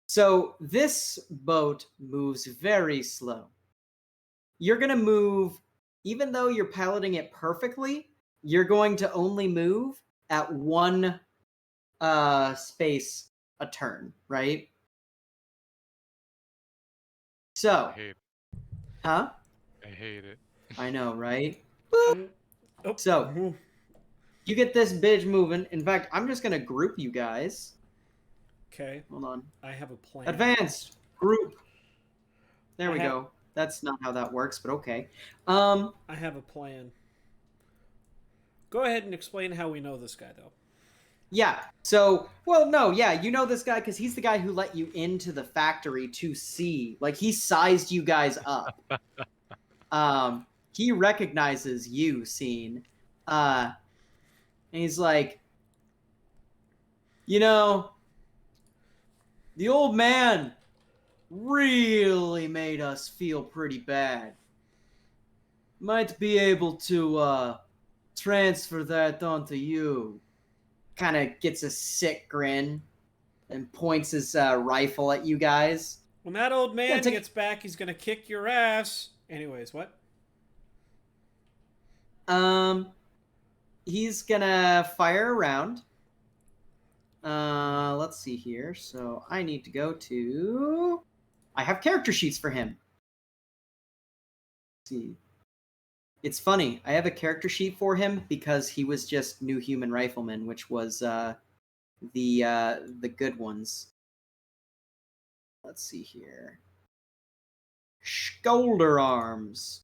So this boat moves very slow. You're going to move, even though you're piloting it perfectly, you're going to only move at one space a turn, right? So, I hate it. I know, right? Oh. So, you get this bitch moving. In fact, I'm just going to group you guys. Okay. Hold on. I have a plan. Advanced. Group. There we go. That's not how that works, but okay. I have a plan. Go ahead and explain how we know this guy, though. Yeah. So, well, no, yeah, you know this guy because he's the guy who let you into the factory to see. Like, he sized you guys up. He recognizes you, Scene. And he's like, you know, the old man really made us feel pretty bad. Might be able to transfer that onto you. Kind of gets a sick grin and points his rifle at you guys. When that old man gets back, he's gonna kick your ass. Anyways, what? He's gonna fire a round. Let's see here. So I need to go to... I have character sheets for him. Let's see. It's funny. I have a character sheet for him because he was just New Human Rifleman, which was the good ones. Let's see here. Shoulder arms.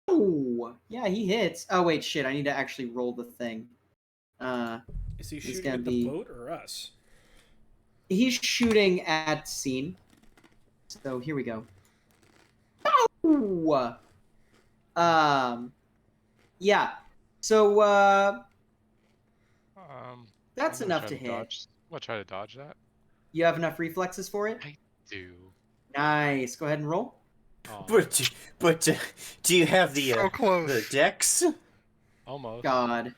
Oh, yeah, he hits. Oh wait, shit! I need to actually roll the thing. Is he shooting at the boat or us? He's shooting at Scene. So here we go. Oh! Yeah. So, that's enough to hit. I'm gonna try to dodge that. You have enough reflexes for it? I do. Nice. Go ahead and roll. Oh. But do you have the so close. the dex? Almost. God.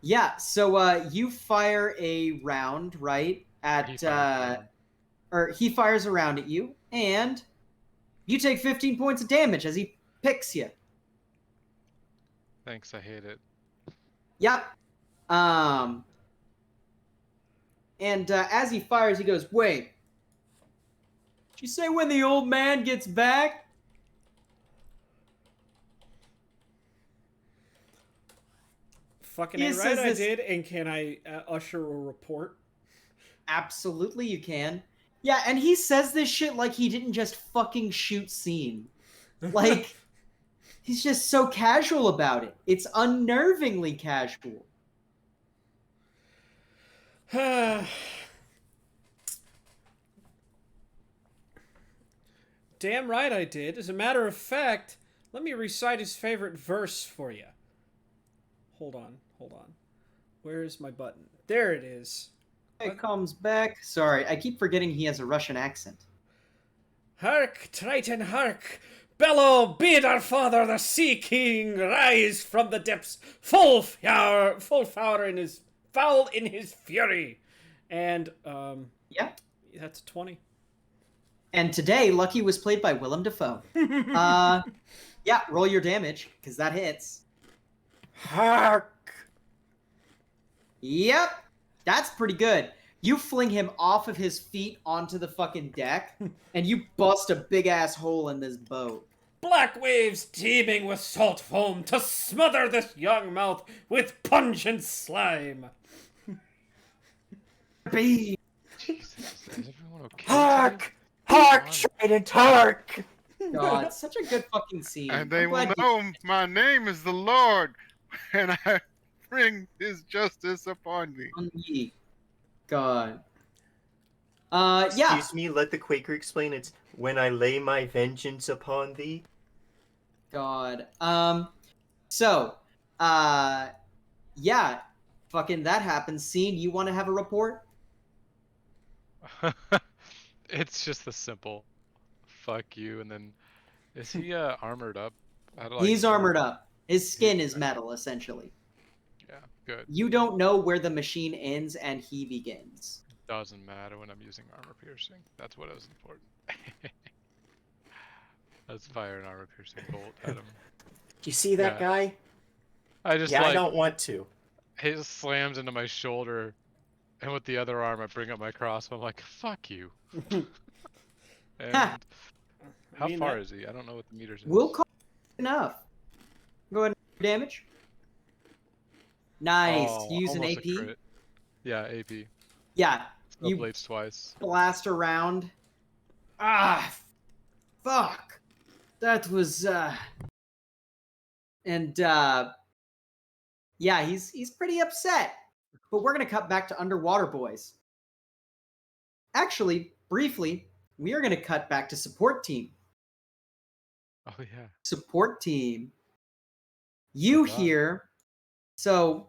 Yeah. So, you fire a round, right? He fires a round at you, and you take 15 points of damage as he picks you. Thanks, I hate it. Yep. And as he fires, he goes, "Wait. Did you say when the old man gets back?" Fucking A right, I did. And can I usher a report? Absolutely, you can. Yeah, and he says this shit like he didn't just fucking shoot scene. Like, he's just so casual about it. It's unnervingly casual. Damn right I did. As a matter of fact, let me recite his favorite verse for you. Hold on. Where is my button? There it is. It comes back. Sorry, I keep forgetting he has a Russian accent. Hark, Triton, hark! Bellow, bid our father, the Sea King, rise from the depths, full foul in his fury. And yeah, that's a 20. And today, Lucky was played by Willem Dafoe. Yeah, roll your damage because that hits. Hark! Yep, that's pretty good. You fling him off of his feet onto the fucking deck, and you bust a big-ass hole in this boat. Black waves teeming with salt foam to smother this young mouth with pungent slime. Jesus, is everyone okay? Hark! Hark, Trident, hark! God, such a good fucking scene. And they will know my name is the Lord, and I bring his justice upon thee. God. Excuse me, let the Quaker explain. It's when I lay my vengeance upon thee. God. Yeah, fucking that happens. Scene, you want to have a report? It's just the simple fuck you, and then is he armored up? He's armored up. His skin is metal, essentially. Yeah, good. You don't know where the machine ends and he begins. Doesn't matter when I'm using armor piercing. That's what is important. Let's fire an armor piercing bolt at him. Do you see that guy? I just I don't want to. He just slams into my shoulder, and with the other arm I bring up my crossbow. I'm like, fuck you. And how far is he? I don't know what the meters is. We'll call enough. Go ahead and damage. Nice. Use an AP. Yeah, AP. Yeah. You blades twice. Blast around. Ah, fuck. That was and yeah, he's pretty upset. But we're gonna cut back to Underwater Boys. Actually, briefly, we are gonna cut back to Support Team. Oh yeah. Support Team. You hear. So,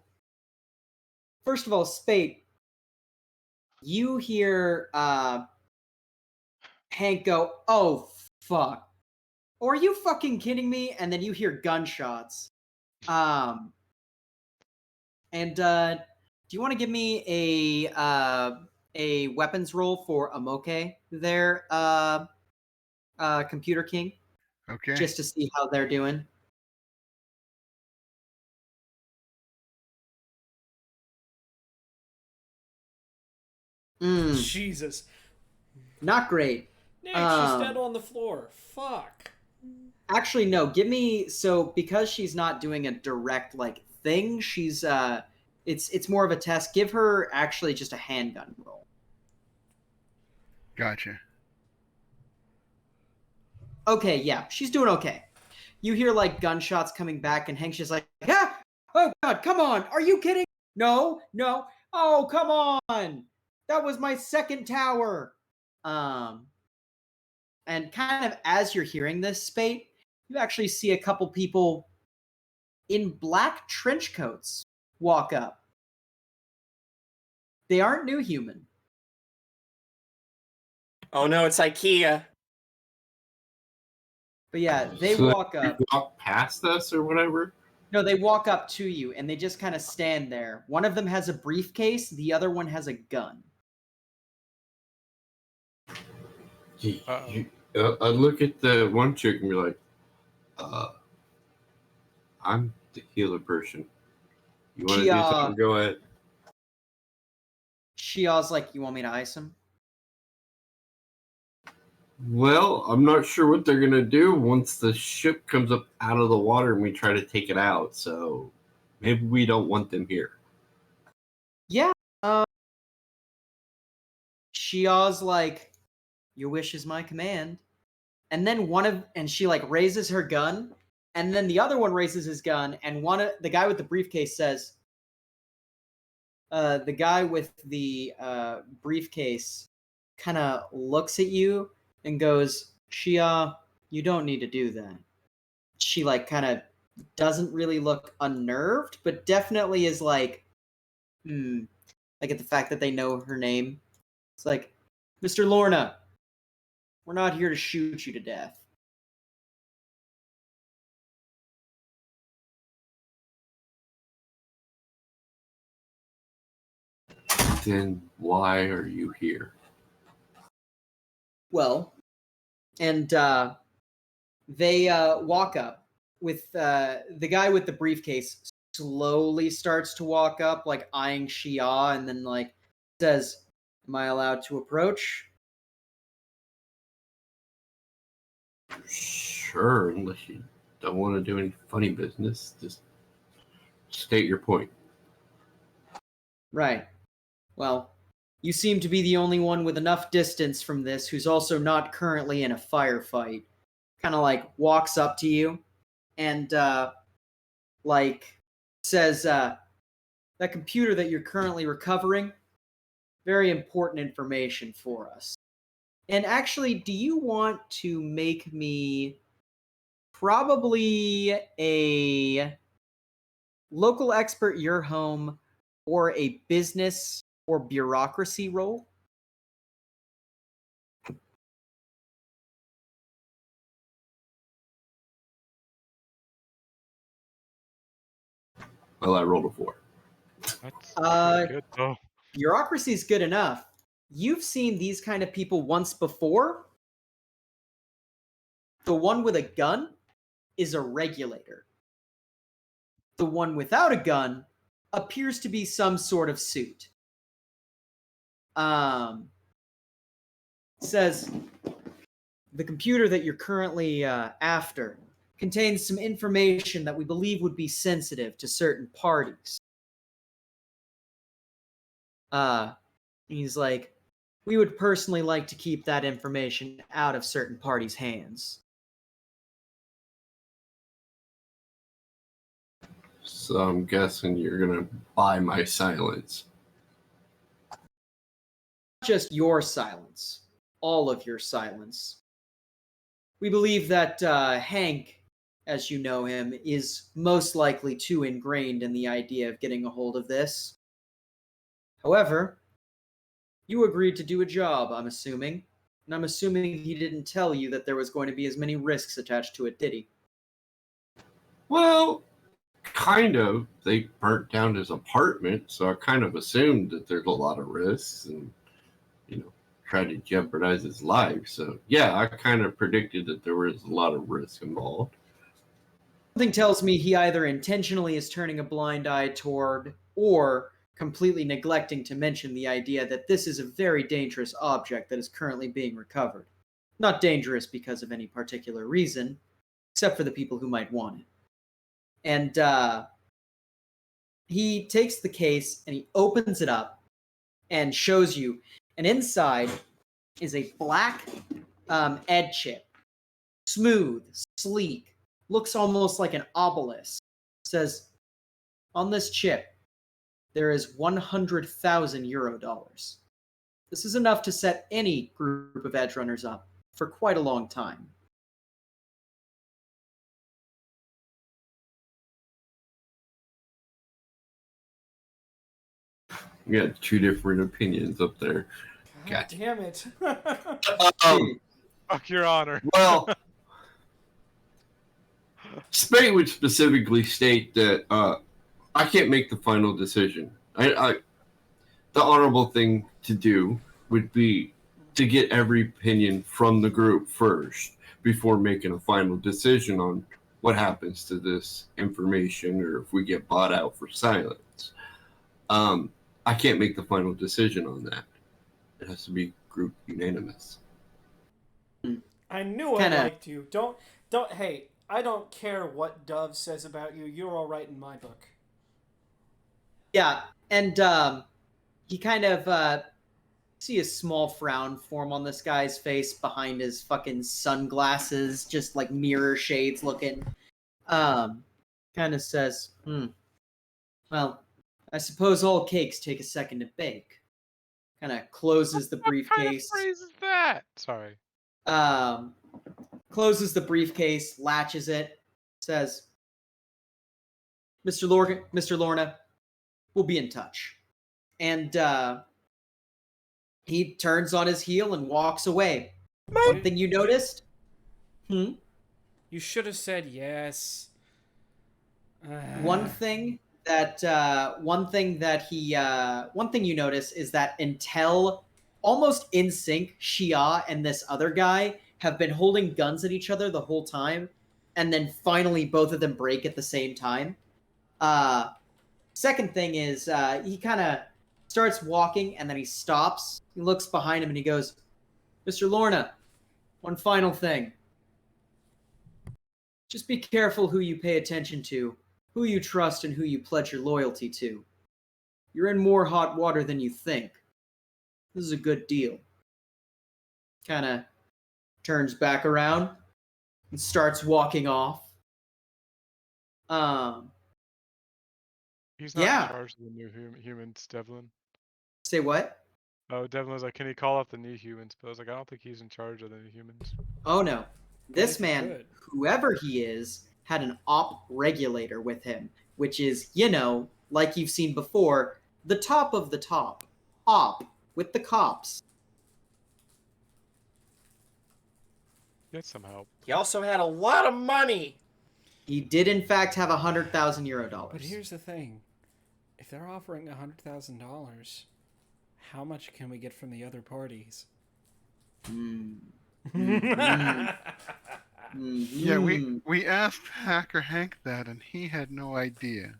first of all, Spate, you hear Hank go, "Oh, fuck." Or are you fucking kidding me? And then you hear gunshots. And do you want to give me a weapons roll for Amoke there, Computer King? Okay. Just to see how they're doing. Jesus. Not great. Nick, she's dead on the floor. Fuck. Actually, no. Give me because she's not doing a direct thing. She's it's more of a test. Give her actually just a handgun roll. Gotcha. Okay, yeah, she's doing okay. You hear gunshots coming back, and Hank's just like, "Ah! Oh God, come on! Are you kidding? No. Oh, come on! That was my second tower." And kind of as you're hearing this, Spate, you actually see a couple people in black trench coats walk up. They aren't New Human. Oh no, it's IKEA. But yeah, they walk up. Walk past us or whatever? No, they walk up to you and they just kind of stand there. One of them has a briefcase, the other one has a gun. I look at the one chick and be like, I'm the healer person. You want to do something? Go ahead. Shia's like, you want me to ice him? Well, I'm not sure what they're gonna do once the ship comes up out of the water and we try to take it out. So maybe we don't want them here. Yeah. Shia's like, your wish is my command. And then she like raises her gun, and then the other one raises his gun, and the guy with the briefcase says, the guy with the briefcase kind of looks at you and goes, Shia, you don't need to do that. She like kind of doesn't really look unnerved, but definitely is like, like at the fact that they know her name. It's like, Mr. Lorna, we're not here to shoot you to death. Then why are you here? Well, and they walk up with the guy with the briefcase slowly starts to walk up, like eyeing Shia, and then like says, am I allowed to approach? Sure, unless you don't want to do any funny business. Just state your point. Right. Well, you seem to be the only one with enough distance from this who's also not currently in a firefight. Kind of like walks up to you and like says, that computer that you're currently recovering, very important information for us. And actually, do you want to make me probably a local expert your home or a business or bureaucracy role? Well, I rolled a 4. That's Uh, good though. Bureaucracy is good enough. You've seen these kind of people once before. The one with a gun is a regulator. The one without a gun appears to be some sort of suit. Says the computer that you're currently after contains some information that we believe would be sensitive to certain parties. He's like, we would personally like to keep that information out of certain parties' hands. So I'm guessing you're gonna buy my silence. Not just your silence, all of your silence. We believe that Hank, as you know him, is most likely too ingrained in the idea of getting a hold of this. However, you agreed to do a job, I'm assuming, and I'm assuming he didn't tell you that there was going to be as many risks attached to it, did he? Well, kind of. They burnt down his apartment, so I kind of assumed that there's a lot of risks and, tried to jeopardize his life. So, yeah, I kind of predicted that there was a lot of risk involved. Something tells me he either intentionally is turning a blind eye toward or completely neglecting to mention the idea that this is a very dangerous object that is currently being recovered. Not dangerous because of any particular reason, except for the people who might want it. And he takes the case and he opens it up and shows you. And inside is a black ed chip. Smooth, sleek, looks almost like an obelisk. Says, on this chip, there is 100,000 euro dollars. This is enough to set any group of edge runners up for quite a long time. We got 2 different opinions up there. God damn it. Fuck your honor. Well, Spade would specifically state that I can't make the final decision. The honorable thing to do would be to get every opinion from the group first before making a final decision on what happens to this information or if we get bought out for silence. I can't make the final decision on that. It has to be group unanimous. I knew I liked you. Don't. Hey, I don't care what Dove says about you. You're all right in my book. Yeah, and he kind of see a small frown form on this guy's face behind his fucking sunglasses, just like mirror shades looking. Kind of says, well, I suppose all cakes take a second to bake. Kind of closes the briefcase. What kind of phrase is that? Sorry. Closes the briefcase, latches it, says, Mr. Lorna, we'll be in touch. And he turns on his heel and walks away. One thing you noticed? You should have said yes. One thing you notice is that until almost in sync, Xia and this other guy have been holding guns at each other the whole time, and then finally both of them break at the same time. Second thing is he kind of starts walking and then he stops. He looks behind him and he goes, Mr. Lorna, one final thing. Just be careful who you pay attention to, who you trust, and who you pledge your loyalty to. You're in more hot water than you think. This is a good deal. Kind of turns back around and starts walking off. He's not in charge of the new humans, Devlin. Say what? Oh, Devlin was like, can he call up the new humans? But I was like, I don't think he's in charge of the new humans. Oh no. This man, whoever he is, had an op regulator with him, which is, like you've seen before, the top of the top. Op, with the cops. Get some help. He also had a lot of money. He did, in fact, have $100,000. But here's the thing. If they're offering $100,000, how much can we get from the other parties? Yeah, we asked Hacker Hank that, and he had no idea.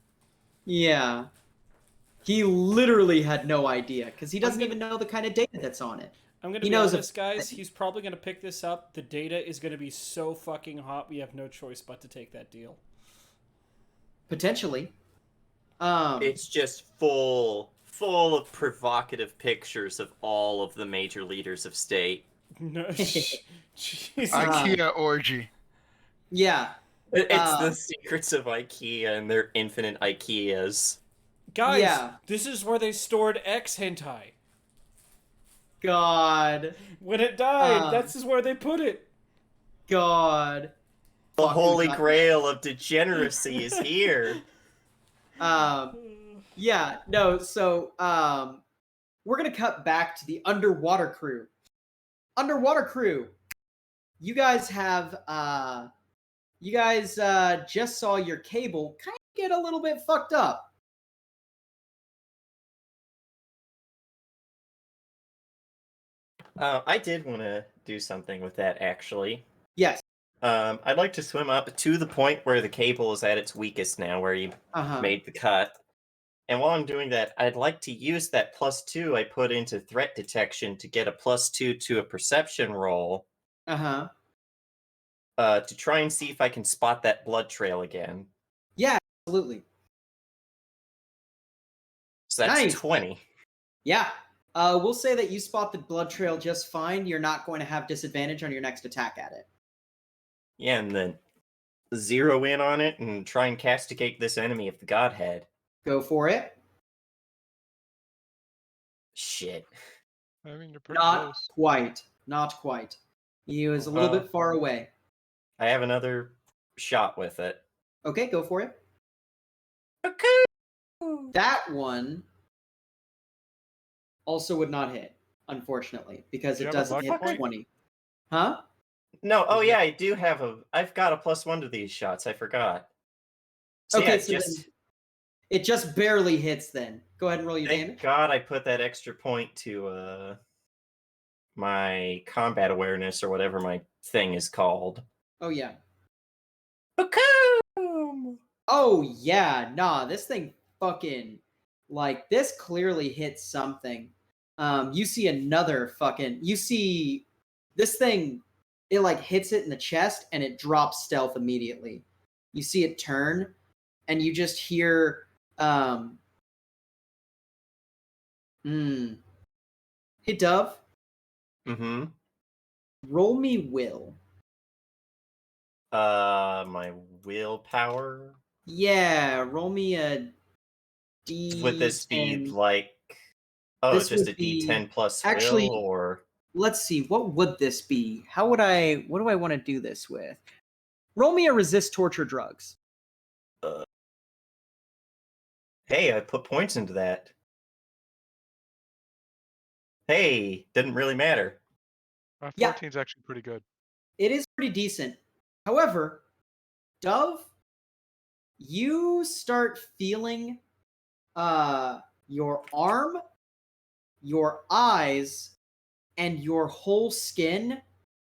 Yeah. He literally had no idea, because he doesn't even know the kind of data that's on it. I'm going to be honest, guys. He's probably going to pick this up. The data is going to be so fucking hot, we have no choice but to take that deal. Potentially. It's just full of provocative pictures of all of the major leaders of state. No, IKEA orgy. Yeah. It's the secrets of IKEA and their infinite IKEAs. Guys, this is where they stored X hentai. God. When it died, that's where they put it. God. The holy grail of degeneracy is here. Yeah, no, so we're gonna cut back to the underwater crew. Underwater crew, you guys have just saw your cable kind of get a little bit fucked up. I did want to do something with that, actually. Yes. I'd like to swim up to the point where the cable is at its weakest now, where you made the cut. And while I'm doing that, I'd like to use that +2 I put into threat detection to get a +2 to a perception roll. To try and see if I can spot that blood trail again. Yeah, absolutely. So that's 20. Yeah. We'll say that you spot the blood trail just fine. You're not going to have disadvantage on your next attack at it. Yeah, and then zero in on it and try and castigate this enemy of the Godhead. Go for it. Shit. I mean, you're pretty Not close. quite. Not quite. He was a little bit far away. I have another shot with it. Okay, go for it. Okay. That one also would not hit, unfortunately, because it doesn't hit 20. Huh? No, yeah, I do have I've got a +1 to these shots, I forgot. So okay, yeah, so it just barely hits then. Go ahead and roll your damage. Thank God I put that extra point to my combat awareness or whatever my thing is called. Oh yeah. Okay. Oh yeah, nah, this thing fucking Like, this clearly hit something. You see another fucking... You see this thing, it like hits it in the chest and it drops stealth immediately. You see it turn and you just hear... Hey, Dove. Mm-hmm. Roll me will. My willpower? Yeah, roll me a D10. Would this be like... Oh, This just would a be- D10 plus actually- will, or... Let's see, what would this be? What do I want to do this with? Roll me a resist torture drugs. Hey, I put points into that. Hey, didn't really matter. 14's actually pretty good. It is pretty decent. However, Dove, you start feeling your arm, your eyes, and your whole skin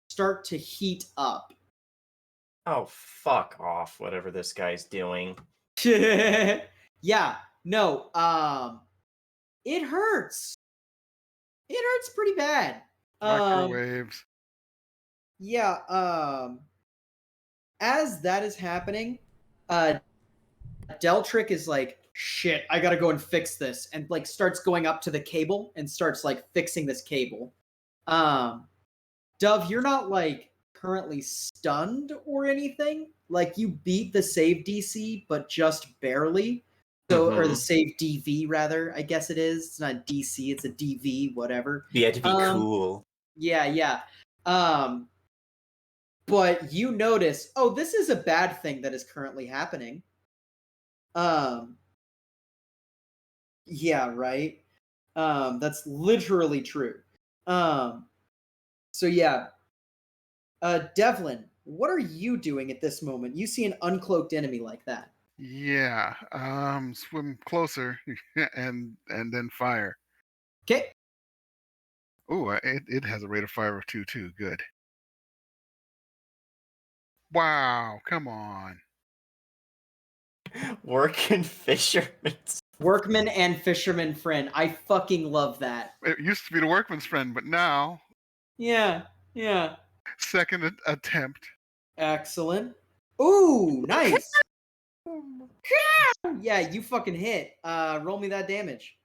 start to heat up. Oh, fuck off, whatever this guy's doing. Yeah, no, it hurts. It hurts pretty bad. Microwaves. Yeah, as that is happening, Deltrick is like, shit, I gotta go and fix this, and like starts going up to the cable and starts like fixing this cable. Dove, you're not like currently stunned or anything. Like, you beat the save DC, but just barely. So, or the save DV rather, I guess it is. It's not DC, it's a DV, whatever. Yeah, to be cool. Yeah. But you notice, oh, this is a bad thing that is currently happening. Yeah, right. That's literally true. So yeah. Devlin, what are you doing at this moment? You see an uncloaked enemy like that. Yeah. Swim closer and then fire. Okay. Oh, it has a rate of fire of 2 too. Good. Wow, come on. Working fishermen. Workman and fisherman friend. I fucking love that. It used to be the workman's friend, but now Yeah. second attempt. Excellent. Ooh, nice. Yeah, you fucking hit. Roll me that damage.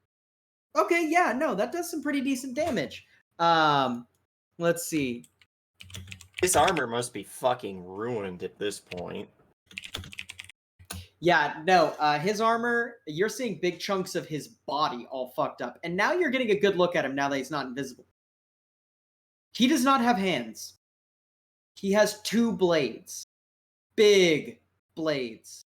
Okay, yeah, no, that does some pretty decent damage. Let's see. His armor must be fucking ruined at this point. Yeah, no, his armor, you're seeing big chunks of his body all fucked up. And now you're getting a good look at him now that he's not invisible. He does not have hands. He has 2 blades. Big blades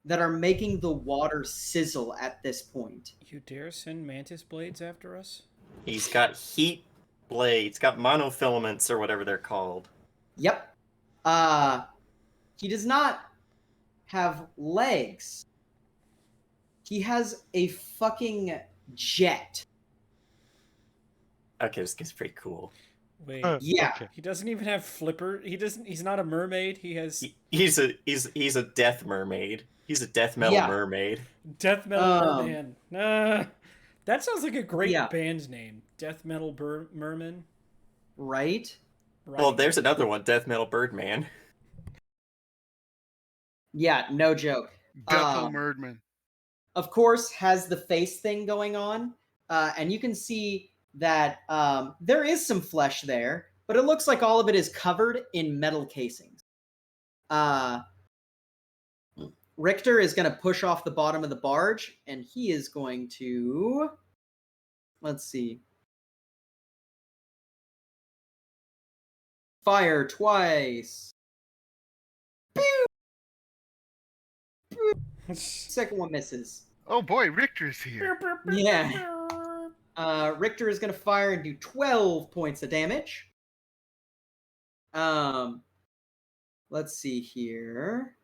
that are making the water sizzle at this point. You dare send mantis blades after us? He's got heat blades, got monofilaments or whatever they're called. Yep. He does not have legs. He has a fucking jet. Okay, this guy's pretty cool. Wait. Yeah. Okay. He doesn't even have flipper. He's not a mermaid. He has He's a death mermaid. He's a death metal mermaid. death metal merman. That sounds like a great Yeah. band name. Death metal merman. Right? Well, there's another one, Death Metal Birdman. Yeah, no joke. Deathel Merdman. Of course, has the face thing going on. And you can see that there is some flesh there, but it looks like all of it is covered in metal casings. Richter is going to push off the bottom of the barge, and he is going to... Let's see. Fire twice. Pew! Second one misses. Oh boy, Richter's here. Yeah. Richter is going to fire and do 12 points of damage. Let's see here.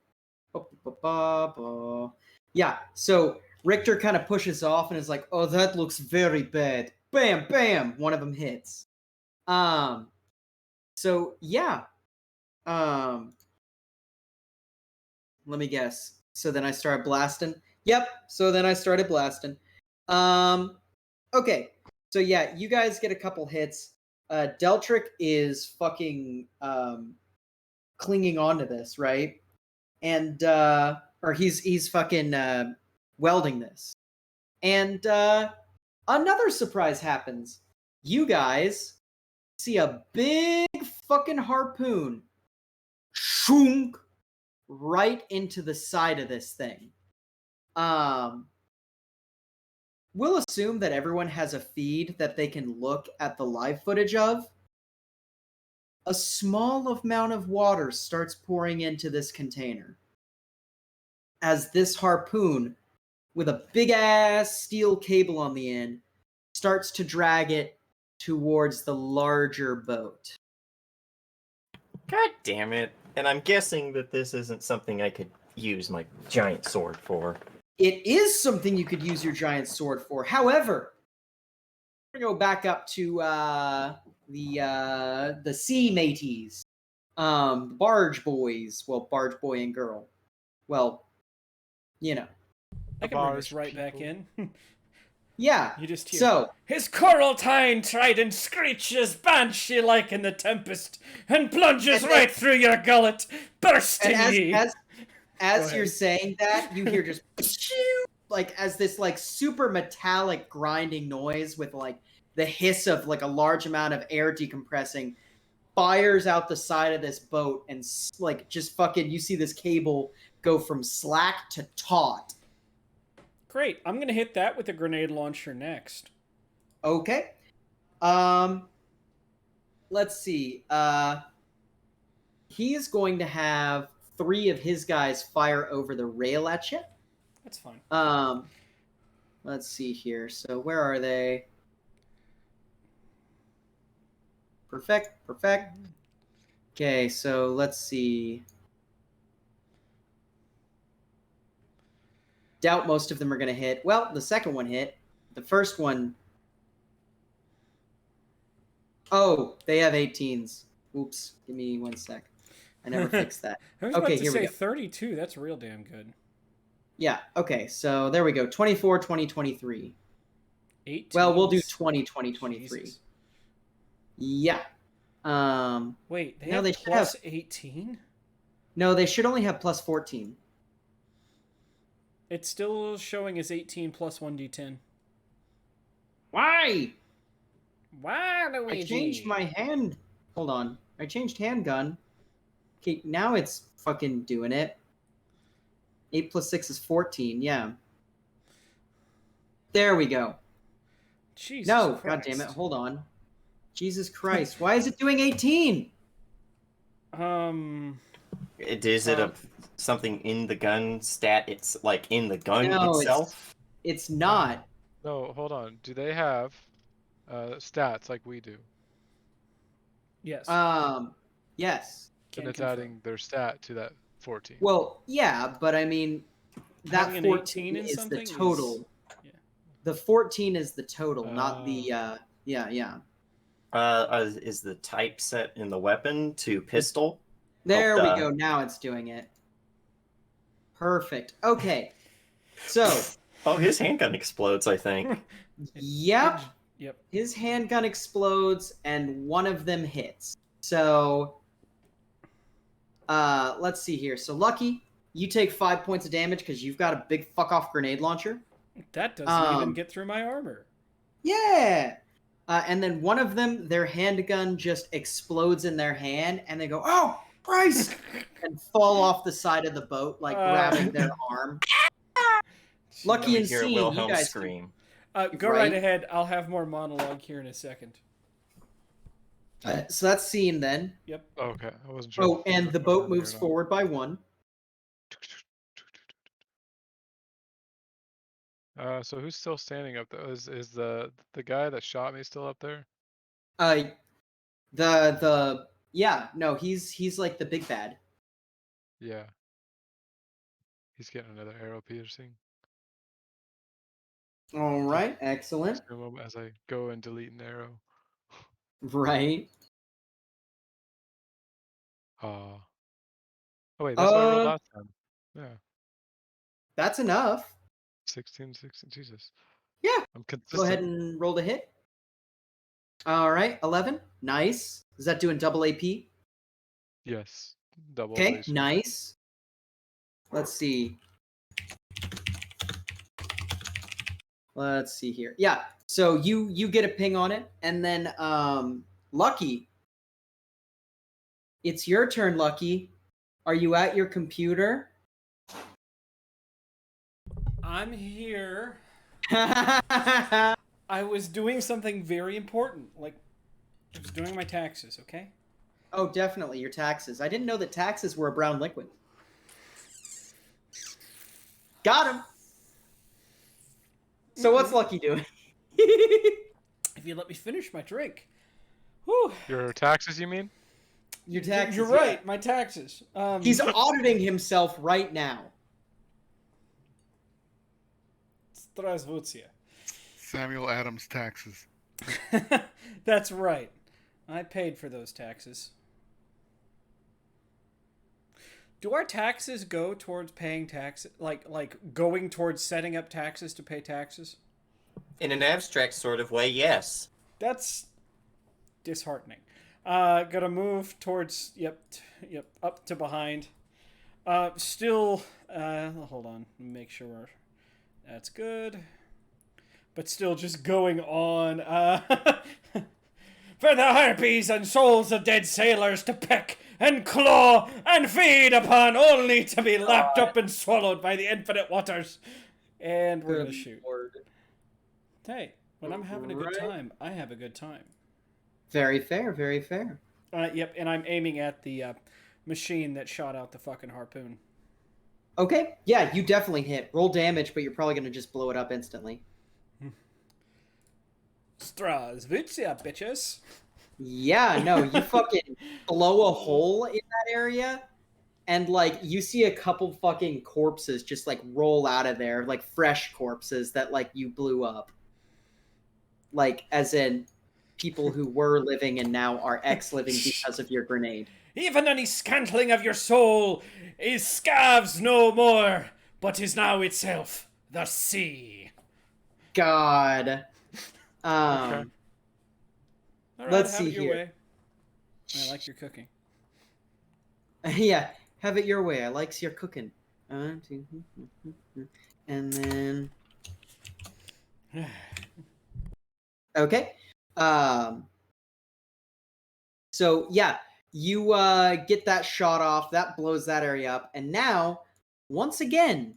Yeah, so Richter kind of pushes off and is like, oh, that looks very bad. Bam, bam, one of them hits. So, yeah. Let me guess. So then I started blasting? Yep, so then I started blasting. Okay. So yeah, you guys get a couple hits. Deltric is fucking clinging onto this, right? And or he's fucking welding this. And another surprise happens. You guys see a big fucking harpoon shunk right into the side of this thing. We'll assume that everyone has a feed that they can look at the live footage of. A small amount of water starts pouring into this container as this harpoon, with a big ass steel cable on the end, starts to drag it towards the larger boat. God damn it. And I'm guessing that this isn't something I could use my giant sword for. It is something you could use your giant sword for. However, we're gonna go back up to the sea mateys, barge boys. Well, barge boy and girl. Well, you know. I can bring this right back in. Yeah. You just hear, so his Coraltine trident screeches banshee-like in the tempest, and plunges right through your gullet, bursting ye. As you're saying that, you hear just like as this like super metallic grinding noise with like the hiss of like a large amount of air decompressing fires out the side of this boat, and like just fucking you see this cable go from slack to taut. Great. I'm gonna hit that with a grenade launcher next. Okay. Let's see. He is going to have 3 of his guys fire over the rail at you. That's fine. Let's see here. So where are they? Perfect. Okay, so let's see. Doubt most of them are going to hit. Well, the second one hit. The first one... Oh, they have 18s. Oops. Give me 1 sec. I never fixed that. I was okay, about to here say we go. 32. That's real damn good. Yeah, okay. So there we go. 24, 20, 23. 18. Well, we'll do 20, 20, 23. Jesus. Yeah. Wait, they no, have they should plus have 18? No, they should only have plus 14. It's still showing as 18 plus 1d10. Why? Why, Luigi? I changed my hand. Hold on. I changed handgun. Okay, now it's fucking doing it. 8 plus 6 is 14, yeah. There we go. Jesus no, Christ. God damn it. Hold on. Jesus Christ. Why is it doing 18? Is it something in the gun stat? It's like in the gun No, itself? It's not. No, hold on. Do they have stats like we do? Yes. Yes. And it's adding their stat to that 14. Well, yeah, but I mean, that Having an 14 18 in is the something total. is- yeah. The 14 is the total, not the, yeah. Is the type set in the weapon to pistol? There we go. Now it's doing it. Perfect. Okay. So. Oh, his handgun explodes, I think. Yep. Yep. His handgun explodes and one of them hits. So, let's see here. So, Lucky, you take 5 points of damage because you've got a big fuck off grenade launcher. That doesn't even get through my armor. Yeah. And then one of them, their handgun just explodes in their hand, and they go, "Oh, Christ!" and fall off the side of the boat, like grabbing their arm. Lucky and hear Scene, Wilhelm you guys scream. Go right ahead. I'll have more monologue here in a second. So that's Scene then. Yep. Okay, I wasn't sure. Oh, and the boat moves forward by 1. So who's still standing up there? Is the guy that shot me still up there? He's like the big bad. Yeah. He's getting another arrow piercing. All right, excellent. As I go and delete an arrow. Right. Oh wait, that's what I rolled last time. Yeah. That's enough. 16, Jesus. Yeah. I'm Go consistent. ahead and roll the hit. All right, 11. Nice. Is that doing double AP? Yes. Double Okay, laser. nice. Let's see. Let's see here. Yeah. So you get a ping on it, and then Lucky, it's your turn, Lucky. Are you at your computer? I'm here. Oh, I was doing something very important. Like, I was doing my taxes, okay? definitely your taxes. I didn't know that taxes were a brown liquid. Got him. So what's Lucky doing? If you let me finish my drink. Whew. Your taxes, you mean? Your taxes. You're right, my taxes. He's auditing himself right now. Здравствуйте. Samuel Adams taxes. That's right. I paid for those taxes. Do our taxes go towards paying taxes? Like going towards setting up taxes to pay taxes? In an abstract sort of way, yes. That's disheartening. Gotta move towards, yep, up to behind. Still, hold on, make sure that's good. But still just going on, for the harpies and souls of dead sailors to peck and claw and feed upon, only to be lapped up and swallowed by the infinite waters. And we're gonna shoot. Hey, when I'm having a good time, I have a good time. Very fair, very fair. Yep, and I'm aiming at the machine that shot out the fucking harpoon. Okay, yeah, you definitely hit. Roll damage, but you're probably going to just blow it up instantly. Zdravstvuyte, bitches. Yeah, no, you fucking blow a hole in that area, and, like, you see a couple fucking corpses just, like, roll out of there, like, fresh corpses that, like, you blew up. Like, as in people who were living and now are ex-living because of your grenade. Even any scantling of your soul is scabs no more, but is now itself the sea. God. Okay. All right, Let's have see it your here. way. I like your cooking. Yeah, have it your way. I likes your cooking. And then... Okay. So, yeah, you get that shot off. That blows that area up. And now, once again,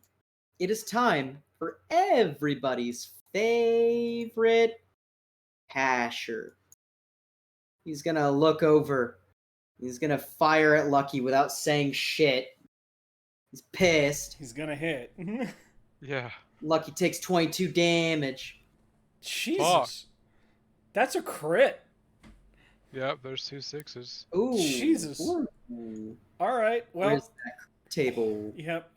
it is time for everybody's favorite Pasher. He's going to look over. He's going to fire at Lucky without saying shit. He's pissed. He's gonna hit. Yeah. Lucky takes 22 damage. Jesus. Fuck. That's a crit. Yep, there's 2 6s. Ooh. Jesus. Ooh. All right, well. Where's that table? Yep.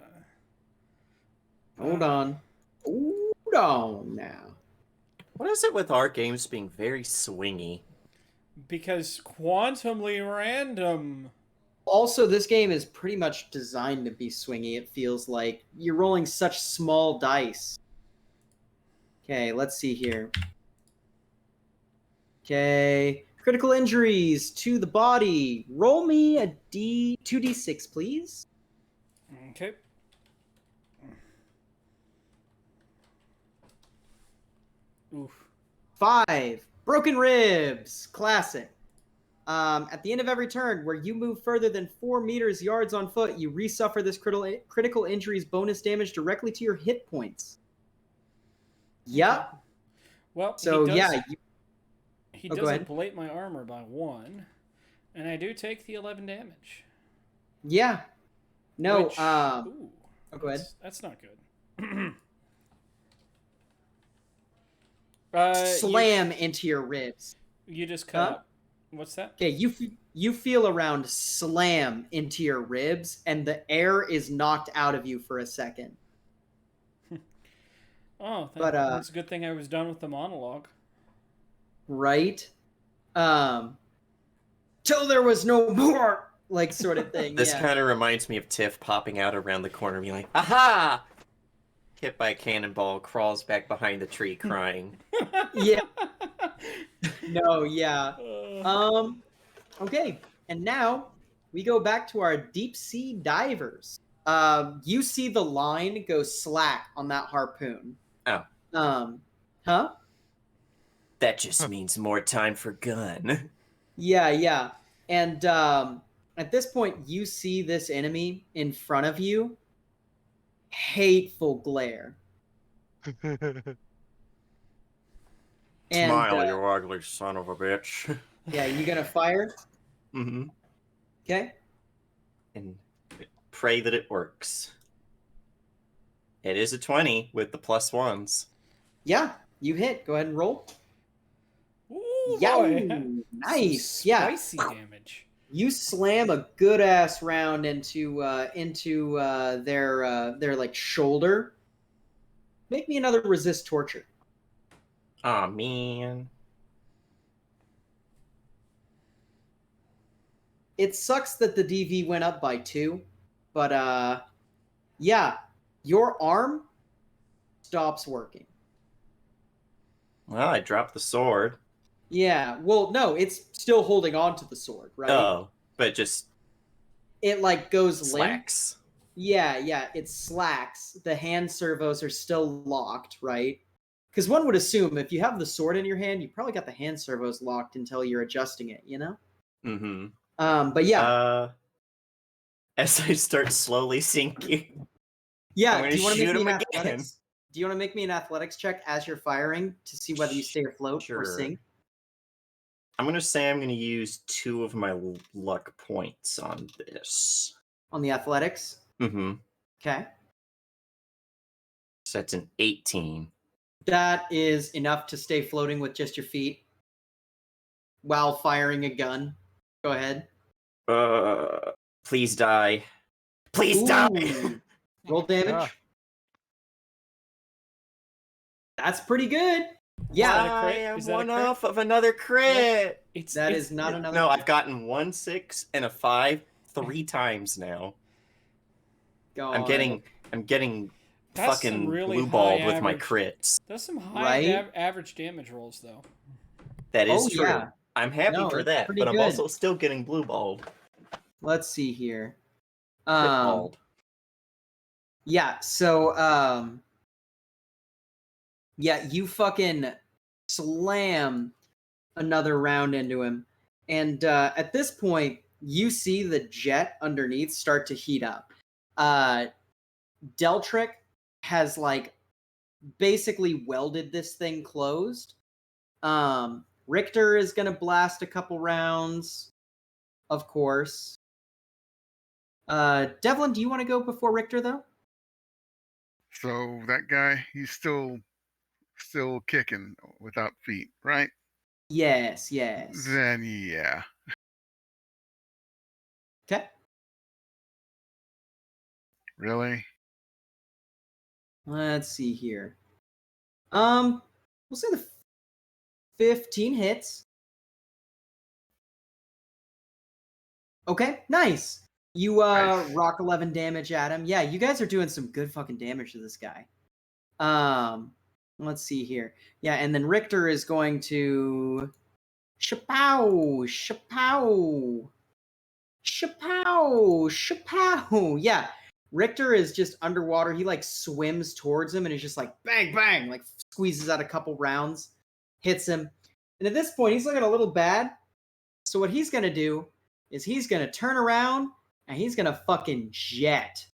Hold on. Hold on now. What is it with our games being very swingy? Because quantumly random. Also, this game is pretty much designed to be swingy, it feels like. You're rolling such small dice. Okay, let's see here. Okay. Critical injuries to the body. Roll me a 2d6, please. Okay. Oof. 5. Broken ribs. Classic. At the end of every turn, where you move further than 4 meters yards on foot, you resuffer this critical injuries bonus damage directly to your hit points. Yep. Well, So, he does, yeah. he go does ahead. ablate my armor by 1, and I do take the 11 damage. Yeah. No, Which, oh, go ahead. That's not good. Slam into your ribs. You just cut up. What's that? Okay, you feel around slam into your ribs, and the air is knocked out of you for a second. Oh, But, that's a good thing I was done with the monologue. Right? Till there was no more, like, sort of thing. This yeah. kind of reminds me of Tiff popping out around the corner and being like, aha! hit by a cannonball, crawls back behind the tree crying. Yeah. No, yeah. Uh, Okay, and now we go back to our deep sea divers. You see the line go slack on that harpoon. Oh. Huh? That just means more time for gun. Yeah. And at this point, you see this enemy in front of you. Hateful glare. And Smile, you ugly son of a bitch. yeah, you gonna fire? Mm-hmm. Okay. And pray that it works. It is a 20 with the +1s. Yeah, you hit. Go ahead and roll. Ooh, Yeah, boy. nice. Some spicy damage. You slam a good ass round into their like shoulder. Make me another resist torture. Aw, man. It sucks that the DV went up by 2, but yeah, your arm stops working. Well, I dropped the sword. Yeah, well, no, it's still holding on to the sword, right? Oh, but just It like goes limp. slacks. Yeah, it slacks. The hand servos are still locked, right? Because one would assume if you have the sword in your hand, you probably got the hand servos locked until you're adjusting it, you know? Mm-hmm. But yeah. As I start slowly sinking. Yeah, do you want to make me an again. athletics? Do you want to make me an athletics check as you're firing to see whether you stay afloat or sink? I'm going to say I'm going to use 2 of my luck points on this. On the athletics? Mm-hmm. Okay. So that's an 18. That is enough to stay floating with just your feet while firing a gun. Go ahead. Please die. Please die! Roll damage. That's pretty good. Yeah. I am one off of another crit. That is not another. No, I've gotten 1 6 and a 5 3 times now. God. I'm getting That's fucking really blue balled high with my average. crits. That's some high average damage rolls, though. That is true. Yeah. I'm happy for it's that, pretty but I'm good. also still getting blue balled. Let's see here. Crit balled. Yeah, so yeah, you fucking slam another round into him. And at this point, you see the jet underneath start to heat up. Deltrick has like basically welded this thing closed. Richter is gonna blast a couple rounds, of course. Devlin, do you want to go before Richter though? So that guy, he's still kicking without feet, right? Yes. Then yeah. Okay. Really? Let's see here. We'll say the 15 hits. Okay, nice. You Nice. rock 11 damage at him. Yeah, you guys are doing some good fucking damage to this guy. Let's see here. Yeah, and then Richter is going to shapow. Yeah. Richter is just underwater. He like swims towards him and is just like bang, bang, like squeezes out a couple rounds, hits him. And at this point, he's looking a little bad. So what he's going to do is he's going to turn around and he's going to fucking jet.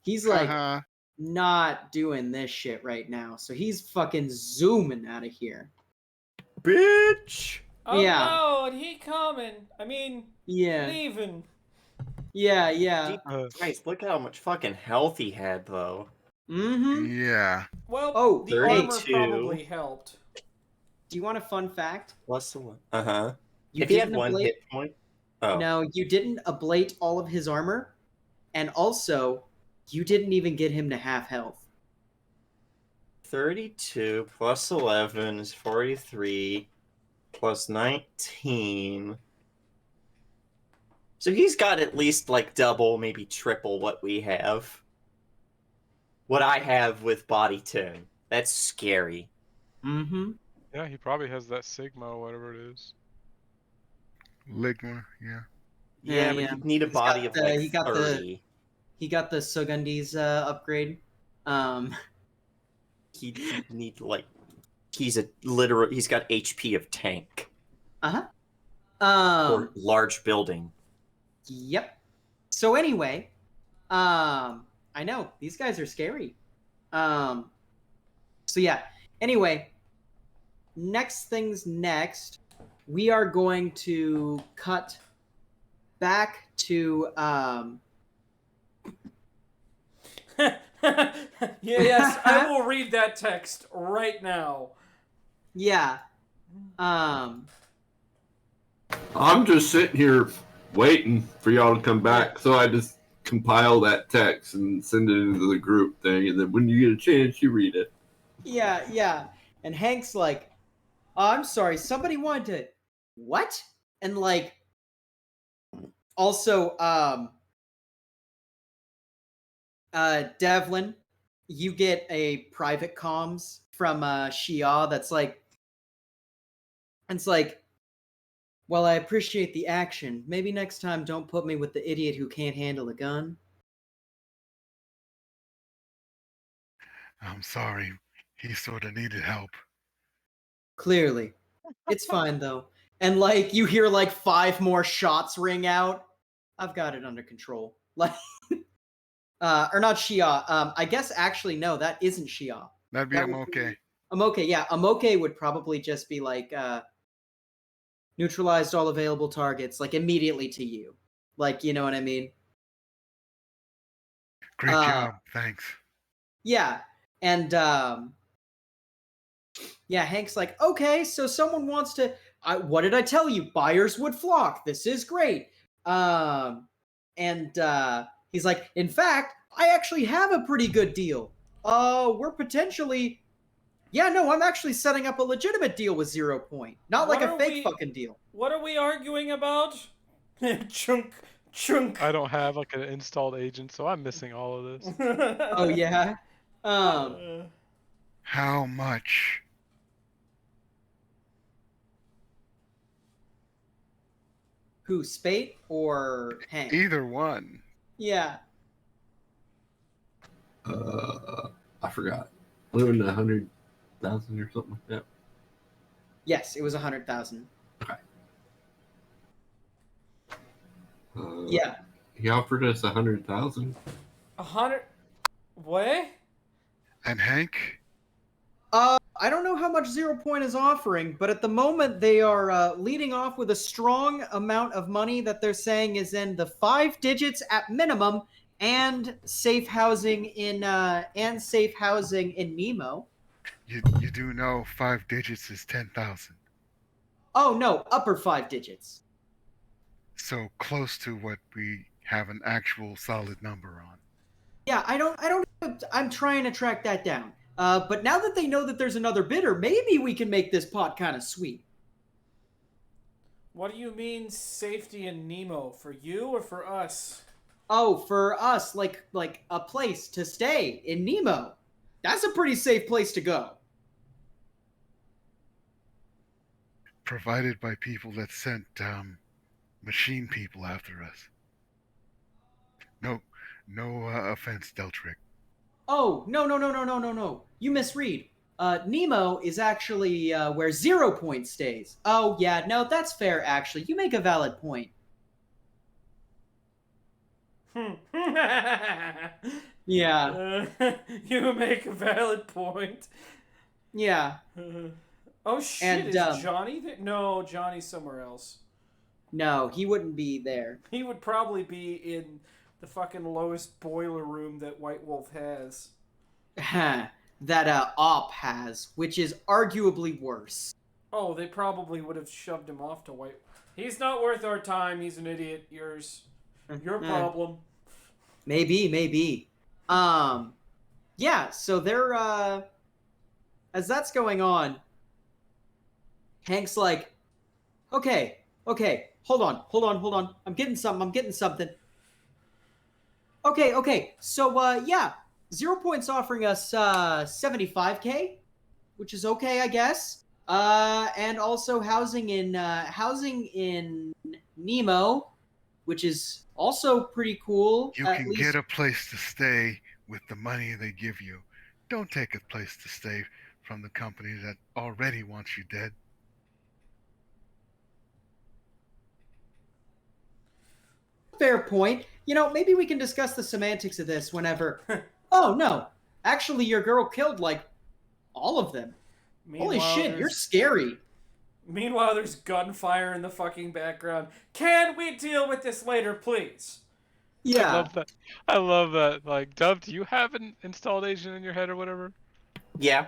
He's like not doing this shit right now. So he's fucking zooming out of here. Bitch! Oh Yeah. no, and he coming. I mean, leaving. Yeah. Christ, look at how much fucking health he had, though. Mm-hmm. Yeah. Well, the 32. armor probably helped. Do you want a fun fact? Plus the one. Uh-huh. You If he had didn't one ablate- hit point. Oh. No, you didn't ablate all of his armor. And also, you didn't even get him to half health. 32 plus 11 is 43 plus 19. So he's got at least like double, maybe triple what we have. what I have with body tune. That's scary. Mm-hmm. Yeah, he probably has that Sigma or whatever it is. Ligma, yeah. Yeah, but Yeah. you'd need a He's body got of like he got 30. He got the Sugundi's upgrade. He'd need like he's got HP of tank Uh-huh. or large building. Yep. So anyway, I know these guys are scary. So yeah. Anyway, next things next, we are going to cut back to Yes, I will read that text right now. yeah. I'm just sitting here waiting for y'all to come back, so I just compile that text and send it into the group thing, and then when you get a chance, you read it. Yeah. And Hank's like, oh, I'm sorry, somebody wanted to what? And like also Devlin, you get a private comms from Shia that's like, it's like, well, I appreciate the action. Maybe next time don't put me with the idiot who can't handle a gun. I'm sorry. He sort of needed help. Clearly. It's fine though. And like you hear like 5 more shots ring out. I've got it under control. Like or not Shia. I guess actually no, that isn't Shia. That'd be okay. Amoke, yeah. Amoke would probably just be like neutralized all available targets, like immediately to you. Like, you know what I mean? Great job. Thanks. Yeah. And yeah, Hank's like, okay, so someone wants to what did I tell you? Buyers would flock. This is great. And he's like, in fact, I actually have a pretty good deal. We're potentially I'm actually setting up a legitimate deal with 0 Point. Not What like a are fake we- fucking deal. What are we arguing about? Chunk. I don't have like an installed agent, so I'm missing all of this. Oh yeah. How much? Who, Spate or Hank? Either one. Yeah. I forgot. Living 100,000 or something like that. Yes, it was 100,000. Okay. Yeah. He offered us 100,000. 100. What? And Hank? I don't know how much 0 Point is offering, but at the moment they are leading off with a strong amount of money that they're saying is in the 5 digits at minimum, and safe housing in Nemo. You do know 5 digits is 10,000. Oh no, upper 5 digits. So close to what we have an actual solid number on. Yeah, I'm trying to track that down. But now that they know that there's another bidder, maybe we can make this pot kind of sweet. What do you mean safety in Nemo? For you or for us? Oh, for us, like a place to stay in Nemo. That's a pretty safe place to go. Provided by people that sent machine people after us. No offense, Deltrick. Oh, no. You misread. Nemo is actually where 0 Point stays. Oh, yeah, no, that's fair, actually. You make a valid point. Yeah. You make a valid point. Yeah. Oh, shit, And, is Johnny there? No, Johnny's somewhere else. No, he wouldn't be there. He would probably be in the fucking lowest boiler room that White Wolf has. That Op has, which is arguably worse. Oh, they probably would have shoved him off to White. He's not worth our time. He's an idiot. Your problem. Maybe. Yeah, so they're as that's going on, Hank's like, okay, hold on. I'm getting something. Okay. So yeah, 0 Point's offering us 75K, which is okay, I guess. And also housing in Nemo, which is also pretty cool. You At can least get a place to stay with the money they give you. Don't take a place to stay from the company that already wants you dead. fair point. Maybe we can discuss the semantics of this whenever. Oh no, actually, your girl killed like all of them. Holy shit, you're scary. Meanwhile, there's gunfire in the fucking background. Can we deal with this later, please? Yeah. I love that. I love that. Like, Dove, do you have an installed agent in your head or whatever? Yeah.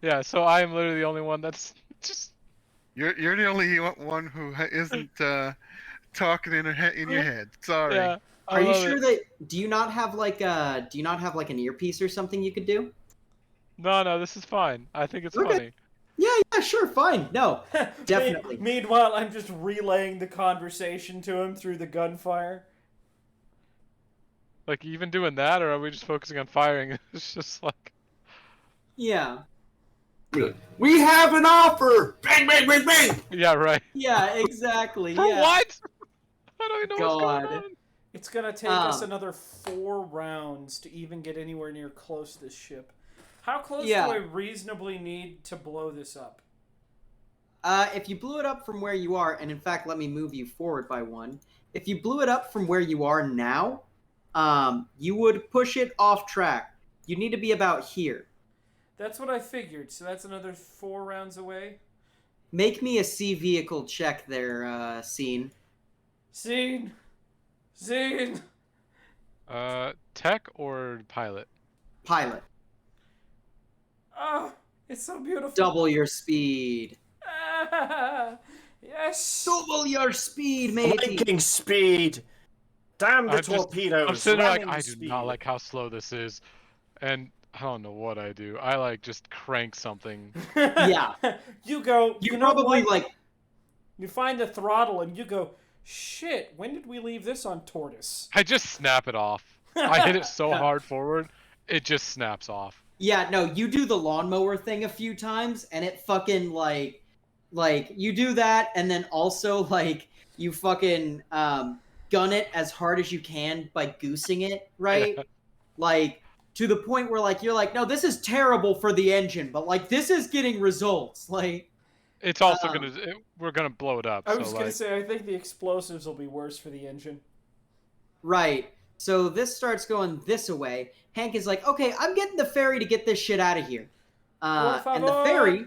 Yeah, so I am literally the only one that's just. You're the only one who isn't talking in your head. Sorry. Yeah, I Are you love sure it. that do you not have like an earpiece or something you could do? No, this is fine. I think it's funny. Yeah, sure, fine. No, definitely. Meanwhile, I'm just relaying the conversation to him through the gunfire. Like, even doing that, or are we just focusing on firing? It's just like. Yeah. We have an offer. Bang, bang, bang, bang. Yeah, right. Yeah, exactly. For yeah. what? I don't even know what's God. going on. It's gonna take us another 4 rounds to even get anywhere near close to this ship. How close do I reasonably need to blow this up? If you blew it up from where you are, and in fact, let me move you forward by 1. If you blew it up from where you are now, you would push it off track. You need to be about here. That's what I figured. So that's another 4 rounds away. Make me a sea vehicle check there, Scene. Scene. Tech or pilot? Pilot. Oh, it's so beautiful. Double your speed. Yes. Double your speed, matey. Blinking speed. Damn the torpedoes. I'm sitting there like, ramming I do speed. not like how slow this is. And I don't know what I do. I like just crank something. Yeah. You go. You know probably what? like. You find the throttle and you go, shit, when did we leave this on Tortoise? I just snap it off. I hit it so hard forward, it just snaps off. Yeah, no, you do the lawnmower thing a few times, and it fucking like you do that, and then also like you fucking gun it as hard as you can by goosing it, right? Yeah. Like to the point where like you're like, no, this is terrible for the engine, but like this is getting results. Like it's also we're gonna blow it up. I was gonna say I think the explosives will be worse for the engine. Right. So this starts going this way. Hank is like, okay, I'm getting the ferry to get this shit out of here. And the ferry,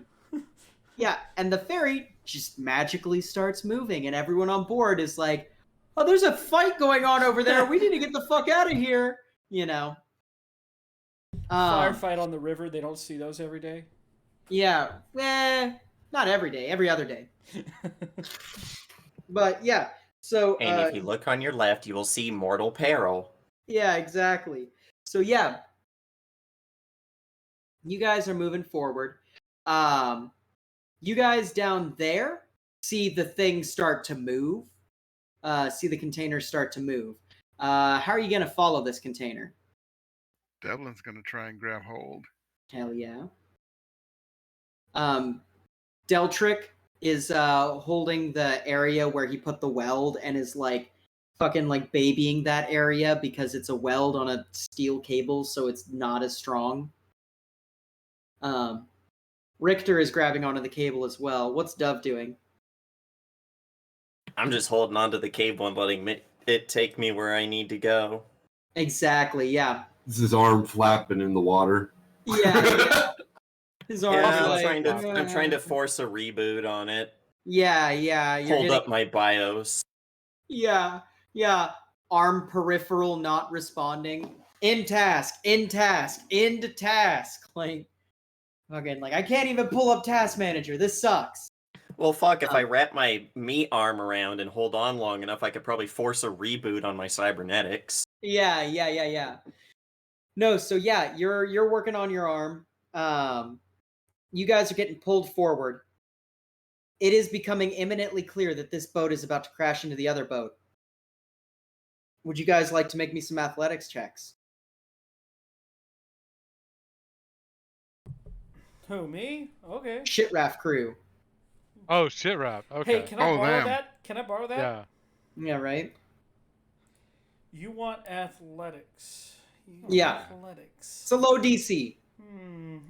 and the ferry just magically starts moving, and everyone on board is like, oh, there's a fight going on over there. We need to get the fuck out of here. Firefight on the river, they don't see those every day? Yeah. Not every day, every other day. But yeah. So, and if you look on your left, you will see mortal peril. Yeah, exactly. So yeah, you guys are moving forward. You guys down there see the thing start to move. See the containers start to move. How are you going to follow this container? Devlin's going to try and grab hold. Hell yeah. Deltrick is holding the area where he put the weld and is like fucking like babying that area because it's a weld on a steel cable, so it's not as strong. Richter is grabbing onto the cable as well. What's Dove doing? I'm just holding onto the cable and letting it take me where I need to go. Exactly, yeah. This is his arm flapping in the water. Yeah. His arm. Yeah, I'm trying to force a reboot on it. Yeah. Hold up my BIOS. Yeah. Arm peripheral not responding. End task. End task. Like, fucking, like I can't even pull up Task Manager. This sucks. Well, fuck, if I wrap my meat arm around and hold on long enough, I could probably force a reboot on my cybernetics. Yeah. No, so yeah, you're working on your arm. You guys are getting pulled forward. It is becoming imminently clear that this boat is about to crash into the other boat. Would you guys like to make me some athletics checks? Who, me? Okay. Shit raft crew. Oh, shit rap. Okay. Hey, can I Oh, borrow them. that? Can I borrow that? Yeah. Yeah, right? You want athletics. Yeah. Athletics. It's a low DC.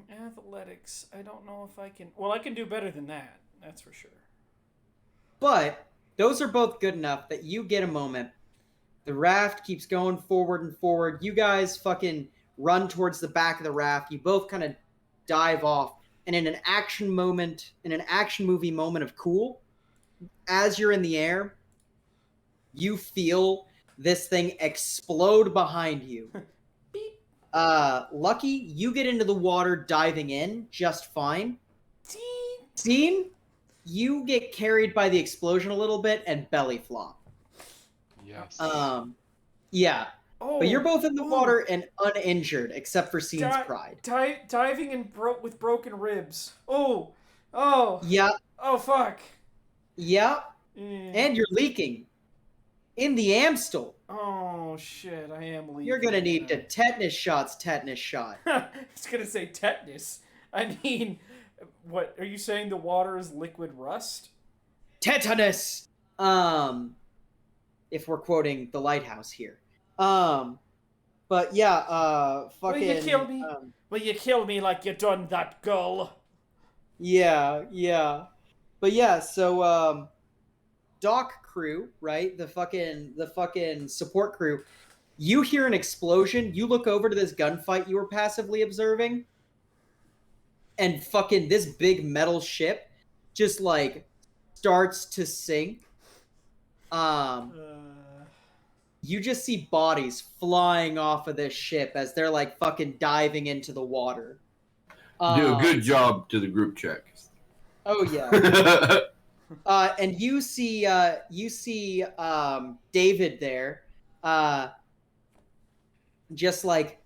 Athletics. I don't know if I can... Well, I can do better than that. That's for sure. But those are both good enough that you get a moment. The raft keeps going forward and forward. You guys fucking run towards the back of the raft. You both kind of dive off. And in an action movie moment of cool, as you're in the air, you feel this thing explode behind you. Beep. Lucky, you get into the water diving in just fine. Scene, you get carried by the explosion a little bit and belly flop. Yes. Yeah. Oh, But you're both in the water and uninjured, except for Scene's pride. Diving and with broken ribs. Oh. Yeah. Oh, fuck. Yeah. And you're leaking. In the Amstel. Oh, shit. I am leaking. You're going to need to tetanus shot. I was going to say tetanus. I mean, what? Are you saying the water is liquid rust? Tetanus! If we're quoting The Lighthouse here. But yeah, fucking... Will you kill me? Will you kill me like you done that gull? Yeah. But yeah, so, dock crew, right? The fucking support crew. You hear an explosion. You look over to this gunfight you were passively observing. And fucking this big metal ship just, like, starts to sink. You just see bodies flying off of this ship as they're, like, fucking diving into the water. Do a good job to the group check. Oh, yeah. And you see David there, just like,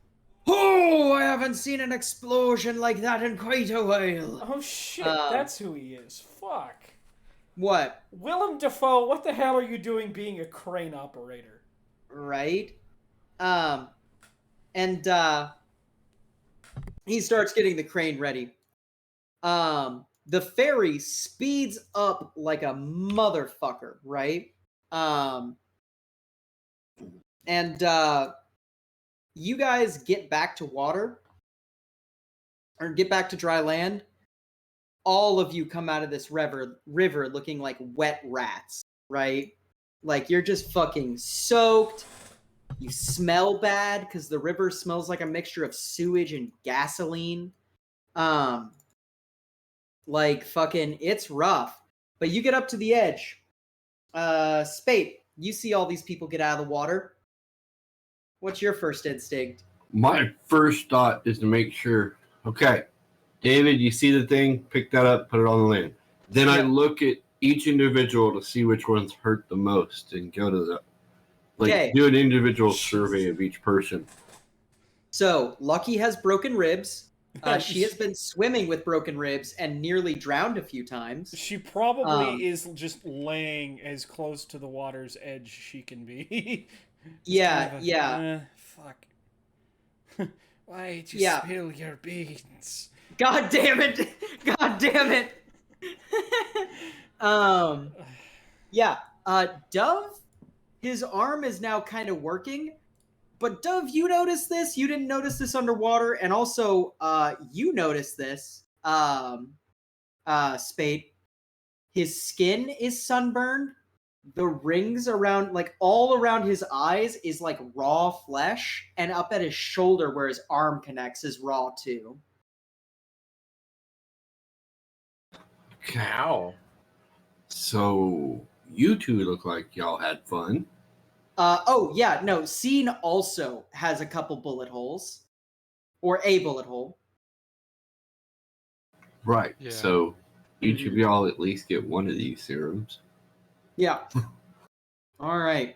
oh, I haven't seen an explosion like that in quite a while. Oh, shit. That's who he is. Fuck. What? Willem Dafoe, what the hell are you doing being a crane operator? Right? And he starts getting the crane ready. The ferry speeds up like a motherfucker, right? And you guys get back to water, or get back to dry land. All of you come out of this river looking like wet rats, right? Like you're just fucking soaked. You smell bad because the river smells like a mixture of sewage and gasoline. Like fucking, it's rough. But you get up to the edge. Spade, you see all these people get out of the water. What's your first instinct? My first thought is to make sure, okay, David, you see the thing, pick that up, put it on the land. Then I look at each individual to see which one's hurt the most and go to the, do an individual survey of each person. So, Lucky has broken ribs. She has been swimming with broken ribs and nearly drowned a few times. She probably is just laying as close to the water's edge she can be. Fuck. Why'd you spill your beans? God damn it! God damn it! Dove, his arm is now kind of working. But Dove, you noticed this? You didn't notice this underwater, and also, you noticed this, Spade. His skin is sunburned. The rings around, like, all around his eyes is, like, raw flesh, and up at his shoulder where his arm connects is raw, too. Okay. Ow. So, you two look like y'all had fun. Scene also has a couple bullet holes. Or a bullet hole. Right. Yeah. So each of y'all at least get one of these serums. Yeah. All right.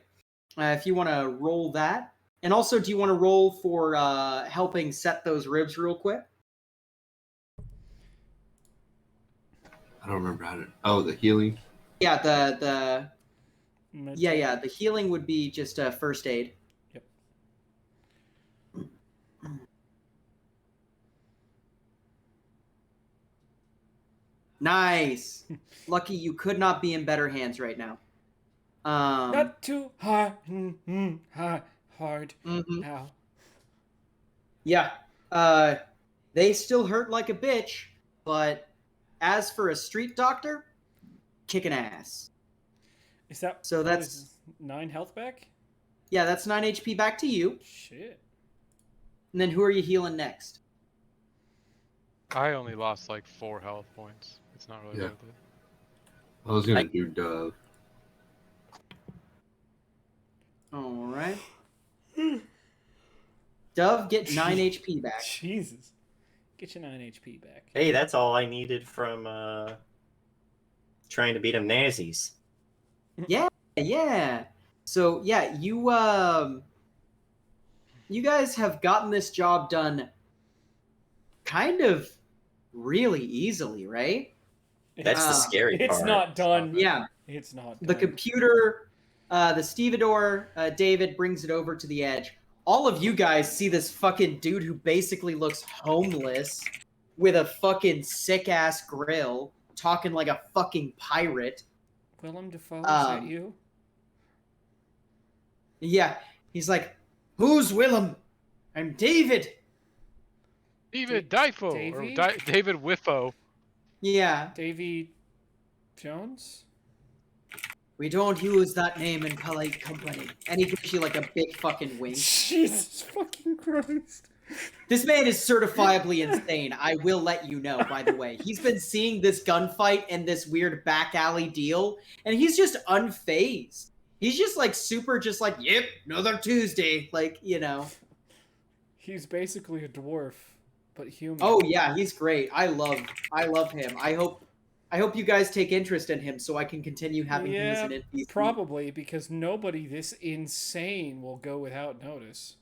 If you want to roll that. And also, do you want to roll for helping set those ribs real quick? I don't remember how to... Oh, the healing? Yeah, the healing would be just a first aid. Yep. Nice. Lucky you could not be in better hands right now. Not too hard. Hard. Mhm. Ow. Yeah. They still hurt like a bitch, but as for a street doctor, kicking ass. Is that So that's 9 health back? yeah, that's 9 HP back to you. Shit. And then who are you healing next? I only lost like 4 health points. It's not really Yeah. worth it. I was gonna do Dove. All right. Dove, get 9 HP back. Jesus. Get your 9 HP back. Hey, that's all I needed from trying to beat them Nazis. Yeah. So yeah, you guys have gotten this job done kind of really easily, right? That's the scary part. It's not done. Yeah. It's not done. The computer, the stevedore, David brings it over to the edge. All of you guys see this fucking dude who basically looks homeless with a fucking sick-ass grill, talking like a fucking pirate. Willem Dafoe, is that Um, you? Yeah, he's like, "Who's Willem? I'm David." David Difo Davey? or David Wiffo. Yeah, Davy Jones? we don't use that name in polite company. And he gives you like a big fucking wink. Jesus fucking Christ. This man is certifiably insane. I will let you know, by the way. He's been seeing this gunfight and this weird back alley deal, and he's just unfazed. He's just like super just like, yep, another Tuesday. Like, you know. He's basically a dwarf, but human. Oh yeah, he's great. I love him. I hope you guys take interest in him so I can continue having him as an NPC. Probably, because nobody this insane will go without notice.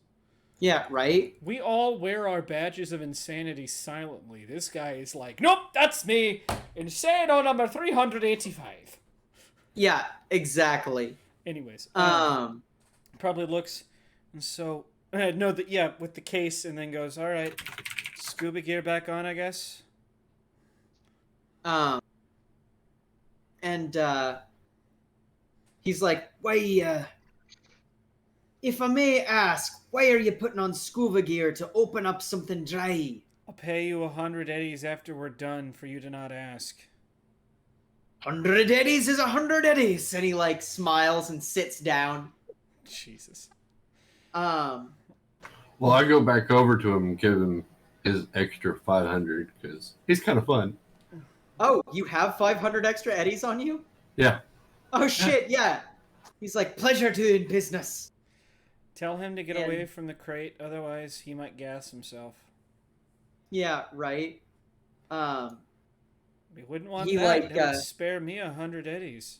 Yeah, right? We all wear our badges of insanity silently. This guy is like, nope, that's me. Insano number 385. Yeah, exactly. Anyways, probably looks, and so no, that yeah, with the case, and then goes, all right, scuba gear back on, I guess. And he's like, why, if I may ask, why are you putting on scuba gear to open up something dry? I'll pay you 100 eddies after we're done for you to not ask. 100 eddies is 100 eddies, and he like smiles and sits down. Jesus. Well, I go back over to him and give him his extra 500 because he's kind of fun. Oh, you have 500 extra eddies on you? Yeah. Oh shit, yeah. He's like, pleasure doing business. Tell him to get away from the crate, otherwise he might gas himself. Yeah, right. We wouldn't want He, that. like, That would spare me 100 eddies.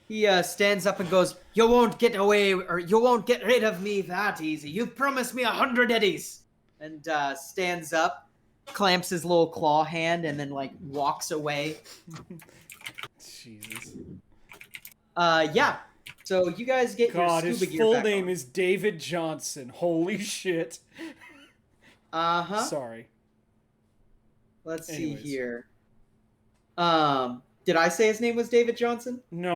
He stands up and goes, you won't get away, or you won't get rid of me that easy. You've promised me 100 eddies. And stands up, clamps his little claw hand, and then like walks away. Jesus. Yeah. So you guys get God, your his scuba gear full back name on. is David Johnson. Holy shit. Uh-huh. Sorry. Let's Anyways. see here. Did I say his name was David Johnson? No,